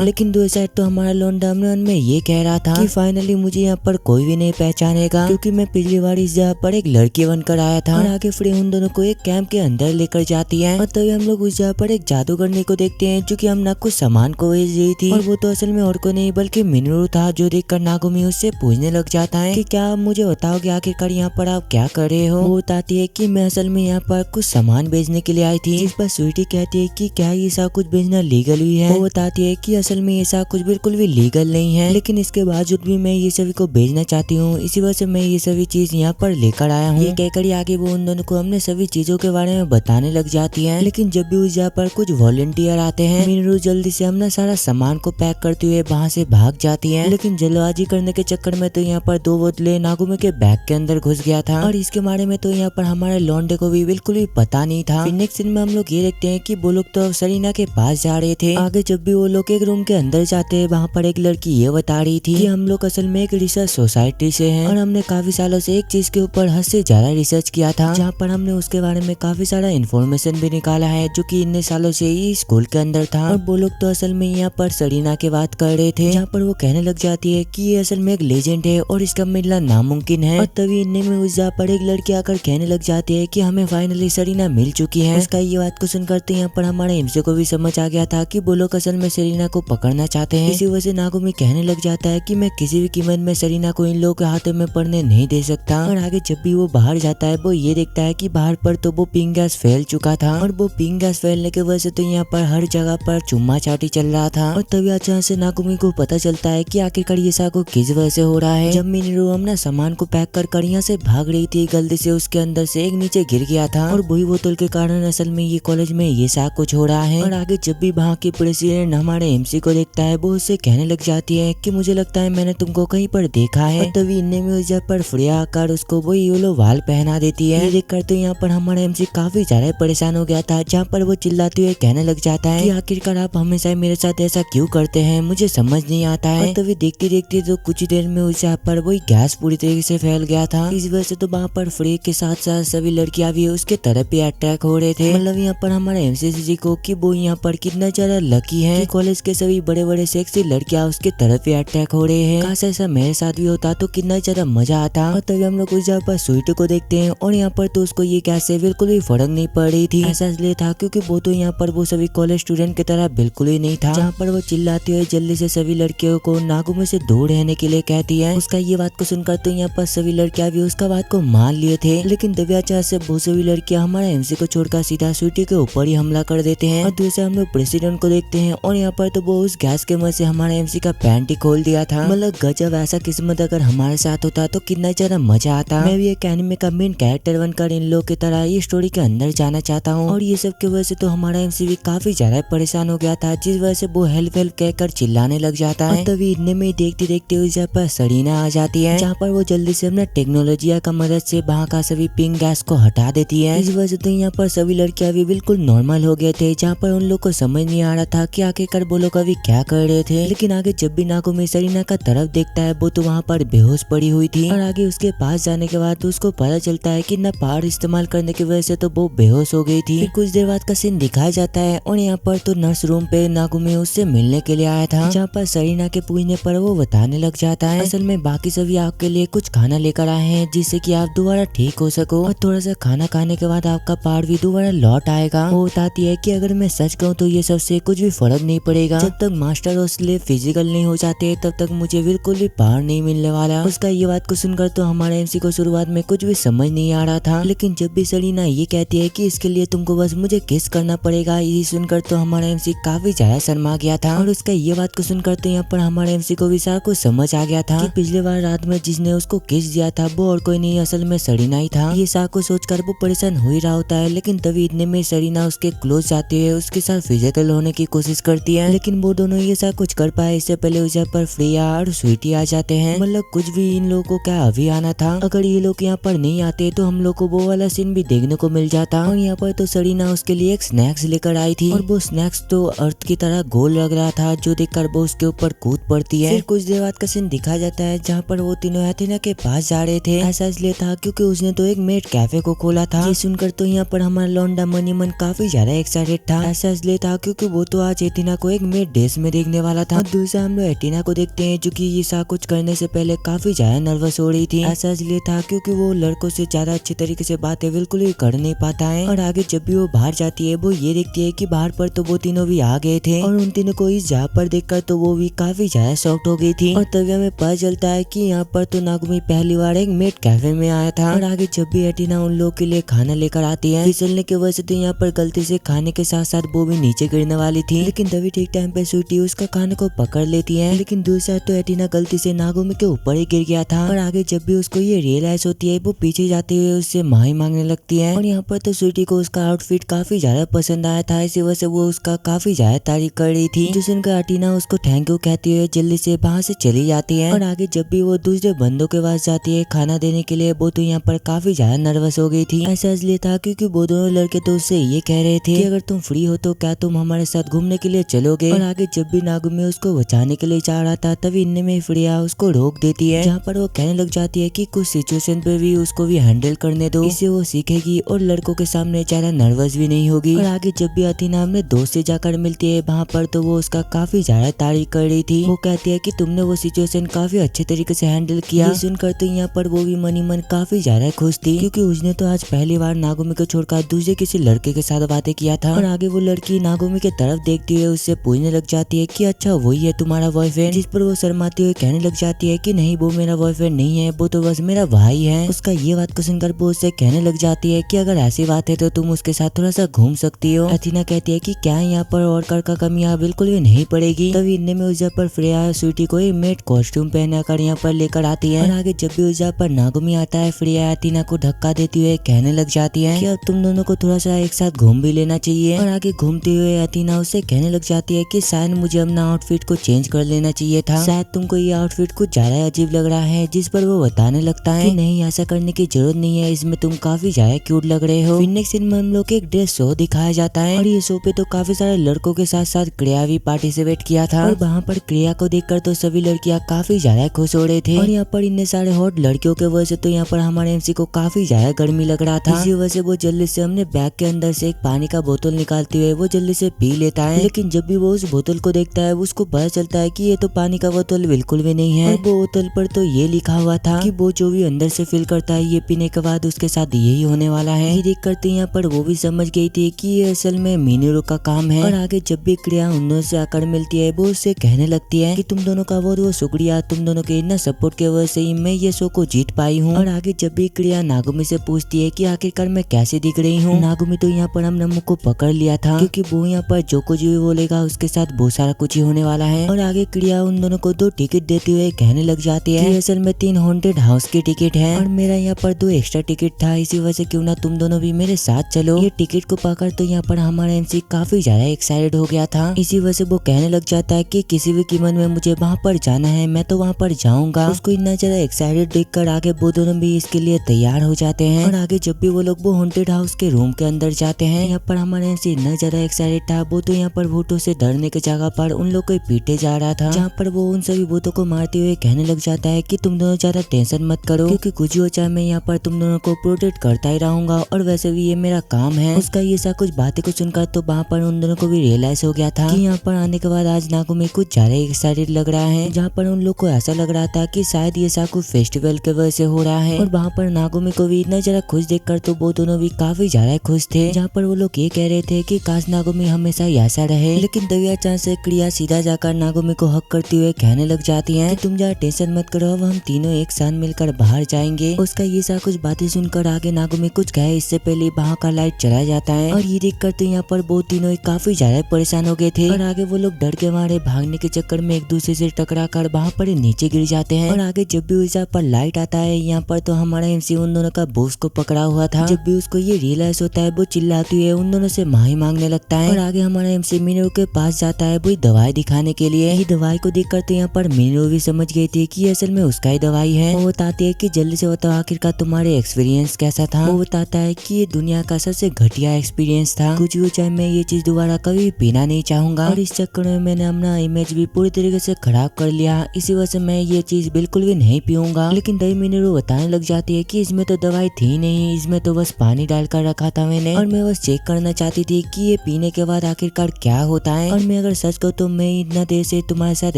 लेकिन दूसरी साइड तो हमारा लौंडा अमरान में ये कह रहा था कि फाइनली मुझे यहाँ पर कोई भी नहीं पहचानेगा, क्योंकि मैं पिछली बार इस जगह पर एक लड़की बनकर आया था। और आगे फ्रेया उन दोनों को एक कैंप के अंदर लेकर जाती है, और तभी हम लोग उस जगह पर एक जादूगरनी को देखते हैं जो कि हम ना कुछ सामान को भेज रही थी, और वो तो असल में और को नहीं बल्कि मिनरू था, जो देखकर नागुमी उससे पूछने लग जाता है कि क्या आप मुझे बताओगे आखिरकार यहाँ पर आप क्या कर रहे हो। वो बताती है कि मैं असल में यहाँ पर कुछ सामान भेजने के लिए आई थी, जिस पर स्वीटी कहती है कि क्या ये सब कुछ भेजना लीगल ही है। वो बताती है कि असल में ऐसा कुछ बिल्कुल भी लीगल नहीं है, लेकिन इसके बावजूद भी मैं ये सभी को भेजना चाहती हूँ, इसी वजह से मैं ये सभी चीज यहाँ पर लेकर आया हूँ। ये कहकर आगे वो उन दोनों को हमने सभी चीजों के बारे में बताने लग जाती है, लेकिन जब भी उस जगह पर कुछ वॉलंटियर आते हैं, मिनरू जल्दी से हमने सारा सामान को पैक करते हुए वहाँ से भाग जाती है, लेकिन जल्दबाजी करने के चक्कर में तो यहाँ पर 2 बोतलें नागुमी के बैग के अंदर घुस गया था, और इसके बारे में तो यहाँ पर हमारे लौंडे को भी बिल्कुल भी पता नहीं था। फिर नेक्स्ट सीन में हम लोग ये देखते हैं कि वो लोग तो सरीना के पास जा रहे थे। आगे जब भी वो लोग एक रूम के अंदर जाते हैं, वहाँ पर एक लड़की ये बता रही थी कि हम लोग असल में एक रिसर्च सोसाइटी से हैं और हमने काफी सालों से एक चीज के ऊपर हद से ज्यादा रिसर्च किया था, जहाँ पर हमने उसके बारे में काफी सारा इन्फॉर्मेशन भी निकाला है जो कि इतने सालों से ही स्कूल के अंदर था। और वो लोग तो असल में यहाँ पर सरीना की बात कर रहे थे, जहाँ पर वो कहने लग जाती है कि ये असल में एक लेजेंड है और इसका मिलना नामुमकिन है। और तभी इतने में उस जहाँ पर एक लड़की आकर कहने लग जाती है कि हमें फाइनली सरीना मिल चुकी है। उसका ये बात को सुनकर तो यहाँ पर हमारे एमसी को भी समझ आ गया था कि वो लोग असल में सरीना को पकड़ना चाहते हैं। इसी वजह से नागुमी कहने लग जाता है कि मैं किसी भी कीमत में सरीना को इन लोगों के हाथों में पड़ने नहीं दे सकता। और आगे जब भी वो बाहर जाता है, वो ये देखता है कि बाहर पर तो वो पिंक गैस फैल चुका था और वो पिंक गैस फैलने की वजह से तो यहाँ पर हर जगह पर चुम्मा चाटी चल रहा था। और तभी अचानक से नागुमी को पता चलता है कि आखिरकार ये साको किस वजह से हो रहा है। जब मिनरू अपना सामान को पैक कर यहाँ से भाग रही थी, गलती से उसके अंदर से एक नीचे गिर गया था और वही बोतल के कारण असल में ये कॉलेज में ये साक कुछ हो रहा है। और आगे जब भी वहाँ की प्रेसिडेंट हमारे एमसी को देखता है, वो उससे कहने लग जाती है कि मुझे लगता है मैंने तुमको कहीं पर देखा है। और तभी इनने में उस जगह पर फ्रिया आकर उसको वो येलो वाल पहना देती है। ये देखकर तो यहाँ पर हमारा एमसी काफी ज्यादा परेशान हो गया था, जहाँ पर वो चिल्लाते हुए कहने लग जाता है कि आखिरकार आप हमेशा मेरे साथ ऐसा क्यों करते हैं, मुझे समझ नहीं आता है। और तभी देखते देखते तो कुछ देर में उस जगह पर वही गैस पूरी तरीके से फैल गया था। इस वजह से तो वहाँ पर फ्री के साथ साथ सभी लड़कियां भी उसके तरफ भी अट्रैक्ट हो रहे थे। मतलब यहाँ पर हमारे एमसीसी को कि वो यहाँ पर कितना ज्यादा लकी है कि कॉलेज के सभी बड़े बड़े सेक्सी लड़कियां उसके तरफ भी अट्रैक्ट हो रहे हैं। काश ऐसा मेरे साथ भी होता तो कितना ज्यादा मजा आता। और तभी हम लोग उस जगह पर स्वीटी को देखते हैं और यहाँ पर तो उसको ये गैस से बिल्कुल भी फर्क नहीं पड़ रही थी। ऐसा इसलिए था क्योंकि वो तो यहाँ पर वो सभी कॉलेज स्टूडेंट की तरह बिल्कुल ही नहीं था, जहाँ पर वो चिल्लाते हुए जल्दी से सभी लड़कियों को नागुमी से दूर रहने के लिए कहती है। उसका ये बात को सुनकर तो यहाँ पर सभी लड़कियां भी उसका बात को मान लिए थे, लेकिन दव्याचार से बहुत सभी लड़कियां हमारे एमसी को छोड़कर सीधा स्वीटी के ऊपर ही हमला कर देते हैं। और दूसरे हम लोग प्रेसिडेंट को देखते हैं और यहाँ पर तो वो उस गैस के मदद से हमारे एमसी का पैंट ही खोल दिया था। मतलब गजब, ऐसा किस्मत अगर हमारे साथ होता तो कितना ज्यादा मजा आता। मैं भी एक एनिमे का मेन कैरेक्टर बनकर इन लोगों की तरह ये स्टोरी के अंदर जाना चाहता हूँ। और ये सब की वजह से तो हमारा एमसी भी काफी ज्यादा परेशान हो गया था, जिस वजह से वो हेल्प हेल्प कहकर चिल्लाने लग जाता है। तभी इतने में देखते देखते उस जगह पर सरीना आ जाती है, जहाँ पर वो जल्दी से अपना टेक्नोलॉजी का मदद से वहाँ का सभी पिंक गैस को हटा देती है। इस वजह से तो यहाँ पर सभी लड़कियां भी बिल्कुल नॉर्मल हो गए थे, जहाँ पर उन लोग को समझ नहीं आ रहा था कि आखिरकार वो लोग अभी क्या कर रहे थे। लेकिन आगे जब भी नागुमी सरीना का तरफ देखता है, वो तो वहाँ पर बेहोश पड़ी हुई थी। और आगे उसके पास जाने के बाद उसको पता चलता है कि न पावर इस्तेमाल करने की वजह से तो वो बेहोश हो गई थी। फिर कुछ देर बाद का सीन दिखाया जाता है और यहाँ पर तो नर्स रूम पे नागुमी उससे मिलने के लिए आया था, जहाँ पर सरीना के पूछने पर वो बताने लग जाता है असल में बाकी सभी आपके लिए कुछ खाना लेकर आए हैं जिससे कि आप दोबारा ठीक हो सको, और थोड़ा सा खाना खाने के बाद आपका पावर भी दोबारा लौट आएगा। वो बताती है कि अगर मैं सच कहूँ तो ये सबसे कुछ भी फर्क नहीं पड़ेगा, जब तक मास्टर और स्लेव फिजिकल नहीं हो जाते तब तक मुझे बिल्कुल भी पावर नहीं मिलने वाला। उसका ये बात को सुनकर तो हमारे एमसी को शुरुआत में कुछ भी समझ नहीं आ रहा था, लेकिन जब भी सरीना ये कहती है कि इसके लिए तुमको बस मुझे किस करना पड़ेगा, ये सुनकर तो हमारा एमसी काफी ज्यादा शर्मा गया था। और उसका ये बात को सुनकर तो यहाँ पर हमारे एमसी को भी सारा कुछ समझ आ गया था कि पिछले बार रात में जिसने उसको किस दिया था वो और कोई नहीं, असल में सरीना ही था। ये सारा को सोचकर वो परेशान हो ही रहा होता है, लेकिन तभी इतने में सरीना उसके क्लोज जाती है, उसके साथ फिजिकल होने की कोशिश करती है, लेकिन वो दोनों ये सारा कुछ कर पाए इससे पहले उस जगह पर फ्रिया और स्वीटी आ जाते हैं। मतलब कुछ भी इन लोगों को क्या अभी आना था, अगर ये लोग यहाँ पर नहीं आते तो हम लोग को वो वाला सीन भी देखने को मिल जाता। और यहाँ पर तो सरीना उसके लिए एक स्नैक्स लेकर आई थी और वो स्नैक्स तो अर्थ की तरह गोल लग रहा था, जो देखकर वो उसके ऊपर कूद पड़ती है। फिर कुछ देर बाद का सीन दिखा जाता है जहाँ पर वो तीनों एथेना के पास जा रहे थे। ऐसा इसलिए था क्योंकि उसने तो एक मेड कैफे को खोला था। ये सुनकर तो यहाँ पर हमारा लौंडा मनीमन काफी ज्यादा एक्साइटेड था। ऐसा इसलिए था क्योंकि वो तो आज एथेना को एक मेड ड्रेस में देखने वाला था। और दूसरा हम लोग एथेना को देखते हैं जो कि ये सब कुछ करने से पहले काफी ज्यादा नर्वस हो रही थी। ऐसा इसलिए था क्योंकि वो लड़कों से ज्यादा अच्छे तरीके से बातें बिल्कुल ही कर नहीं पाता है। और आगे जब भी वो बाहर जाती है वो ये देखती है कि बाहर पर तो वो तीनों भी आ गए थे और उन तीनों को इस जगह पर देखकर तो वो भी काफी ज्यादा शॉक्ड हो गई थी। और तभी हमें पता चलता है कि यहाँ पर तो नागुमी पहली बार एक मेड कैफे में आया था। और आगे जब भी एटीना उन लोगों के लिए खाना लेकर आती है, फिसलने की वजह से तो यहाँ पर गलती से खाने के साथ साथ वो भी नीचे गिरने वाली थी, लेकिन तभी ठीक टाइम पे स्वीटी उसका खाने को पकड़ लेती है। लेकिन दूसरा तो एटीना गलती से नागुमी के ऊपर ही गिर गया था। और आगे जब भी उसको ये रियलाइज होती है वो पीछे जाते हुए उससे माही मांगने लगती है। और यहाँ पर तो स्वीटी को उसका आउटफिट काफी ज्यादा पसंद आया था, इसी वजह से वो उसका काफी ज्यादा तारीफ कर रही थी, जो सुनकर एटीना उसको थैंक यू कहती हुए जल्दी से वहाँ से चली जाती है। और आगे जब भी वो दूसरे बंदों के पास जाती है खाना देने के लिए, वो तो यहाँ पर काफी ज्यादा नर्वस हो गई थी। ऐसा इसलिए था क्योंकि वो दोनों लड़के तो उससे ये कह रहे थे कि अगर तुम फ्री हो तो क्या तुम हमारे साथ घूमने के लिए चलोगे। और आगे जब भी नागुमी उसको बचाने के लिए जा रहा था तभी इतने में फ्रेया उसको रोक देती है, जहाँ पर वो कहने लग जाती है कि कुछ सिचुएशन पे भी उसको भी हैंडल करने दो, इससे वो सीखेगी और लड़कों के सामने ज्यादा नर्वस भी नहीं होगी। और आगे जब भी अथीना अपने दोस्त से जाकर मिलती है वहाँ पर तो वो उसका काफी ज्यादा तारीफ कर रही थी। वो कहती है कि तुमने वो सिचुएशन काफी अच्छे तरीके से हैंडल किया। ये सुनकर तो यहाँ पर वो भी मनी मन काफी ज्यादा खुश थी, क्योंकि उसने तो आज पहली बार नागुमी को छोड़कर दूसरे किसी लड़के के साथ बातें किया था। और आगे वो लड़की नागुमी के तरफ देखती हुए उससे पूछने लग जाती है कि अच्छा वही है तुम्हारा बॉयफ्रेंड, जिस पर वो शर्माते हुए कहने लग जाती है कि नहीं वो मेरा बॉयफ्रेंड नहीं है, वो तो बस मेरा भाई है। उसका ये बात को सुनकर वो उससे कहने लग जाती है कि अगर ऐसी बात है तो तुम उसके साथ थोड़ा सा घूम सकती हो। अथीना कहती है कि क्या यहाँ पर और कर का कमी यहाँ बिल्कुल भी नहीं पड़ेगी। तभी इतने में उस जगह पर फ्रेया स्वीटी को एक मेड कॉस्ट्यूम पहना कर यहाँ पर लेकर आती है। और आगे जब भी उस जगह पर नागुमी आता है फ्रेया अथीना को धक्का देती हुए कहने लग जाती है कि अब तुम दोनों को थोड़ा सा एक साथ घूम भी लेना चाहिए। और आगे घूमते हुए अथीना उससे कहने लग जाती है कि शायद मुझे अपना आउटफिट को चेंज कर लेना चाहिए था, शायद तुमको ये आउटफिट कुछ ज्यादा अजीब लग रहा है। जिस पर वो बताने लगता है कि नहीं ऐसा करने की जरूरत नहीं है, इसमें तुम काफी ज्यादा क्यूट लग रहे हो। फिर नेक्स्ट सीन में हम लोग एक ड्रेस शो दिखाया जाता है और ये शो पे तो काफी सारे लड़कों के साथ साथ क्रिया भी पार्टिसिपेट किया था। और वहाँ पर क्रिया को देखकर तो सभी लड़कियां काफी ज्यादा खुश हो रहे थे। और यहाँ पर इतने सारे हॉट लड़कियों के वजह से तो यहाँ पर हमारे एमसी को काफी ज्यादा गर्मी लग रहा था। इसी वजह से वो जल्दी से हमने बैग के अंदर से एक पानी का बोतल निकालते हुए वो जल्दी से पी लेता है। लेकिन जब भी वो उस बोतल को देखता है उसको पता चलता है कि ये तो पानी का बोतल बिल्कुल भी नहीं है। और वो बोतल पर तो ये लिखा हुआ था कि वो जो भी अंदर से फील करता है ये पीने के बाद उसके साथ यही होने वाला है। ये देख करते यहाँ पर वो भी समझ गई थी कि ये असल में मीनू का काम है। और आगे जब भी क्रिया उन दोनों से आकर मिलती है वो उससे कहने लगती है कि तुम दोनों का बहुत बहुत शुक्रिया, तुम दोनों के इतना सपोर्ट की वजह से ही मैं ये शो को जीत पाई हूँ। और आगे जब भी क्रिया नागुमी से पूछती है कि आखिरकार मैं कैसे दिख रही हूँ, नागुमी तो यहाँ पर हमने मुझ को पकड़ लिया था, क्योंकि वो यहाँ पर जो कुछ भी बोलेगा उसके साथ बहुत सारा कुछ ही होने वाला है। और आगे क्रिया उन दोनों को 2 टिकट देते हुए कहने लग जाती है कि असल में 3 हॉन्टेड हाउस की टिकट है और मेरा यहाँ पर 2 एक्स्ट्रा टिकट था, इसी वजह से क्यों ना तुम दोनों भी मेरे साथ चलो। ये टिकट को पाकर तो यहाँ पर हमारा एमसी काफी ज्यादा एक्साइटेड हो गया था। इसी वजह से वो कहने लग जाता है कि किसी भी कीमत में मुझे वहाँ पर जाना है, मैं तो वहाँ पर जाऊंगा। उसको इतना ज्यादा एक्साइटेड देखकर आगे वो दोनों भी इसके लिए तैयार हो जाते हैं। और आगे जब भी वो लोग वो हॉन्टेड हाउस के रूम के अंदर जाते हैं यहाँ पर हमारा एमसी इतना ज्यादा एक्साइटेड था, वो तो यहाँ पर भूतों से डरने की जगह पर उन लोग को पीटे जा रहा था, जहाँ पर वो उन सभी भूतों को मारते हुए कहने लग जाता है कि तुम दोनों ज्यादा टेंशन मत करो, क्योंकि कुछ हो चाहे मैं यहाँ पर तुम दोनों को प्रोटेक्ट करता ही रहूंगा और वैसे भी ये मेरा काम है। उसका ये सा कुछ बातें को सुनकर तो वहाँ पर उन दोनों को भी रियलाइज हो गया था कि यहाँ पर आने के बाद आज नागुमी कुछ ज्यादा एक्साइटेड लग रहा है, जहाँ पर उन लोग को ऐसा लग रहा था कि शायद ये सा कुछ फेस्टिवल के वजह से हो रहा है। और वहाँ पर नागुमी को भी इतना ज्यादा खुश देखकर तो वो दोनों भी काफी ज्यादा खुश थे, जहाँ पर वो लोग ये कह रहे थे कि काश नागुमी हमेशा ऐसा रहे। लेकिन तभी अचानक से क्रिया सीधा जाकर नागुमी को हक करते हुए कहने लग जाती है कि तुम ज्यादा टेंशन मत करो, अब हम तीनों एक साथ मिलकर बाहर जाएंगे। उसका ये सा कुछ बातें सुनकर आगे नागुमी कुछ कहे इससे पहले वहाँ का लाइट चला जाता है। और ये देख कर तो यहाँ पर वो तीनों काफी ज्यादा परेशान हो गए थे और आगे वो लोग डर के मारे भागने के चक्कर में एक दूसरे से टकरा कर वहाँ पर नीचे गिर जाते हैं। और आगे जब भी उस पर लाइट आता है यहाँ पर तो हमारा एमसी उन दोनों का बॉस को पकड़ा हुआ था। जब भी उसको ये रियलाइज होता है वो चिल्लाती हुए उन दोनों से माही मांगने लगता है। और आगे हमारा एमसी मीनू के पास जाता है वही दवाई दिखाने के लिए। ये दवाई को देखकर तो यहाँ पर मीनू भी समझ गई थी कि असल में उसका ही दवाई है। वो बताती है कि जल्दी से बताओ आखिरकार तुम्हारे एक्सपीरियंस कैसा था। वो बताता है कि ये दुनिया का सबसे घटिया एक्सपीरियंस था, कुछ भी चाहे मैं ये चीज दोबारा कभी पीना नहीं चाहूंगा और इस चक्कर में मैंने अपना इमेज भी पूरी तरीके से खराब कर लिया, इसी वजह से मैं ये चीज बिल्कुल भी नहीं पीऊंगा। लेकिन दही मीनू बताने लग जाती है कि इसमें तो दवाई थी नहीं, इसमें तो बस पानी डालकर रखा था मैंने और मैं बस चेक करना चाहती थी कि ये पीने के बाद आखिरकार क्या होता है। और मैं अगर सच कहूँ तो मैं इतना देर से तुम्हारे साथ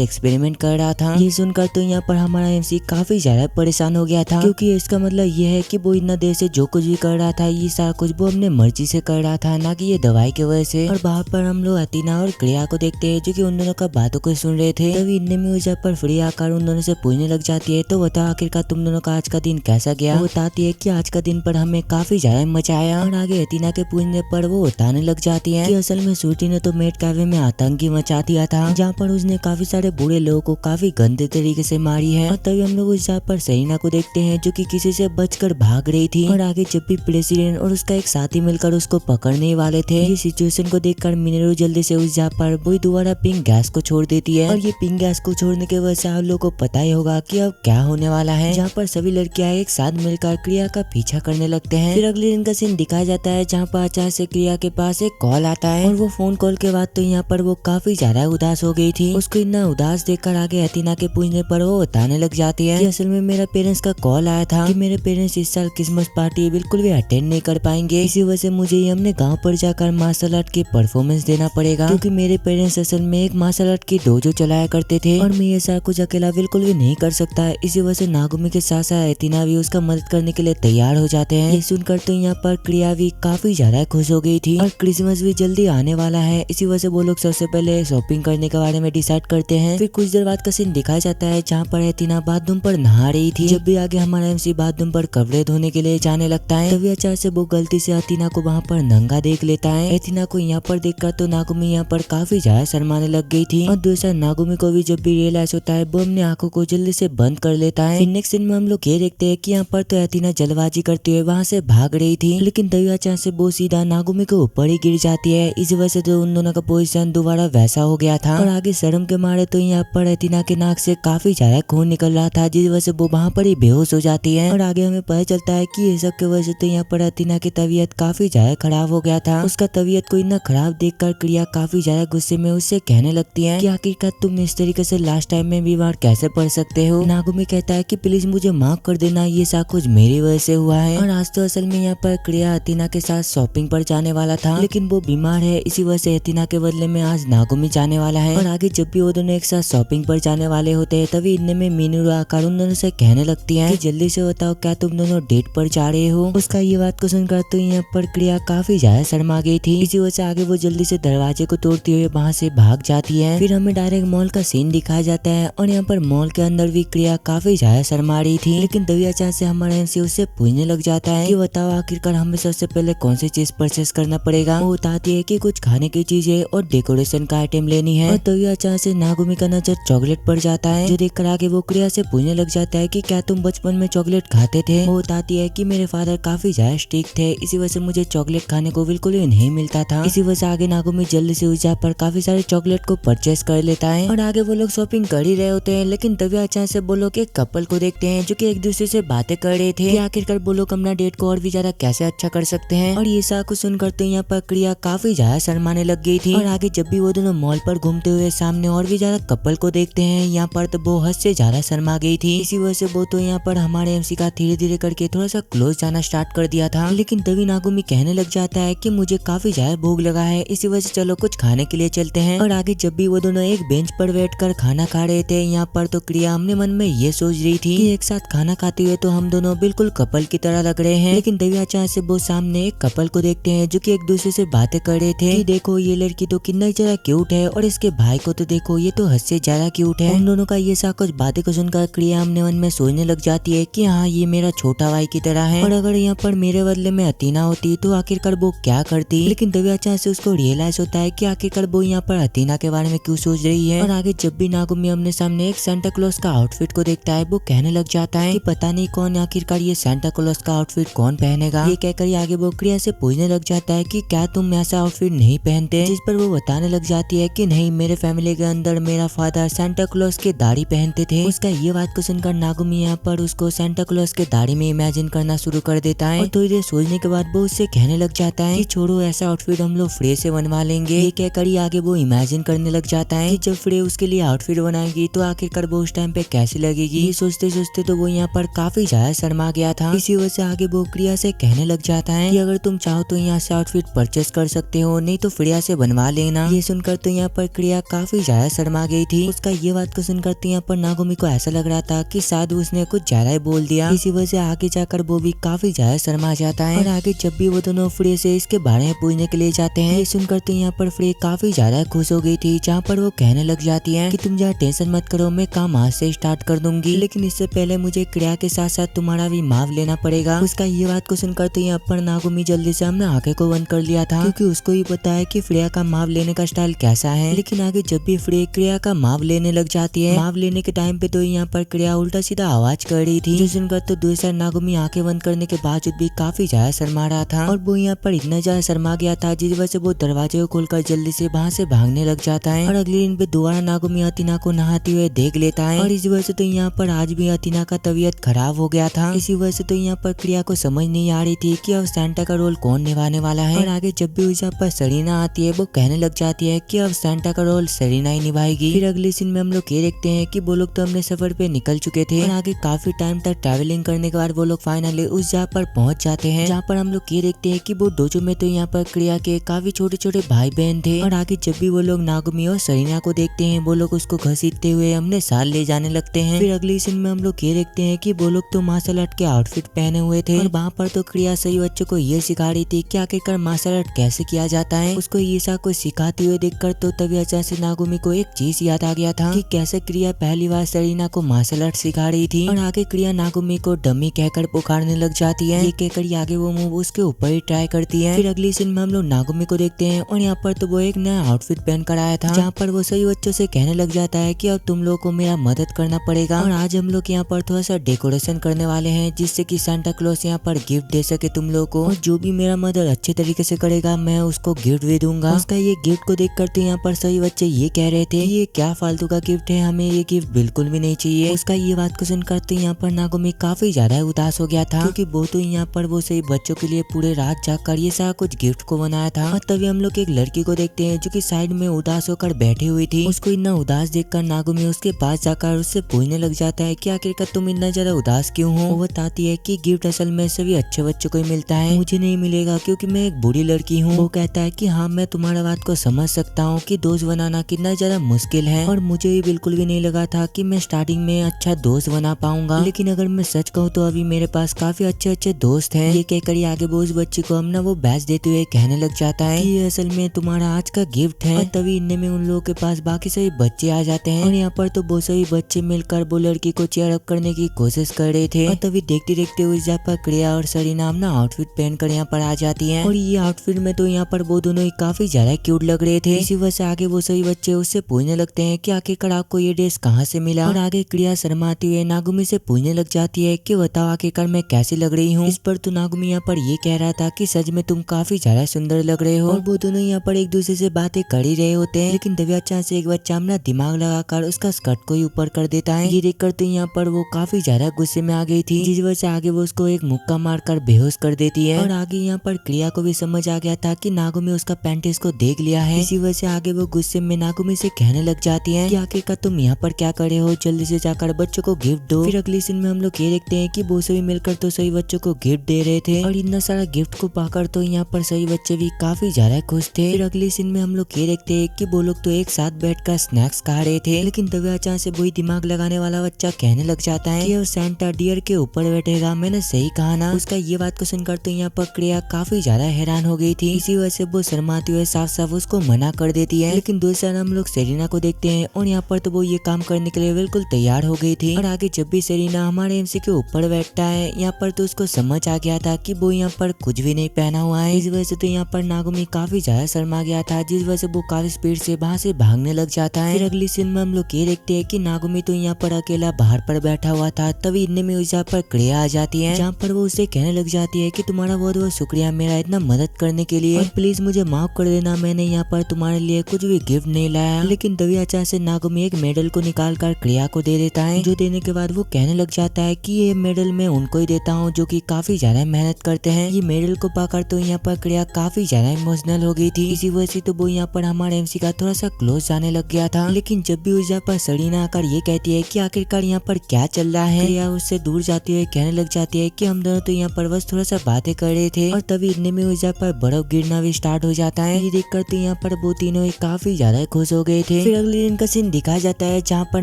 एक्सपेरिमेंट कर रहा था। ये सुनकर तो यहाँ पर हमारा एमसी काफी ज्यादा परेशान हो गया था, क्योंकि इसका मतलब ये है कि वो इतना देर से जो कुछ भी कर रहा था ये सारा कुछ वो अपने मर्जी से कर रहा था, ना कि ये दवाई की वजह से। और वहाँ पर हम लोग अतीना और क्रिया को देखते हैं जो कि उन दोनों का बातों को सुन रहे थे। तभी इतने में उस पर फ्रिया आकर उन दोनों से पूछने लग जाती है तो बताओ आखिरकार तुम दोनों का आज का दिन कैसा गया। वो बताती है कि आज का दिन पर हमें काफी ज्यादा मजा आया। और आगे अतीना के पूछने पर वो बताने लग जाती है कि असल में स्वीटी ने तो मेड कैफे में आतंकी मचा दिया था, जहाँ पर उसने काफी सारे बुरे लोगों को काफी गंदे तरीके से मारी है। और तभी हम लोग उस जहाँ पर सरीना को देखते हैं जो कि किसी से बचकर भाग रही थी। और आगे जब भी प्रेसिडेंट और उसका एक साथी मिलकर उसको पकड़ने वाले थे, ये सिचुएशन को देखकर मिनरू जल्दी से उस जहाँ पर वही दोबारा पिंक गैस को छोड़ देती है। और ये पिंक गैस को छोड़ने के वजह से आप लोगों को पता ही होगा कि अब क्या होने वाला है, जहाँ पर सभी लड़कियां एक साथ मिलकर क्रिया का पीछा करने लगते हैं। फिर अगले दिन का सीन दिखाया जाता है जहाँ पर अचानक से क्रिया के पास एक कॉल आता है और वो फोन कॉल के बाद तो यहाँ पर वो काफी ज्यादा उदास हो गई थी। उसको इतना उदास देखकर आगे अतीना के पूछने पर वो बताने लग जाती है कि असल में मेरा पेरेंट्स का कॉल आया था कि मेरे पेरेंट्स इस साल क्रिसमस पार्टी बिल्कुल भी अटेंड नहीं कर पाएंगे, इसी वजह से मुझे ही हमने गाँव पर जाकर मार्शल आर्ट की परफॉर्मेंस देना पड़ेगा, क्योंकि मेरे पेरेंट्स असल में एक मार्शल आर्ट की डोजो चलाया करते थे और मैं ये सारा कुछ अकेला बिल्कुल भी नहीं कर सकता। इसी वजह से नागुमी के साथ साथ अतीना भी उसका मदद करने के लिए तैयार हो जाते हैं। ये सुनकर तो यहाँ पर क्रिया भी काफी ज्यादा खुश हो गई थी और क्रिसमस भी जल्दी आने वाला है, इसी वजह से वो लोग सबसे पहले शॉपिंग करने के बारे में डिसाइड करते हैं। फिर कुछ देर बाद का सीन दिखाया जाता है जहाँ पर अतीना बाथरूम पर नहा रही थी। जब भी आगे हमारा एमसी बाथरूम पर कपड़े धोने के लिए जाने लगता है तभी अचानक से वो गलती से अतीना को वहाँ पर नंगा देख लेता है। अतीना को यहाँ पर देखकर तो नागुमी यहाँ पर काफी ज्यादा शर्माने लग गई थी और दूसरा नागुमी को भी जब भी रियलाइज होता है वो अपनी आंखों को जल्दी से बंद कर लेता है। फिर नेक्स्ट सीन में हम लोग ये देखते हैं कि यहाँ पर तो अतीना जल्दबाजी करते हुए वहाँ से भाग रही थी, लेकिन तभी अचानक से वो सीधा नागुमी के ऊपर ही गिर जाती है। इस वजह से तो उन दोनों का पोजीशन दोबारा वैसा हो गया था और आगे शर्म के मारे तो यहाँ पर अतीना के नाक से काफी ज्यादा खून निकल रहा था, जिस वजह से वो वहाँ पर ही बेहोश हो जाती है। और आगे हमें पता चलता है कि ये सब की वजह से तो यहाँ पर अतीना की तबीयत काफी ज्यादा खराब हो गया था। उसका तबीयत को इतना खराब देखकर क्रिया काफी ज्यादा गुस्से में उससे कहने लगती है कि आखिरकार तुम इस तरीके से लास्ट टाइम में बीमार कैसे पड़ सकते हो। नागुमी कहता है कि प्लीज मुझे माफ कर देना, ये सब कुछ मेरी वजह से हुआ है। और आज तो असल में यहाँ पर क्रिया अतीना के साथ शॉपिंग पर जाने वाला था, लेकिन वो बीमार है, इसी वजह से अतीना के बदले में आज नागुमी जाने वाला है। और आगे जब भी वो दोनों एक साथ शॉपिंग पर जाने वाले होते हैं तभी इनमें में मीनू आकर उन दोनों से कहने लगती है कि जल्दी से बताओ क्या तुम दोनों डेट पर जा रहे हो। उसका ये बात को सुनकर तो यहाँ पर क्रिया काफी ज्यादा शर्मा गई थी, इसी वजह से आगे वो जल्दी से दरवाजे को तोड़ते हुए वहाँ से भाग जाती है। फिर हमें डायरेक्ट मॉल का सीन दिखाया जाता है और यहाँ पर मॉल के अंदर भी क्रिया काफी ज्यादा शर्मा रही थी, लेकिन तभी अचानक से हमारा एमसी उससे पूछने लग जाता है कि बताओ आखिरकार हमें सबसे पहले कौन सी चीज परचेस करना पड़ेगा। वो बताती है कि कुछ खाने की चीजें और डेकोरेशन का आइटम लेनी है। और तभी अचानक से नागुमी का नजर चॉकलेट पर जाता है, जो देखकर आगे वो क्रिया से पूछने लग जाता है कि क्या तुम बचपन में चॉकलेट खाते थे। वो बताती है कि मेरे फादर काफी ज्यादा स्ट्रिक्ट थे, इसी वजह से मुझे चॉकलेट खाने को बिल्कुल भी नहीं मिलता था। इसी वजह से आगे नागुमी जल्दी से उस जगह पर काफी सारे चॉकलेट को परचेस कर लेता है और आगे वो लोग शॉपिंग कर ही रहे होते हैं, लेकिन तभी अचानक से वो लोग एक कपल को देखते हैं जो कि एक दूसरे से बातें कर रहे थे कि आखिरकार वो लोग अपना डेट को और भी ज्यादा कैसे अच्छा कर सकते हैं। और ये सब कुछ सुनकर तो यहाँ पर क्रिया काफी ज्यादा शर्माने लग गई थी। और आगे जब भी वो दोनों मॉल पर घूमते हुए सामने और भी ज्यादा कपल को देखते हैं, यहाँ पर तो वो हद से ज्यादा शर्मा गई थी। इसी वजह से वो तो यहाँ पर हमारे एमसी का धीरे धीरे करके थोड़ा सा क्लोज जाना स्टार्ट कर दिया था। लेकिन तभी नागुमी कहने लग जाता है कि मुझे काफी ज्यादा भूख लगा है, इसी वजह से चलो कुछ खाने के लिए चलते हैं। और आगे जब भी वो दोनों एक बेंच पर बैठकर खाना खा रहे थे, यहाँ पर तो क्रिया अपने मन में ये सोच रही थी कि एक साथ खाना खाते हुए तो हम दोनों बिल्कुल कपल की तरह लग रहे हैं। लेकिन तभी अचानक से वो सामने एक कपल को देखते हैं जो कि एक दूसरे से बातें कर रहे थे कि देखो ये लड़की तो कितना ज्यादा क्यूट है और इसके भाई को तो देखो ये तो हद से ज्यादा क्यूट है। उन दोनों का ये सब कुछ बातें को सुनकर क्रिया अपने मन में सोचने लग जाती है कि हाँ ये मेरा छोटा भाई की तरह है, और अगर यहाँ पर मेरे बदले में अतीना होती तो आखिरकार वो क्या करती। लेकिन तभी अचानक से उसको रियलाइज होता है कि आखिरकार वो यहाँ पर अतीना के बारे में क्यों सोच रही है। और आगे जब भी नागुमी अपने सामने एक सांता क्लॉज का आउटफिट को देखता है, वो कहने लग जाता है कि पता नहीं कौन आखिरकार ये सांता क्लॉज का आउटफिट कौन पहनेगा। ये कहकर आगे वो क्रिया से पूछने लग जाता है कि क्या तुम ऐसा आउटफिट नहीं पहनते, जिस पर वो बताने लग जाती है कि नहीं मेरे फैमिली के अंदर मेरा फादर सांता क्लॉज के दाढ़ी पहनते थे। उसका ये बात को सुनकर नागुमी यहाँ पर उसको सांता क्लॉज के दाढ़ी में इमेजिन करना शुरू कर देता है और थोड़ी देर सोचने के बाद वो उससे कहने लग जाता है कि छोड़ो ऐसा आउटफिट हम लोग फ्रे से बनवा लेंगे। ये कहकर ही आगे वो इमेजिन करने लग जाता है कि जब फ्रे उसके लिए आउटफिट बनाएगी तो आखिरकार वो उस टाइम पे कैसी लगेगी। ये सोचते सोचते तो वो यहाँ पर काफी ज्यादा शर्मा गया था। इसी वजह से आगे वो क्रिया से कहने लग जाता है कि अगर तुम चाहो तो यहाँ से आउटफिट परचेस कर सकते हो, नहीं तो फ्रिया से बनवा लेना। ये सुनकर तो यहाँ पर क्रिया काफी ज्यादा शर्मा गई थी। उसका ये बात को सुनकर तो यहाँ पर नागुमी को ऐसा लग रहा था कि शायद उसने कुछ ज्यादा ही बोल दिया। इसी वजह से आगे जाकर वो भी काफी ज्यादा शर्मा जाता है। और आगे जब भी वो दोनों फ्रे से इसके बारे में पूछने के लिए जाते हैं, ये सुनकर तो यहाँ पर फ्रे काफी ज्यादा खुश हो गई थी, जहाँ पर वो कहने लग जाती है कि तुम ज्यादा टेंशन मत करो, मैं काम आज से स्टार्ट कर दूंगी, लेकिन इससे पहले मुझे क्रिया के साथ साथ तुम्हारा भी माफ लेना पड़ेगा। उसका ये बात को सुनकर तो यहाँ पर नागुमी जल्दी से हमने आंखें को बंद कर लिया था, क्योंकि उसको ही पता है कि फ्रेया का माफ लेने का स्टाइल कैसा है। लेकिन आगे जब भी फ्रे क्रिया का माफ लेने लग जाती है, माफ लेने के टाइम पे तो यहाँ पर क्रिया उल्टा सीधा आवाज कर रही थी, जो सुनकर तो दूसरा नागुमी आंखें बंद करने के बावजूद भी काफी ज्यादा शर्मा रहा था। और वो यहाँ पर इतना ज्यादा शर्मा गया था जिस वजह से वो दरवाजे को खोलकर जल्दी से वहाँ से भागने लग जाता है। और अगले दिन पे दोबारा नागुमी अतीना को नहाते हुए देख लेता है, और इस वजह से तो यहाँ पर आज भी अतीना का तबीयत खराब हो गया था। इसी वजह से तो यहाँ पर क्रिया को समझ नहीं आ रही थी कि अब सांता का रोल कौन निभाने वाला है। और आगे जब भी उस जहाँ पर सरीना आती है वो कहने लग जाती है कि अब सेंटा का रोल सरीना ही निभाएगी। फिर अगले सीन में हम लोग ये देखते हैं कि वो लोग तो अपने सफर पे निकल चुके थे और आगे काफी टाइम तक ट्रैवलिंग करने के बाद वो लोग फाइनली उस जगह पर पहुंच जाते हैं, जहाँ पर हम लोग ये देखते हैं कि वो डोजो में तो यहाँ पर क्रिया के काफी छोटे छोटे भाई बहन थे और आगे जब भी वो लोग नागुमी और सरीना को देखते हैं वो लोग उसको घसीटते हुए हमने साथ ले जाने लगते हैं। फिर अगले सीन में हम लोग ये देखते हैं कि वो लोग तो मार्शल आर्ट के आउटफिट पहने हुए थे और वहाँ पर तो क्रिया सही बच्चों को ये सिखा रही थी कि आखिरकार मार्शल आर्ट कैसे किया जाता है। उसको ईसा को सिखाते हुए देखकर तो तभी अचानक से नागुमी को एक चीज याद आ गया था कि कैसे क्रिया पहली बार सरीना को मार्शल आर्ट सिखा रही थी और आगे क्रिया नागुमी को डमी कहकर पुकारने लग जाती है। ये कहकर आगे वो मूव उसके ऊपर ही ट्राई करती है। फिर अगली सीन में हम लोग नागुमी को देखते हैं और यहाँ पर तो वो एक नया आउटफिट पहन कर आया था, जहाँ पर वो सही बच्चों से कहने लग जाता है कि अब तुम लोगों को मेरा मदद करना पड़ेगा और आज हम लोग यहाँ पर थोड़ा सा डेकोरेशन करने वाले हैं जिससे कि सांता क्लॉज यहाँ पर गिफ्ट दे सके तुम लोगों को, और जो भी मेरा मदद अच्छे तरीके से करेगा मैं उसको गिफ्ट भी दूंगा। उसका ये गिफ्ट को देख कर तो यहाँ पर सही बच्चे ये कह रहे थे ये क्या फालतू का गिफ्ट है, हमें ये गिफ्ट बिल्कुल भी नहीं चाहिए। उसका ये बात को सुनकर तो यहाँ पर नागुमी काफी ज्यादा उदास हो गया था, क्योंकि वो तो यहाँ पर वो सही बच्चों के लिए पूरे रात जाकर ये सारा कुछ गिफ्ट को बनाया था। और तभी हम लोग एक लड़की को देखते हैं जो कि साइड में उदास होकर बैठी हुई थी। उसको इतना उदास देखकर नागुमी उसके पास जाकर उससे पूछने लग जाता है कि आखिरकार तुम इतना ज्यादा उदास क्यों हो। वो बताती है कि गिफ्ट असल में सभी अच्छे बच्चों को ही मिलता है, मुझे नहीं मिलेगा क्योंकि मैं एक बुरी लड़की हूँ। वो कहता है कि हाँ मैं तुम्हारा बात को समझ सकता हूँ कि दोस्त बनाना कितना ज्यादा मुश्किल है और मुझे भी बिल्कुल भी नहीं लगा था कि मैं स्टार्टिंग में अच्छा दोस्त बना पाऊंगा, लेकिन अगर मैं सच कहूँ तो अभी मेरे पास काफी अच्छे अच्छे दोस्त हैं। ये कहकर आगे वो उस बच्ची को अपना वो बैच देते हुए कहने लग जाता है कि ये असल में तुम्हारा आज का गिफ्ट है। और तभी इनमें में उन लोगों के पास बाकी सभी बच्चे आ जाते हैं और यहाँ पर तो वो सभी बच्चे मिलकर वो लड़की को चेयर अप करने की कोशिश कर रहे थे। और तभी देखते देखते उस जगह पर क्रिया और सरीना अपना आउटफिट पहनकर यहाँ पर आ जाती हैं और ये आउटफिट में तो यहाँ पर वो दोनों ही काफी ज्यादा क्यूट लग रहे थे। इसी वजह से आगे वो सभी बच्चे उससे पूछने लगते हैं कि आखिरकार आपको ये ड्रेस कहाँ से मिला। और आगे क्रिया शर्माती हुए नागुमी से पूछने लग जाती है कि बताओ आखिरकार मैं कैसी लग रही हूँ। इस पर तो नागुमी यहाँ पर ये कह रहा था कि सच में तुम काफी ज्यादा सुंदर लग रहे हो। और वो दोनों यहाँ पर एक दूसरे से बातें कर ही रहे होते हैं, लेकिन तभी अचानक से एक बच्चा अपना दिमाग लगाकर उसका स्कर्ट को ही ऊपर कर देता है। ये देखकर तो यहाँ पर वो काफी ज्यादा गुस्से में आ गई थी, जिस वजह से आगे वो उसको एक मुक्का मारकर बेहोश कर देती है। और आगे यहाँ पर क्रिया को भी समझ आ गया था कि नागुमी उसका पैंटेस को देख लिया है। इसी वजह से आगे वो गुस्से में नागुमी से कहने लग जाती है कि आखिरकार तुम यहाँ पर क्या कर रहे हो, जल्दी से जाकर बच्चों को गिफ्ट दो। फिर अगली सीन में हम लोग ये देखते हैं कि वो सभी मिलकर तो सही बच्चों को गिफ्ट दे रहे थे और इतना सारा गिफ्ट को पाकर तो यहाँ पर सही बच्चे भी काफी ज्यादा खुश थे। फिर अगली सीन में हम लोग ये देखते हैं कि वो लोग तो एक साथ बैठकर स्नैक्स खा रहे थे, लेकिन तभी अचानक से वही दिमाग लगाने वाला बच्चा कहने लग जाता है कि वो सेंटा डियर के ऊपर बैठेगा, मैंने सही कहा ना। उसका ये बात को सुनकर तो यहाँ पर क्रिया काफी ज्यादा हैरान हो गई थी। इसी वजह से वो शर्माते हुए साफ साफ उसको मना कर देती है। लेकिन दूसरी तरफ हम लोग सेरिना को देखते हैं और यहाँ पर तो वो ये काम करने के लिए बिल्कुल तैयार हो गई थी। और आगे जब भी सेरिना हमारे एमसी के ऊपर बैठता है यहाँ पर तो उसको समझ आ गया था कि वो यहाँ पर कुछ भी नहीं पहना हुआ है। इस वजह से तो यहाँ पर नागुमी काफी ज्यादा शर्मा गया था, जिस वजह से वो काफी स्पीड से वहाँ से भागने लग जाता है। फिर अगली सीन में हम लोग ये देखते हैं कि नागुमी तो यहाँ पर अकेला बाहर पर बैठा हुआ था, तभी इतने में उस जगह पर क्रिया आ जाती है, जहाँ पर वो उसे कहने लग जाती है कि तुम्हारा बहुत बहुत शुक्रिया मेरा इतना मदद करने के लिए, और प्लीज मुझे माफ कर देना, मैंने यहाँ पर तुम्हारे लिए कुछ भी गिफ्ट नहीं लाया। लेकिन तभी अचानक से नागुमी एक मेडल को निकाल कर क्रिया को दे देता है, जो देने के बाद वो कहने लग जाता है कि ये मेडल मैं उनको ही देता हूँ जो कि काफी ज्यादा मेहनत करते हैं। ये मेडल को पाकर तो यहाँ पर क्रिया काफी ज्यादा इमोशनल हो गई थी। इसी वजह से तो वो यहाँ पर हमारे एमसी का थोड़ा सा क्लोज जाने लग गया था। लेकिन जब भी उस जगह पर सरीना आकर ये कहती है कि आखिरकार यहाँ पर क्या चल रहा है, क्रिया उससे दूर जाती हुए कहने लग जाती है कि हम दोनों तो यहाँ पर बस थोड़ा सा बातें कर रहे थे। और तभी इतने में उस जगह पर बर्फ गिरना भी स्टार्ट हो जाता है। ये देखकर तो यहाँ पर वो तीनों ही काफी ज्यादा खुश हो गए थे। फिर अगले दिन का सीन दिखाया जाता है जहाँ पर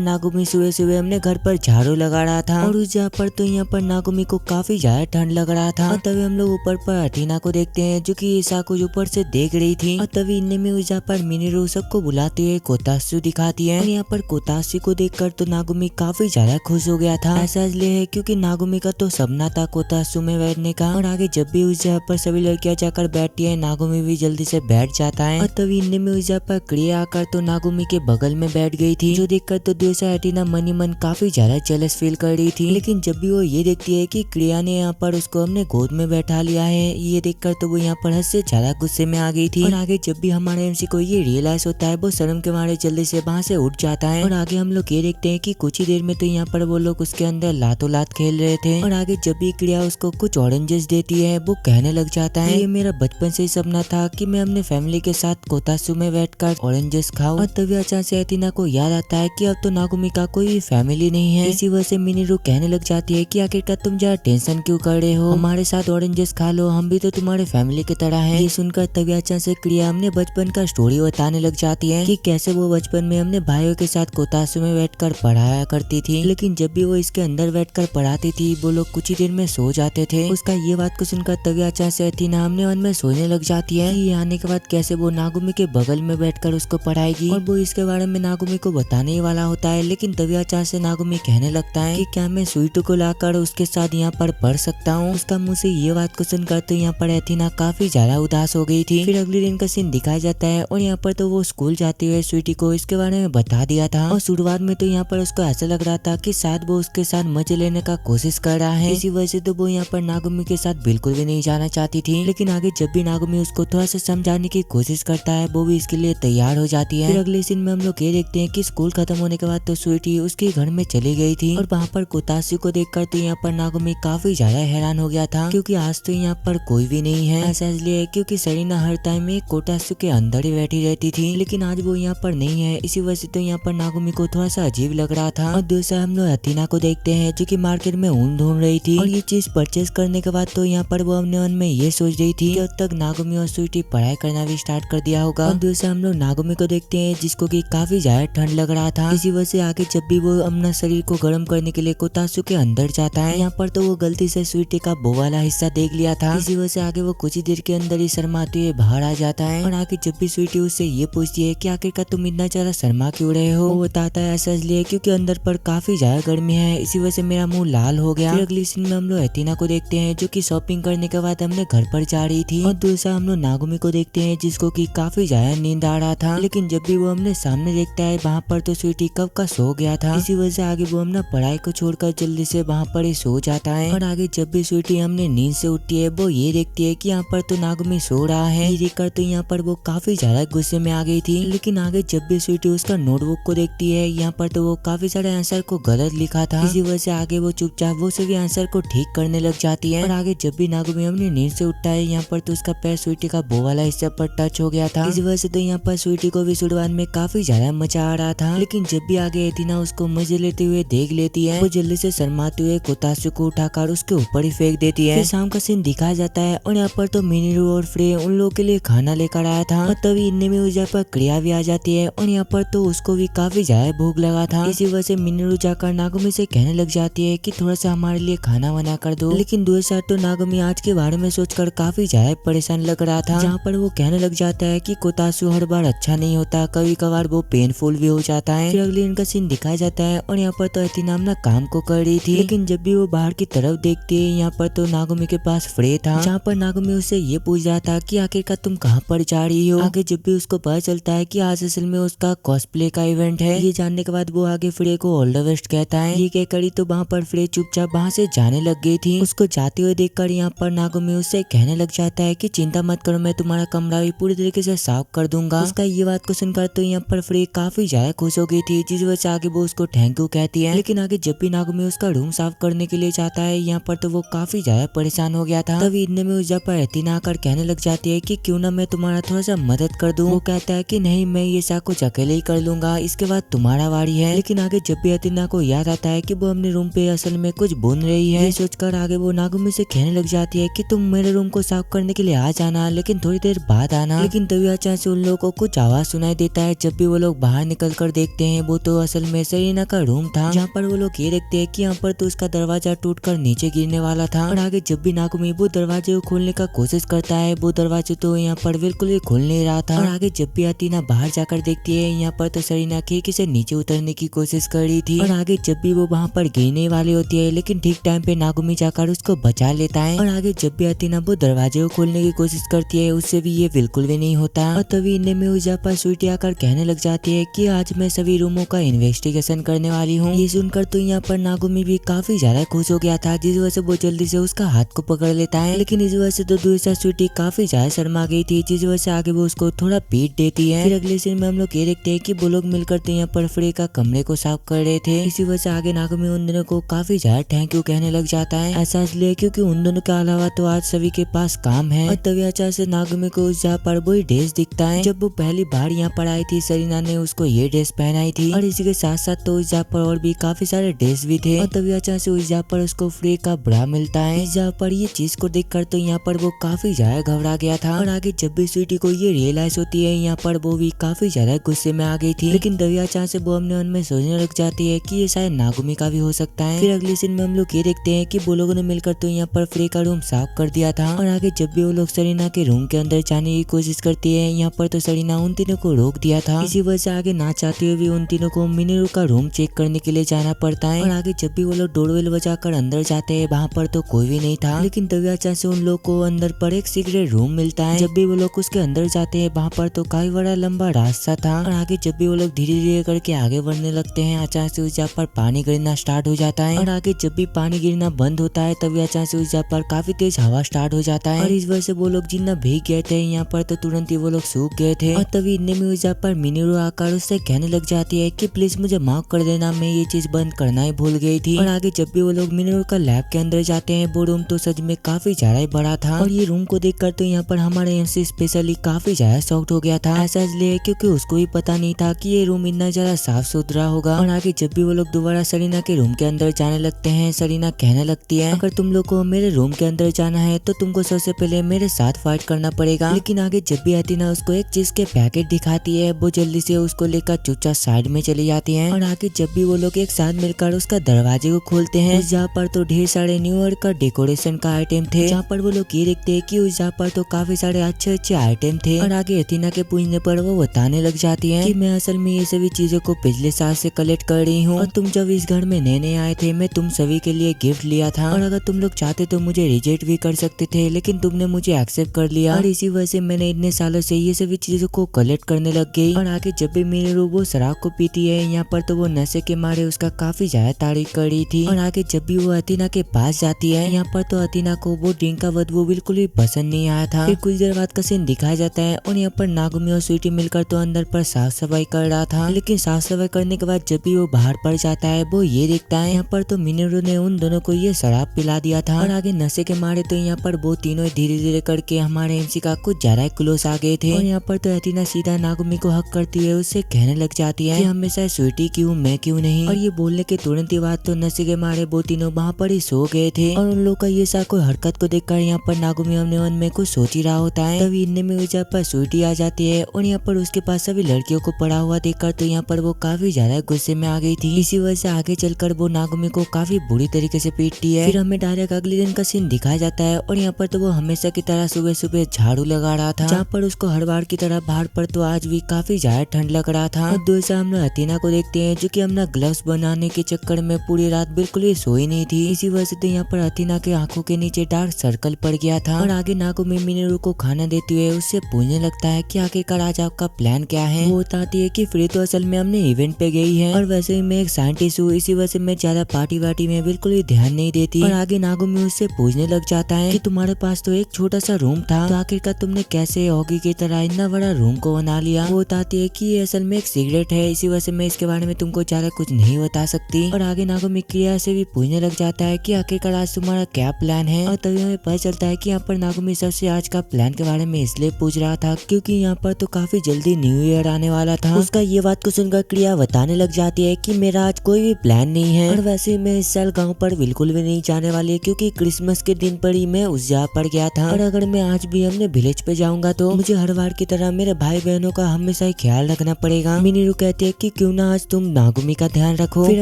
नागुमी सुबह सुबह अपने घर पर झाड़ू लगा रहा था, और उस जगह पर तो यहाँ पर नागुमी को काफी ज्यादा ठंड लग रहा था। और तभी हम लोग ऊपर पर अटीना को देखते हैं जो कि ईसा को ऊपर से देख रही थी। और तभी इनमें में उस जगह पर मिनीरू सबको बुलाते हुए कोतासु दिखाती है, और यहाँ पर कोतासु को देखकर तो नागुमी काफी ज्यादा खुश हो गया था। ऐसा इसलिए है क्योंकि नागुमी का तो सपना था कोतासु में बैठने का। और आगे जब भी उस जगह पर सभी लड़कियां जाकर बैठती है, नागुमी भी जल्दी से बैठ जाता है। और तभी इनमें में उस जगह पर क्रिया आकर तो नागुमी के बगल में बैठ गई थी, जो देखकर तो दूसरा अटीना मन ही मन काफी ज्यादा जेलस फील कर रही थी। लेकिन जब भी वो ये देखती है कि क्रिया ने यहाँ पर उसको अपने गोद में बैठा लिया है, ये देखकर तो वो यहाँ पर हद से ज्यादा गुस्से में आ गई थी। और आगे जब भी हमारे एमसी को ये रियलाइज होता है, वो शर्म के मारे जल्दी से वहाँ से उठ जाता है। और आगे हम लोग ये देखते हैं कि कुछ ही देर में तो यहाँ पर वो लोग उसके अंदर लातों लात खेल रहे थे। और आगे जब भी क्रिया उसको कुछ ऑरेंजेस देती है, वो कहने लग जाता है ये मेरा बचपन से ही सपना सपना था कि मैं अपने फैमिली के साथ कोतासू में बैठकर ऑरेंजेस खाऊं। और तभी अचानक से एथिना को याद आता है कि अब तो नागुमी का कोई भी फैमिली नहीं है। इसी वजह से मिनीरू कहने लग जाती है कि आखिरकार तुम ज्यादा टेंशन क्यों कर रहे हो, हमारे साथ ऑरेंजेस खा लो, हम भी तो तुम्हारे फैमिली की तरह हैं। ये सुनकर तभी अचानक से क्रिया हमने बचपन का स्टोरी बताने लग जाती है कि कैसे वो बचपन में हमने भाइयों के साथ कोतासू में बैठकर पढ़ाया करती थी, लेकिन जब भी वो इसके अंदर बैठकर पढ़ाती थी वो लोग कुछ ही देर में सो जाते थे। उसका ये बात को सुनकर तभी अचानक से एथिना हमने मन में सोचने लग जाती है कि आने के बाद कैसे वो नागुमी के बगल में बैठकर उसको पढ़ाएगी और वो इसके बारे में नागुमी को बताने ही वाला होता है। लेकिन तभी अचानक से नागुमी कहने लगता है कि क्या मैं स्वीटू को लाकर उसके साथ यहाँ पर पढ़ सकता हूँ। उसका मुंह से ये बात को सुनकर तो यहाँ पर एथिना काफी ज्यादा उदास हो गई थी। फिर अगले दिन का सीन दिखाया जाता है और यहाँ पर तो वो स्कूल जाते हुए स्वीटी को इसके बारे में बता दिया था और शुरुआत में तो यहाँ पर उसको ऐसा लग रहा था कि शायद वो उसके साथ मजे लेने का कोशिश कर रहा है। इसी वजह से तो वो यहाँ पर नागुमी के साथ बिल्कुल भी नहीं जाना चाहती थी, लेकिन आगे जब भी नागुमी उसको थोड़ा सा समझाने की कोशिश करता है वो भी इसके लिए तैयार हो जाती है। फिर अगले सीन में हम लोग ये देखते हैं कि स्कूल खत्म होने के बाद तो स्वीटी उसके घर में चली गई थी और वहाँ पर कोतासू को देखकर तो यहाँ पर नागुमी काफी ज्यादा हैरान हो गया था क्योंकि आज तो यहाँ पर कोई भी नहीं है। ऐसा इसलिए क्योंकि सरीना हर टाइम में कोतासू के अंदर ही बैठी रहती थी, लेकिन आज वो यहाँ पर नहीं है। इसी वजह से तो यहाँ पर नागुमी को थोड़ा सा अजीब लग रहा था। और दूसरा हम लोग एथिना को देखते हैं जो कि मार्केट में ऊन ढूंढ रही थी और ये चीज परचेज करने के बाद तो यहाँ पर वो अपने मन में ये सोच रही थी कि अब तक नागुमी और स्वीटी पढ़ाई करना भी स्टार्ट कर दिया होगा। और दूसरा हम लोग नागुमी को देखते हैं जिसको कि काफी ज्यादा ठंड लग रहा था। इसी वजह से आगे जब भी वो अपना शरीर को गर्म करने के लिए कोतासू के अंदर जाता है, यहाँ पर तो वो गलती से स्वीटी का वो वाला हिस्सा देख लिया था। इसी वजह से आगे वो कुछ ही देर के अंदर ही शर्माते हुए बाहर आ जाता है। और आगे जब भी स्वीटी उससे ये पूछती है कि आखिरकार तुम इतना ज्यादा शर्मा क्यों रहे हो, वो बताता है ऐसा इसलिए क्योंकि अंदर पर काफी ज्यादा गर्मी है, इसी वजह से मेरा मुंह लाल हो गया। फिर अगली सीन में हम लोग एथिना को देखते हैं जो कि शॉपिंग करने के बाद हमने घर पर जा रही थी। और दूसरा हम लोग नागुमी को देखते हैं जिसको कि काफी ज्यादा नींद आ रहा था, लेकिन जब भी वो हमने सामने देखता है वहाँ पर तो स्वीटी कब का सो गया था। इसी वजह से आगे वो अपना पढ़ाई को छोड़कर जल्दी से वहाँ पर ही सो जाता है। और आगे जब भी स्वीटी हमने नींद से उठती है वो ये देखती है कि यहाँ पर तो नागुमी सो रहा है। ये देखकर तो यहाँ पर वो काफी ज्यादा गुस्से में आ गई थी, लेकिन आगे जब भी स्वीटी उसका नोटबुक को देखती है यहाँ पर तो वो काफी सारे आंसर को गलत लिखा था। इसी वजह से आगे वो चुपचाप वो सभी आंसर को ठीक करने लग जाती है। और आगे जब भी नागुमी अपनी नींद से उठता है यहाँ पर तो उसका पैर स्वीटी का वो वाला हिस्सा पर टच हो गया था। इस वजह से तो यहाँ पर स्वीटी को भी शुरुआत में काफी ज्यादा मजा आ रहा था, लेकिन जब भी आगे एथिना उसको मजे लेते हुए देख लेती है वो जल्दी से शर्माते हुए कोतासू को उठाकर उसके ऊपर ही फेंक देती है। फिर शाम का सीन दिखाया जाता है और यहाँ पर तो मिनीरू और फ्रे उन लोगों के लिए खाना लेकर आया था और तभी इनने में उस पर क्रिया भी आ जाती है और यहाँ पर तो उसको भी काफी ज्यादा भूख लगा था। इसी वजह से मिनीरू जाकर नागुमी से कहने लग जाती है कि थोड़ा सा हमारे लिए खाना बना कर दो, लेकिन दूसरा तो नागुमी आज के बारे में सोचकर काफी ज्यादा परेशान लग रहा था, जहाँ पर वो कहने लग जाता है कि कोतासू हर बार अच्छा नहीं होता, कभी कभार वो पेनफुल भी हो जाता है। फिर अगले दिन का सीन दिखाया जाता है और यहाँ पर तो एथिना अपना काम को कर रही थी, लेकिन जब भी वो बाहर की तरफ देखती है यहाँ पर तो नागुमी के पास फ्रे था, जहाँ पर नागुमी उससे ये पूछ रहा था कि आखिरकार तुम कहाँ पर जा रही हो। आगे जब भी उसको पता चलता है कि आज असल में उसका कॉस्प्ले का इवेंट है, ये जानने के बाद वो आगे फ्रे को ऑल द बेस्ट कहता है। ये कह करी तो वहाँ पर फ्रे चुपचाप वहाँ से जाने लग गई थी। उसको जाते हुए देखकर यहाँ पर नागुमी उससे कहने लग जाता है कि चिंता मत करो, मैं तुम्हारा कमरा भी पूरी तरीके से साफ कर दूंगा। उसका ये बात को सुनकर तो यहाँ पर फ्रे काफी ज्यादा खुश हो गई थी, जिस वजह से आगे वो उसको थैंक यू कहती है। लेकिन आगे जब भी नागुमी उसका रूम साफ करने के लिए जाता है यहाँ पर तो वो काफी ज्यादा परेशान हो गया था। तभी इतने में उस पर एथिना आकर कहने लग जाती है कि क्यों ना मैं तुम्हारा थोड़ा सा मदद कर दूं। वो कहता है कि नहीं, मैं ये सब कुछ अकेले ही कर लूंगा, इसके बाद तुम्हारा बारी है। लेकिन आगे जब भी एथिना को याद आता है कि वो अपने रूम पे असल में कुछ बुन रही है, ये सोचकर आगे वो नागुमी से कहने लग जाती है कि तुम मेरे रूम को साफ करने के लिए आ जाना, लेकिन थोड़ी देर बाद आना। लेकिन तभी अचानक से उन लोगों को कुछ आवाज सुनाई देता है। जब भी वो लोग बाहर निकल कर देखते हैं वो तो असल में सरीना का रूम था, जहाँ पर वो लोग ये देखते हैं कि यहाँ पर तो उसका दरवाजा टूटकर नीचे गिरने वाला था। और आगे जब भी नागुमी वो दरवाजे को खोलने का कोशिश करता है वो दरवाजे तो यहाँ पर बिल्कुल भी खुल नहीं रहा था। और आगे जब भी एथिना बाहर जाकर देखती है यहाँ पर तो सरीना खिड़की से नीचे उतरने की कोशिश कर रही थी। और आगे जब भी वो वहाँ पर गिरने वाली होती है, लेकिन ठीक टाइम पे नागुमी जाकर उसको बचा लेता है। और आगे जब भी एथिना वो दरवाजे को खोलने की कोशिश करती है उससे भी ये बिल्कुल भी नहीं होता। और तभी इनमें में उस पर स्वीटी आकर कहने लग जाती है कि आज मैं सभी रूमों का इन्वेस्टिगेशन करने वाली हूँ। ये सुनकर तो यहाँ पर नागुमी भी काफी ज्यादा खुश हो गया था, जिस वजह से वो जल्दी से उसका हाथ को पकड़ लेता है। लेकिन इस वजह से तो दूसरा स्वीटी काफी ज्यादा शर्मा गई थी, जिस वजह से आगे वो उसको थोड़ा पीट देती है। फिर अगले सीन में हम लोग ये देखते हैं कि वो लोग मिलकर तो यहाँ पर फ्रे का कमरे को साफ कर रहे थे। इसी वजह से आगे नागुमी उन दोनों को काफी ज्यादा थैंक यू कहने लग जाता है। ऐसा इसलिए क्योंकि उन दोनों के अलावा तो आज सभी के पास काम है। और तभी अचानक अचानक से नागुमी को उस जगह पर वही ड्रेस दिखता है जब वो पहली बार यहाँ पर आई थी। सरीना ने उसको ये ड्रेस पहनाई थी और इसी के साथ साथ तो उस जगह पर और भी काफी सारे ड्रेस भी थे। और तभी अचानक से उस जगह पर उसको फ्री का ब्रा मिलता है। इस जगह पर ये चीज को देखकर तो यहाँ पर वो काफी ज्यादा घबरा गया था। और आगे जब भी स्वीटी को ये रियलाइज होती है यहाँ पर वो भी काफी ज्यादा गुस्से में आ गई थी। लेकिन तभी अचानक से वो अपने मन में सोचने लग जाती है कि ये शायद नागुमी का भी हो सकता है। फिर अगले सीन में हम लोग ये देखते हैं कि वो लोगों ने मिलकर तो यहाँ पर फ्री का रूम साफ कर दिया था। और आगे जब भी वो लोग सरीना के रूम के अंदर जाने की कोशिश करती है यहाँ पर तो सरीना उन तीनों को रोक दिया था। इसी वजह से आगे ना चाहते हुए भी उन तीनों को मिनरू का रूम चेक करने के लिए जाना पड़ता है। और आगे जब भी वो लोग डोरबेल बजाकर अंदर जाते हैं वहाँ पर तो कोई भी नहीं था। लेकिन तभी अचानक से उन लोग को अंदर पर एक सीक्रेट रूम मिलता है। जब भी वो लोग उसके अंदर जाते हैं वहाँ पर तो काफी बड़ा लंबा रास्ता था। और आगे जब भी वो लोग धीरे धीरे करके आगे बढ़ने लगते हैं अचानक से उस जगह पर पानी गिरना स्टार्ट हो जाता है। और आगे जब भी पानी गिरना बंद होता है तभी अचानक से उस जगह पर काफी तेज हवा स्टार्ट हो जाता है। और इस वजह से वो लोग जितना भीग गए थे यहाँ पर तो तुरंत ही वो लोग सूख गए थे। और तभी इतने में उस जगह पर मिनरू आकर उससे कहने लग जाती है कि प्लीज मुझे माफ कर देना, मैं ये चीज बंद करना ही भूल गई थी। और आगे जब भी वो लोग मिनरू का लैब के अंदर जाते हैं वो रूम तो सच में काफी ज्यादा ही बड़ा था। और ये रूम को देखकर तो यहाँ पर हमारे एमसी स्पेशली काफी ज्यादा शॉक्ड हो गया था। ऐसा इसलिए क्योंकि उसको भी पता नहीं था कि ये रूम इतना ज्यादा साफ सुथरा होगा। और आगे जब भी वो लोग दोबारा सरीना के रूम के अंदर जाने लगते हैं सरीना कहने लगती है अगर तुम लोग को मेरे रूम के अंदर जाना है तो तुमको सबसे पहले मेरे साथ फाइट करना पड़ेगा। लेकिन आगे जब भी अथीना उसको एक चीज के पैकेट दिखाती है वो जल्दी से उसको लेकर चुपचाप साइड में चली जाती है। और आगे जब भी वो लोग एक साथ मिलकर उसका दरवाजे को खोलते हैं उस जहाँ पर तो ढेर सारे न्यू ईयर का डेकोरेशन का आइटम थे। जहाँ पर वो लोग ये देखते हैं कि उस जहाँ पर तो काफी सारे अच्छे अच्छे आइटम थे। और आगे अथीना के पूछने पर वो बताने लग जाती है कि मैं असल में ये सभी चीजों को पिछले साल से कलेक्ट कर रही हूँ और तुम जब इस घर में नए नए आए थे मैं तुम सभी के लिए गिफ्ट लिया था। और अगर तुम लोग चाहते तो मुझे रिजेक्ट भी कर सकते थे लेकिन तुमने मुझे एक्सेप्ट कर लिया। और इसी वजह से मैंने इतने सालों से ये सभी चीजों को कलेक्ट करने लग गई। और आगे जब भी मिनरू वो शराब को पीती है यहाँ पर तो वो नशे के मारे उसका काफी ज्यादा तारीफ कर रही थी। और आगे जब भी वो अथीना के पास जाती है यहाँ पर तो अथीना को वो ड्रिंक का बदबू बिल्कुल भी पसंद नहीं आया था। फिर कुछ देर बाद का सीन दिखाया जाता है और यहाँ पर नागुमी और स्वीटी मिलकर तो अंदर पर साफ सफाई कर रहा था। लेकिन साफ सफाई करने के बाद जब भी वो बाहर पड़ जाता है वो ये देखता है यहाँ पर तो मिनरू ने उन दोनों को ये शराब पिला दिया था। और आगे नशे के मारे तो यहाँ पर वो तीनों धीरे धीरे करके हमारे एमसी का कुछ ज्यादा क्लोज आ गए थे। और यहाँ पर तो अथीना सीधा नागुमी को हक करती हुए उससे कहने लग जाती है कि हमेशा स्वीटी क्यों मैं क्यों नहीं। और ये बोलने के तुरंत ही बाद तो नशे के मारे वो तीनों वहाँ पर ही सो गए थे। और उन लोग का ये सा कोई हरकत को देखकर यहाँ पर नागुमी अपने मन में कुछ सोच ही रहा होता है। तभी इतने में वजह पर स्वीटी आ जाती है और यहाँ पर उसके पास सभी लड़कियों को पड़ा हुआ देखकर तो यहाँ पर वो काफी ज्यादा गुस्से में आ गई थी। इसी वजह से आगे चलकर वो नागुमी को काफी बुरी तरीके से पीटती है। फिर हमें डायरेक्ट अगले दिन का सीन दिखाया जाता है और यहाँ पर तो वो हमेशा की तरह सुबह सुबह झाड़ू लगा रहा था। जहाँ पर उसको हर बार की तरह बाहर पर तो आज भी काफी ज्यादा ठंड लग रहा था। और दूसरा हम लोग अथीना को देखते हैं जो कि अपना ग्लव्स बनाने के चक्कर में पूरी रात बिल्कुल ही सोई नहीं थी। इसी वजह से तो यहाँ पर अथीना के आंखों के नीचे डार्क सर्कल पड़ गया था। और आगे नागुमी मिनरू को खाना देते हुए उससे पूछने लगता है कि आखिरकार आज आपका प्लान क्या है। वो बताती है कि फ्री तो असल में हमने इवेंट पे गई है और वैसे ही मैं एक साइंटिस्ट हूँ इसी वजह से मैं ज्यादा पार्टी वार्टी में बिल्कुल भी ध्यान नहीं देती। और आगे नागुमी उससे पूछने लग जाता है कि तुम्हारे पास तो एक छोटा सा रूम था तो आखिरकार तुमने कैसे हॉकी की तरह इतना बड़ा रूम को बना लिया। वो बताती है कि ये असल में एक सिगरेट है इसी वजह से मैं इसके बारे में तुमको ज्यादा कुछ नहीं बता सकती। और आगे नागुमी क्रिया से भी पूछने लग जाता है कि आखिरकार आज तुम्हारा क्या प्लान है। और तभी हमें पता चलता है कि यहाँ पर नागुमी सबसे आज का प्लान के बारे में इसलिए पूछ रहा था क्योंकि यहाँ पर तो काफी जल्दी न्यू ईयर आने वाला था। उसका ये बात को सुनकर क्रिया बताने लग जाती है कि मेरा आज कोई भी प्लान नहीं है और वैसे मैं इस साल गाँव पर बिल्कुल भी नहीं जाने वाली क्योंकि क्रिसमस के दिन पर ही मैं उस जगह पर गया था। और अगर मैं आज भी अपने विलेज पे जाऊंगा तो मुझे हर बार की तरह मेरे भाई बहनों का हमेशा ही ख्याल रखना पड़ेगा। मिनरू कहती है कि क्यों ना आज तुम नागुमी का ध्यान रखो। फिर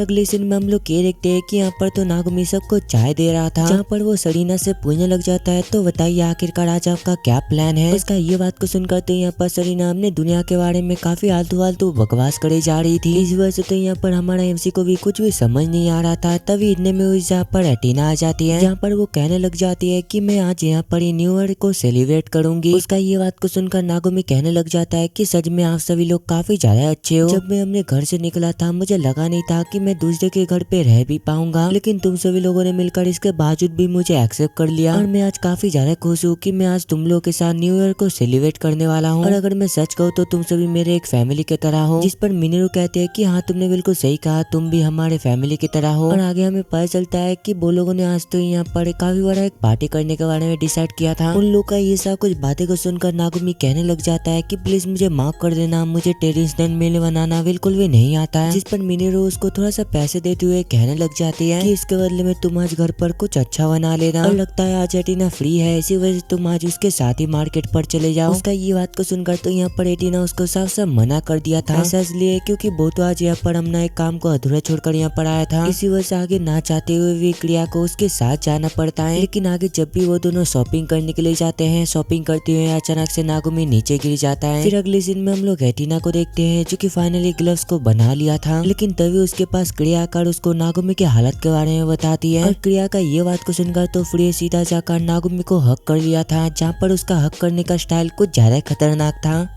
अगले सीन में हम लोग ये देखते हैं कि यहाँ पर तो नागुमी सबको चाय दे रहा था जहाँ पर वो सरीना से पूछने लग जाता है तो बताइए आखिरकार आज आपका क्या प्लान है। उसका ये बात को सुनकर तो यहाँ पर सरीना अपने दुनिया के बारे में काफी आलतू फालतू बकवास करे जा रही थी। इस वजह से तो यहाँ पर हमारा एमसी को भी कुछ भी समझ नहीं आ रहा था। तभी इतने में उस जहाँ पर अटीना आ जाती है जहाँ पर वो कहने लग जाती है कि मैं आज यहाँ पर न्यू ईयर को सेलिब्रेट करूंगी। उसका ये बात को सुनकर नागुमी कहने लग जाता है कि सच में आप सभी लोग काफी ज्यादा अच्छे हो। जब मैं अपने घर से निकला था मुझे लगा नहीं था कि मैं दूसरे के घर पे रह भी पाऊंगा लेकिन तुम सभी लोगों ने मिलकर इसके बावजूद भी मुझे एक्सेप्ट कर लिया और मैं आज काफी ज्यादा खुश हूँ कि मैं आज तुम लोगों के साथ न्यू ईयर को सेलिब्रेट करने वाला हूँ। और अगर मैं सच कहूँ तो तुम सभी मेरे एक फैमिली की तरह हो। जिस पर मिनरू कहते हैं कि हाँ तुमने बिल्कुल सही कहा, तुम भी हमारे फैमिली की तरह हो। और आगे हमें पता चलता है कि वो लोगों ने आज तो यहाँ पर काफी बड़ा एक पार्टी करने के बारे में डिसाइड किया था। उन लोगों का ये सब कुछ बातें को सुनकर नागुमी कहने लग जाता है कि प्लीज मुझे माफ कर देना, मुझे ट्रेडिशनल मील बनाना बिल्कुल भी नहीं आता है। जिस पर मिनेरो उसको थोड़ा सा पैसे देते हुए कहने लग जाती है कि इसके बदले में तुम आज घर पर कुछ अच्छा बना लेना, और लगता है आज एटिना फ्री है, इसी वजह से तुम आज उसके साथ ही मार्केट पर चले जाओ। उसका ये बात को सुनकर तो यहाँ पर एटिना उसको साफ साफ मना कर दिया था, ऐसा इसलिए क्योंकि वो तो आज यहाँ पर हमने एक काम को अधूरा छोड़कर यहाँ पर आया था, इसी वजह से आगे ना चाहते हुए भी क्रिया को उसके साथ जाना पड़ता है। लेकिन आगे जब भी वो दोनों शॉपिंग करने के लिए जाते हैं, शॉपिंग करते हुए अचानक से नागुमी नीचे गिर जाता है। फिर अगले सीन में हम लोग एटिना को देखते हैं जो कि फाइनली ग्लव्स को बना लिया था, लेकिन तभी उसके पास क्रिया आकर उसको नागुमी के हालत के बारे में बताती है। और क्रिया का ये बात को सुनकर तो फ्री सीधा जाकर नागुमी को हक कर लिया था, जहाँ पर उसका हक करने का स्टाइल कुछ ज्यादा खतरनाक था।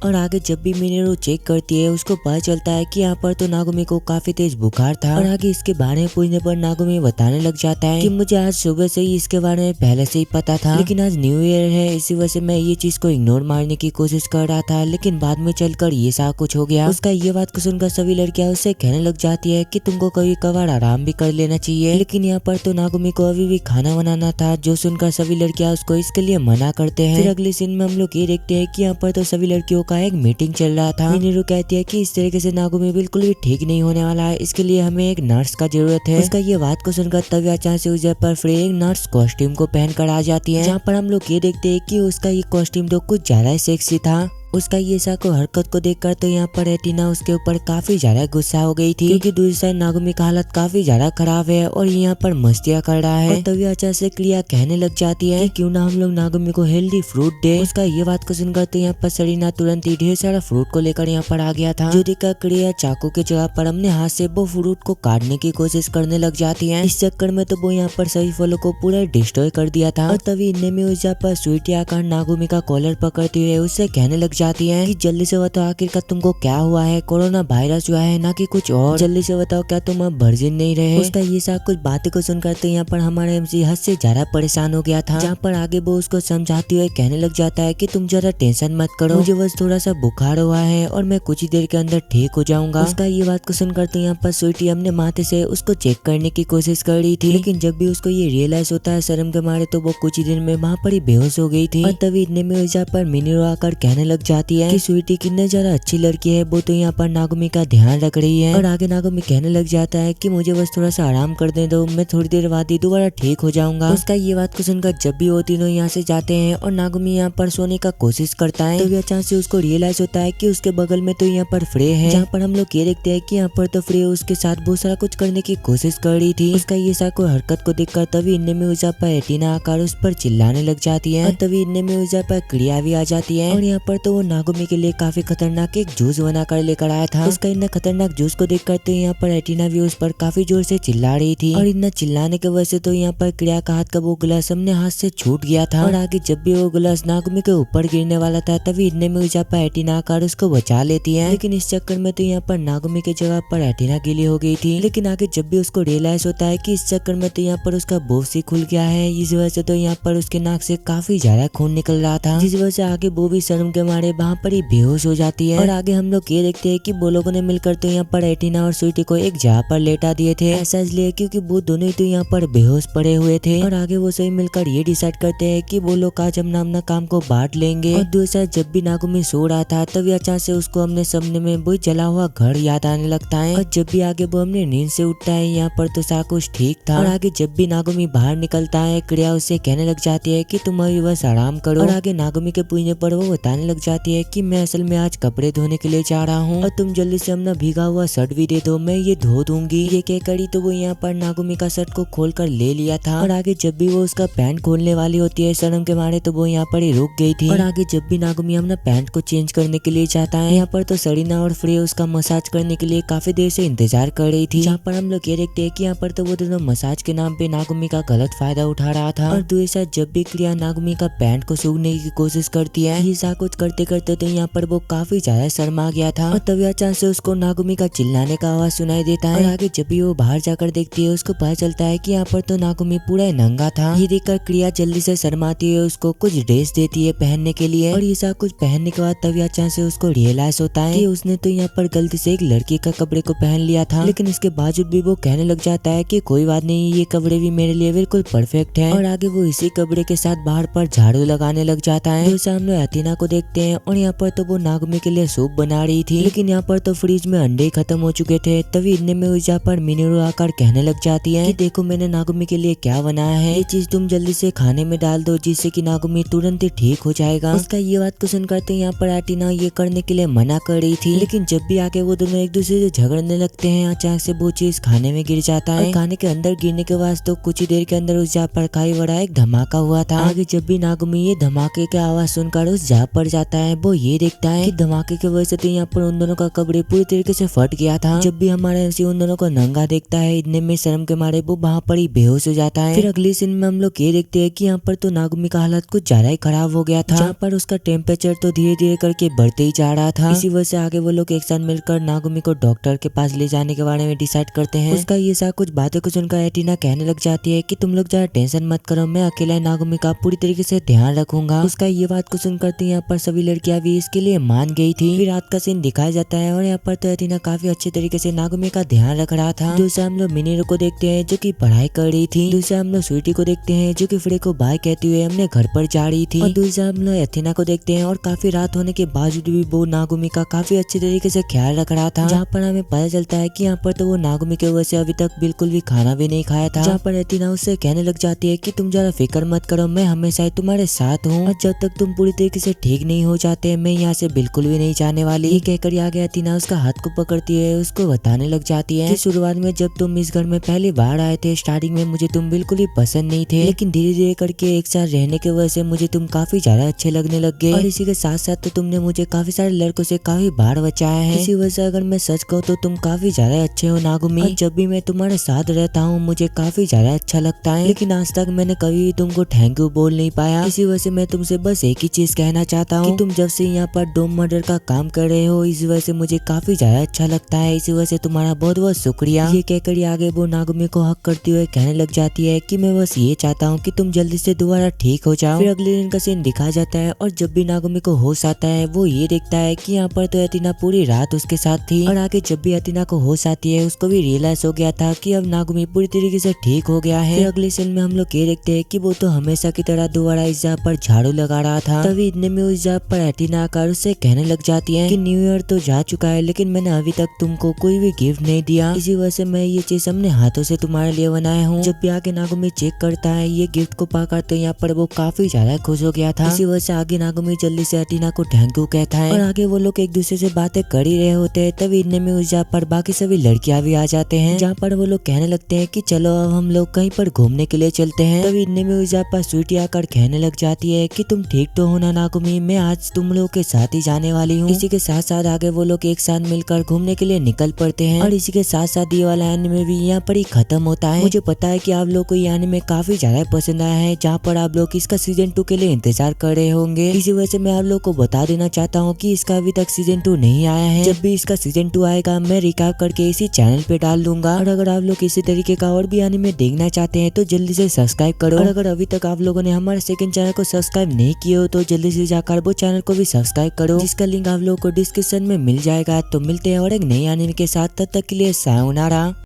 और आगे जब भी मिनेरो चेक करती है उसको पता चलता है कि यहाँ पर तो नागुमी को काफी तेज बुखार था। और आगे इसके बारे में पूछने पर नागुमी बताने लग जाता है कि मुझे आज सुबह से ही इसके बारे में पहले से ही पता था, लेकिन आज न्यू ईयर है इसी वजह से मैं ये चीज को इग्नोर मारने की कोशिश कर रहा था, लेकिन बाद में चलकर ये सा कुछ हो गया। उसका ये बात को सुनकर सभी लड़कियां उससे कहने लग जाती है कि तुमको कभी कभार आराम भी कर लेना चाहिए, लेकिन यहाँ पर तो नागुमी को अभी भी खाना बनाना था, जो सुनकर सभी लड़कियां उसको इसके लिए मना करते हैं। फिर अगले सीन में हम लोग ये देखते हैं कि यहाँ पर तो सभी लड़कियों का एक मीटिंग चल रहा था। मिनेरो कहती है कि इस तरीके से नागुमी बिल्कुल भी ठीक नहीं होने वाला है, इसके लिए हमें एक नर्स का जरूरत है। उसका ये बात को सुनकर तभी अचानक से उस जगह पर फ्री एक नर्स कॉस्ट्यूम को पहनकर आ जाती है, जहाँ पर हम लोग ये देखते हैं कि उसका ये कॉस्ट्यूम तो कुछ ज्यादा सेक्सी था। उसका ये सा को हरकत को देखकर तो यहाँ पर एटिना उसके ऊपर काफी ज्यादा गुस्सा हो गई थी, क्योंकि दूसरी साइड नागुमी का हालत काफी ज्यादा खराब है और यहाँ पर मस्तियाँ कर रहा है। और तभी अचानक से क्रिया कहने लग जाती है कि क्यों ना हम लोग नागुमी को हेल्दी फ्रूट दे। उसका ये बात को सुनकर तो यहाँ पर सरीना तुरंत ही ढेर सारा फ्रूट को लेकर यहाँ पर आ गया था, जो देखकर क्रिया चाकू के जगह पर अपने हाथ से वो फ्रूट को काटने की कोशिश करने लग जाती है। इस चक्कर में तो वो यहाँ पर सभी फलों को पूरा डिस्ट्रॉय कर दिया था। और तभी इनने में उस जगह पर स्वीटी आकर नागुमी का कॉलर पकड़ते हुए उससे कहने लग जाती है कि जल्दी से बताओ आखिरकार तुमको क्या हुआ है, कोरोना वायरस हुआ है ना कि कुछ और, जल्दी से बताओ क्या तुम अब वर्जिन नहीं रहे। उसका ये सब कुछ बातें को सुनकर तो यहाँ पर हमारा एमसी हद से ज्यादा परेशान हो गया था, जहाँ पर आगे वो उसको समझाते हुए कहने लग जाता है कि तुम जरा टेंशन मत करो, मुझे बस थोड़ा सा बुखार हुआ है और मैं कुछ ही देर के अंदर ठीक हो जाऊंगा। उसका ये बात को सुनकर तो यहाँ पर स्वीटी अपने माथे से उसको चेक करने की कोशिश कर रही थी, लेकिन जब भी उसको ये रियलाइज होता है शर्म के मारे तो वो कुछ ही दिन में वहाँ पर ही बेहोश हो गई थी। और तभी इतने में उस जगह पर मिनेरो आकर कहने लग जाती है कि स्वीटी कितने ज्यादा अच्छी लड़की है, वो तो यहाँ पर नागुमी का ध्यान रख रही है। और आगे नागुमी कहने लग जाता है कि मुझे बस थोड़ा सा आराम कर दे दो, मैं थोड़ी देर बाद ही दोबारा ठीक हो जाऊंगा। उसका ये बात को सुनकर जब भी वो तीनों यहाँ से जाते हैं और नागुमी यहाँ पर सोने का कोशिश करता है, तो अचानक से उसको रियलाइज होता है कि उसके बगल में तो यहाँ पर फ्रे है, जहाँ पर हम लोग ये देखते हैं कि यहाँ पर तो फ्रे उसके साथ बहुत सारा कुछ करने की कोशिश कर रही थी। उसका ये सा कोई हरकत को देखकर तभी इनने में उस पर एटिना आकर उस पर चिल्लाने लग जाती है, और तभी इनने में उस पर क्रिया भी आ जाती है। और यहाँ पर तो वो नागुमी के लिए काफी खतरनाक एक जूस बनाकर लेकर आया था। उसका इतना खतरनाक जूस को देख कर तो यहाँ पर एटिना भी उस पर काफी जोर से चिल्ला रही थी, और इतना चिल्लाने की वजह से तो यहाँ पर क्रिया का हाथ का वो गिलास अपने हाथ से छूट गया था। और आगे जब भी वो गिलास नागुमी के ऊपर गिरने वाला था तभी इतने में उस पर एटिना आकर उसको बचा लेती है, लेकिन इस चक्कर में तो यहाँ पर नागुमी के जगह पर एटिना गीली हो गई थी। लेकिन आगे जब भी उसको रियलाइज होता है कि इस चक्कर में तो यहाँ पर उसका बोस ही खुल गया है, इस वजह से तो यहाँ पर उसके नाक से काफी ज्यादा खून निकल रहा था, जिस वजह से आगे वो भी शर्म के मारे वहाँ पर ही बेहोश हो जाती है। और आगे हम लोग ये देखते हैं कि वो लोगों ने मिलकर तो यहाँ पर एटिना और स्वीटी को एक जगह पर लेटा दिए थे, ऐसा इसलिए क्योंकि वो दोनों ही तो यहाँ पर बेहोश पड़े हुए थे। और आगे वो सभी मिलकर ये डिसाइड करते हैं कि वो लोग आज हम अपना काम को बांट लेंगे। और दूसरा जब भी नागुमी सो रहा था तभी अचानक से उसको अपने सपने में वो जला हुआ घर याद आने लगता है, और जब भी आगे वो अपने नींद से उठता है यहाँ पर तो सब कुछ ठीक था। और आगे जब भी नागुमी बाहर निकलता है क्रिया उससे कहने लग जाती है कि तुम अभी बस आराम करो। और आगे नागुमी के पूछने पर वो बताने लग जाती है कि मैं असल में आज कपड़े धोने के लिए जा रहा हूँ, और तुम जल्दी से अपना भीगा हुआ शर्ट भी दे दो, मैं ये धो दूंगी। ये कह करी तो वो यहाँ पर नागुमी का शर्ट को खोल कर ले लिया था। और आगे जब भी वो उसका पैंट खोलने वाली होती है शर्म के मारे तो वो यहाँ पर ही रुक गई थी। और आगे जब भी नागुमी अपना पैंट को चेंज करने के लिए जाता है यहाँ पर तो सरीना और फ्रे उसका मसाज करने के लिए काफी देर से इंतजार कर रही थी, जहाँ पर हम लोग ये देखते हैं कि यहाँ पर तो वो दोनों मसाज के नाम पे नागुमी का गलत फायदा उठा रहा था। और दूसरी साइड जब भी क्रिया नागुमी का पैंट को सूखने की कोशिश करती है, ये सब कुछ करते करते तो यहाँ पर वो काफी ज्यादा शर्मा गया था और तभी अचानक से उसको नागुमी का चिल्लाने का आवाज सुनाई देता है। और आगे जब भी वो बाहर जाकर देखती है उसको पता चलता है कि यहाँ पर तो नागुमी पूरा नंगा था। ये देखकर क्रिया जल्दी से शर्माती है, उसको कुछ ड्रेस देती है पहनने के लिए और ये सब कुछ पहनने के बाद तभी अचानक से उसको रियलाइज होता है कि उसने तो यहाँ पर गलती से एक लड़की का कपड़े को पहन लिया था। लेकिन इसके बावजूद भी वो कहने लग जाता है कि कोई बात नहीं, ये कपड़े भी मेरे लिए बिल्कुल परफेक्ट है। और आगे वो इसी कपड़े के साथ बाहर पर झाड़ू लगाने लग जाता है। तो हम लोग अथीना को देखते हैं और यहाँ पर तो वो नागुमी के लिए सूप बना रही थी, लेकिन यहाँ पर तो फ्रिज में अंडे खत्म हो चुके थे। तभी इतने में उस पर मिनोरू आकर कहने लग जाती है कि देखो मैंने नागुमी के लिए क्या बनाया है, ये चीज तुम जल्दी से खाने में डाल दो जिससे कि नागुमी तुरंत ही ठीक हो जाएगा। उसका ये बात को सुनकर तो यहाँ पर अथीना ये करने के लिए मना कर रही थी, लेकिन जब भी आके वो दोनों एक दूसरे से झगड़ने लगते हैं अचानक से वो चीज खाने में गिर जाता है। खाने के अंदर गिरने के बाद तो कुछ ही देर के अंदर उस पर काफी बड़ा एक धमाका हुआ था। आगे जब भी नागुमी ये धमाके की आवाज सुनकर उस जहाँ पर जाता है वो ये देखता है कि धमाके की वजह से तो यहाँ पर उन दोनों का कपड़े पूरी तरीके से फट गया था। जब भी हमारे उन दोनों को नंगा देखता है इतने में शर्म के मारे वो वहाँ पर ही बेहोश हो जाता है। फिर अगली सीन में हम लोग ये देखते हैं कि यहाँ पर तो नागुमी का हालत कुछ ज्यादा ही खराब हो गया था, जहाँ पर उसका टेम्परेचर तो धीरे धीरे करके बढ़ते ही जा रहा था। इसी वजह से आगे वो लोग एक साथ मिलकर नागुमी को डॉक्टर के पास ले जाने के बारे में डिसाइड करते हैं। उसका ये सब कुछ बातें को सुनकर एटिना कहने लग जाती है कि तुम लोग ज्यादा टेंशन मत करो, मैं अकेला नागुमी का पूरी तरीके से ध्यान रखूंगा। उसका ये बात को सुनकर तो यहाँ पर सभी लड़कियां भी इसके लिए मान गई थी। फिर रात का सीन दिखाया जाता है और यहाँ पर तो एटिना काफी अच्छे तरीके से नागुमी का ध्यान रख रहा था। दूसरा हम लोग मिनीरो को देखते हैं जो की पढ़ाई कर रही थी। दूसरा हम लोग स्वीटी को देखते हैं जो की फ्रे को बाय कहते हुए हमने घर पर जा रही थी। और दूसरा हम लोग एथिना को देखते हैं और काफी रात होने के बावजूद भी वो नागुमी का काफी अच्छे तरीके से ख्याल रख रहा था, जहाँ पर हमें पता चलता है कि यहाँ पर तो वो नागुमी के वजह से अभी तक बिल्कुल भी खाना भी नहीं खाया था। जहाँ पर एथिना उससे कहने लग जाती है कि तुम जरा फिक्र मत करो, मैं हमेशा ही तुम्हारे साथ हूँ और जब तक तुम पूरी तरीके से ठीक नहीं हो जाते मैं यहाँ से बिल्कुल भी नहीं जाने वाली। ये कहकर आगे एथिना उसका हाथ को पकड़ती है, उसको बताने लग जाती है कि शुरुआत में जब तुम इस घर में पहली बार आए थे स्टार्टिंग में मुझे तुम बिल्कुल ही पसंद नहीं थे, लेकिन धीरे धीरे करके एक साथ रहने की वजह से मुझे तुम काफी ज्यादा अच्छे लगने लग गए। और इसी के साथ साथ तो तुमने मुझे काफी सारे लड़कों से काफी बार बचाया है। इसी वजह से अगर मैं सच कहूँ तो तुम काफी ज्यादा अच्छे हो नागुमी, और जब भी मैं तुम्हारे साथ रहता हूँ मुझे काफी ज्यादा अच्छा लगता है, लेकिन आज तक मैंने कभी भी तुमको थैंक यू बोल नहीं पाया। इसी वजह से मैं तुमसे बस एक ही चीज कहना चाहता हूँ कि तुम जब से यहाँ पर डोम मर्डर का काम कर रहे हो इस वजह से मुझे काफी ज्यादा अच्छा लगता है, इसी वजह से तुम्हारा बहुत बहुत शुक्रिया। ये कहकर आगे वो नागुमी को हक करते हुए कहने लग जाती है कि मैं बस ये चाहता हूँ कि तुम जल्दी से दोबारा ठीक हो जाओ। फिर अगले दिन का सीन दिखाया जाता है और जब भी नागुमी को होश आता है वो ये देखता है कि यहाँ पर तो एथिना पूरी रात उसके साथ थी। और आगे जब भी एथिना को होश आती है उसको भी रियलाइज हो गया था कि अब नागुमी पूरी तरीके से ठीक हो गया है। फिर अगले सीन में हम लोग ये देखते हैं कि वो तो हमेशा की तरह दोबारा इस जगह पर झाड़ू लगा रहा था। तभी इतने में उस जगह पर एथिना आकर उससे कहने लग जाती है कि न्यू ईयर तो जा चुका है लेकिन मैंने अभी तक तुमको कोई भी गिफ्ट नहीं दिया, इसी वजह से मैं ये चीज अपने हाथों से तुम्हारे लिए बनाया हूँ। जब भी आगे नागुमी चेक करता है ये गिफ्ट को पाकर तो यहाँ पर वो काफी ज्यादा खुश हो गया था। इसी वजह से आगे नागुमी जल्दी से एथिना को थैंक यू कहता है और आगे वो लोग एक दूसरे से बातें कर ही रहे होते हैं। तभी इतने में उस जगह पर बाकी सभी लड़कियां भी आ जाते हैं, जहाँ पर वो लोग कहने लगते हैं कि चलो अब हम लोग कहीं पर घूमने के लिए चलते हैं। तभी इतने में उस जगह पर स्वीटी आकर कहने लग जाती है कि तुम ठीक तो हो ना नागुमी, मैं आज तुम लोग के साथ ही जाने वाली हूँ। इसी के साथ साथ आगे वो लोग एक साथ मिलकर घूमने के लिए निकल पड़ते हैं और इसी के साथ साथ ये वाला एनिमे भी यहाँ पर ही खत्म होता है। मुझे पता है कि आप लोग को ये एनिमे काफी ज्यादा पसंद आया है, जहाँ पर आप लोग इसका सीजन 2 के लिए इंतजार कर रहे होंगे। इसी वजह से मैं आप लोग को बता देना चाहता हूँ कि इसका अभी तक सीजन 2 नहीं आया है। जब भी इसका सीजन 2 आएगा मैं रिकैप करके इसी चैनल पे डाल दूंगा। और अगर आप लोग इसी तरीके का और भी एनिमे देखना चाहते हैं तो जल्दी से सब्सक्राइब करो। और अगर अभी तक आप लोगों ने हमारे सेकंड चैनल को सब्सक्राइब नहीं किए हो तो जल्दी से जाकर वो चैनल को भी सब्सक्राइब करो, जिसका लिंक आप लोगों को डिस्क्रिप्शन में मिल जाएगा। तो मिलते हैं और एक नई एनिमे के साथ, तब तक के लिए सायोनारा।